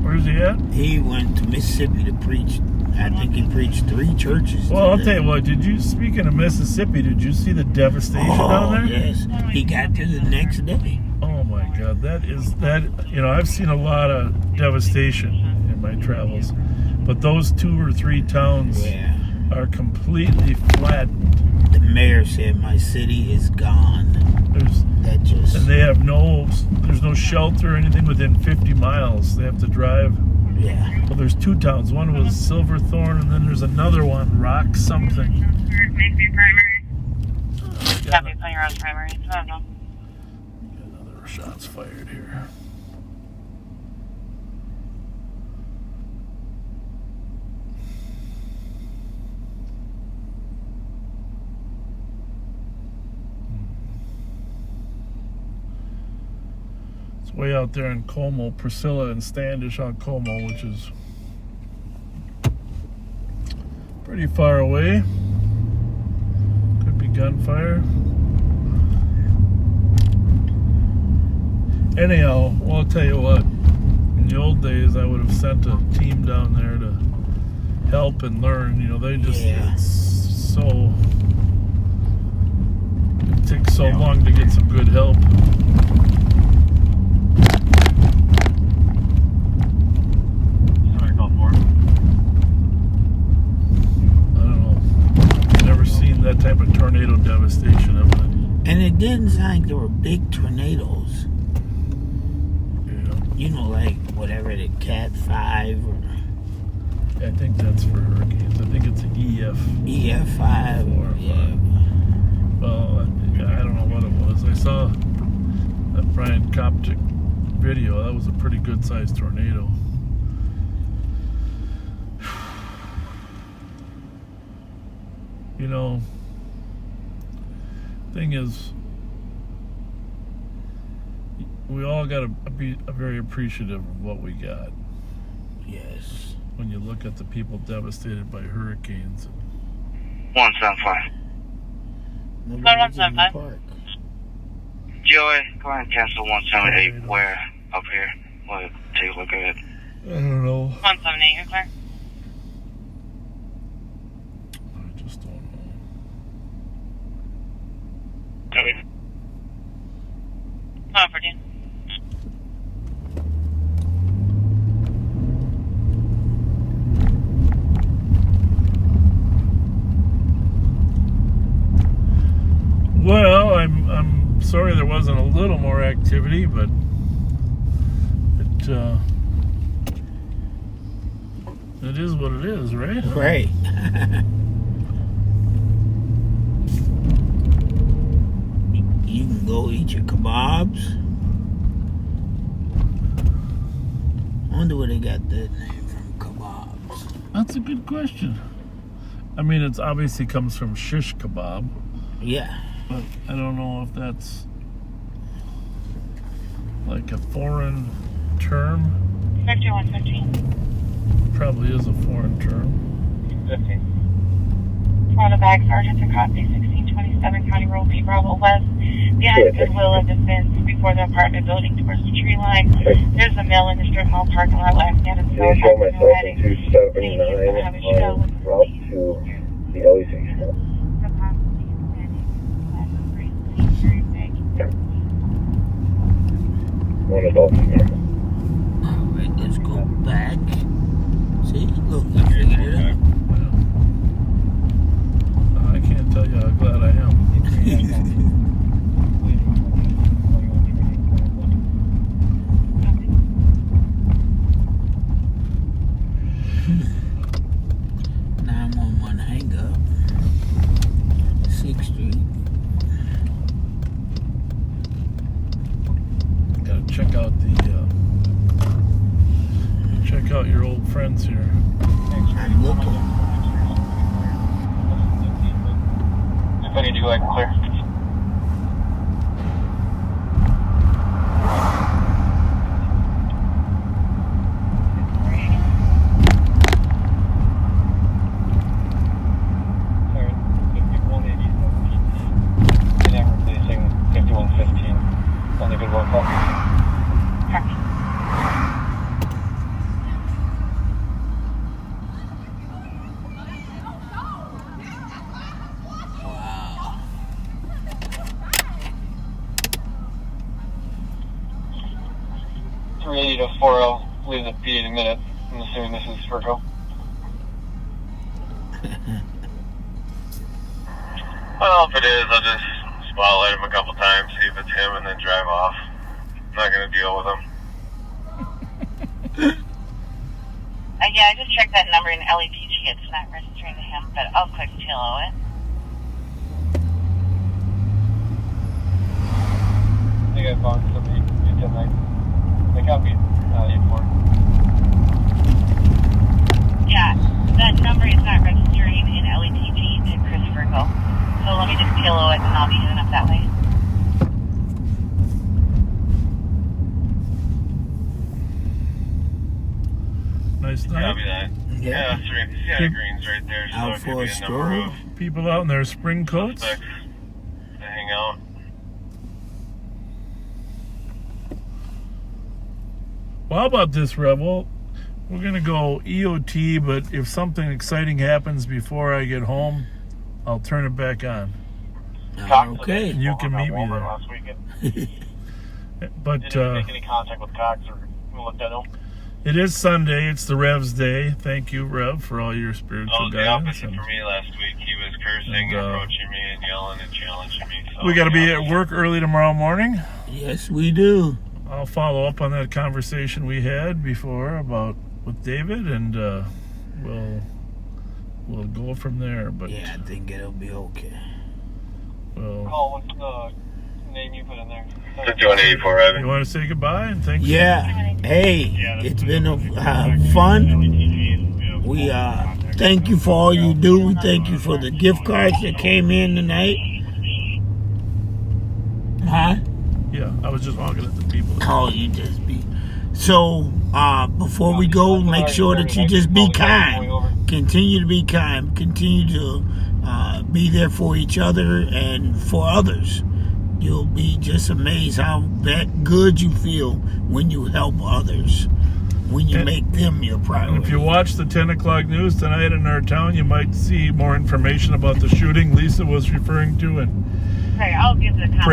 where's he at? He went to Mississippi to preach. I think he preached 3 churches. Well, I'll tell you what. Speaking of Mississippi, did you see the devastation down there? Yes, he got there the next day. Oh my God, that. You know, I've seen a lot of devastation in my travels, but those 2 or 3 towns are completely flattened. The mayor said, "My city is gone." And they have there's no shelter or anything within 50 miles. They have to drive. Yeah. Well, there's 2 towns. One was Silverthorne, and then there's another one, Rock something. Copy, playing around primary. I don't know. Another shots fired here. Way out there in Como, Priscilla and Standish on Como, which is pretty far away. Could be gunfire. Anyhow, well, I'll tell you what. In the old days, I would have sent a team down there to help and learn. You know, they just it's so. It takes so long to get some good help. That type of tornado devastation of it. And it didn't sound like there were big tornadoes. Yeah. You know, like whatever, the Cat 5 or... I think that's for hurricanes. I think it's an EF. EF5. Yeah. Well, I don't know what it was. I saw that Brian Kopchik video. That was a pretty good sized tornado. You know, thing is, we all got to be very appreciative of what we got. Yes. When you look at the people devastated by hurricanes. 175. Nobody's in the park. Joey, go ahead and cancel 178. Where? Up here. We'll take a look at it. I don't know. 178, you're clear. I just don't know. Copy. 114. Well, I'm sorry there wasn't a little more activity, but it is what it is, right? Right. Feature kebabs. I wonder where they got that name from, kebabs. That's a good question. I mean, it's obviously comes from shish kebab. Yeah. But I don't know if that's like a foreign term. 5115. Probably is a foreign term. 15. Florida Bag Sergeant to Copy 1627 County Road B Bravo West. Behind the Goodwill of Defense before the apartment building towards the tree line. There's a mill in the strip mall parking lot last night. Can you show myself in 279 on route to the LEC? One adult from there. Alright, let's go back. See? Look, I figured it out. I can't tell you how glad I am. 911 hang up. 6th Street. Gotta check out check out your old friends here. I'm looking. If I need to go, I can clear. To 40, leave the P in a minute. I'm assuming this is Virgo. Well, if it is, I'll just spotlight him a couple times, see if it's him, and then drive off. I'm not going to deal with him. Yeah, I just checked that number in LEPG. It's not registering to him, but I'll quick TLO it. I think I found somebody tonight. They got me 84. Yeah, that number is not registering in LEPG to Chris Virgo. So let me just TLO it and I'll be heading up that way. Nice night. Copy that. Yeah, three Sienna Greens right there. So Out it for could a be a number stroll. of People out in their spring coats. suspects to hang out. Well, how about this, Rebel? We're going to go EOT, but if something exciting happens before I get home, I'll turn it back on. Okay. And you can meet me there. Last weekend. But Didn't make any contact with Cox or looked at him. it is Sunday. It's the Rev's Day. Thank you, Rev, for all your spiritual Oh, the guidance. opposite And for me last week. He was cursing, approaching me, and yelling and challenging me. So we got to be at work early tomorrow morning. Yes, we do. I'll follow up on that conversation we had before about with David, and we'll go from there. But Yeah, I think it'll be okay. well, Oh, what's the name you put in there? 5184, Evan. you want to say goodbye and thank you. Yeah. Hey, it's been fun. We thank you for all you do. We thank you for the gift cards that came in tonight. Huh? Yeah, I was just honking at the people. Oh, you just be. So, before we go, make sure that you just be kind. Continue to be kind. Continue to be there for each other and for others. You'll be just amazed how good you feel when you help others, when you make them your And priority. if you watch the 10 o'clock news tonight in our town, you might see more information about the shooting Lisa was referring to. And Okay, I'll give the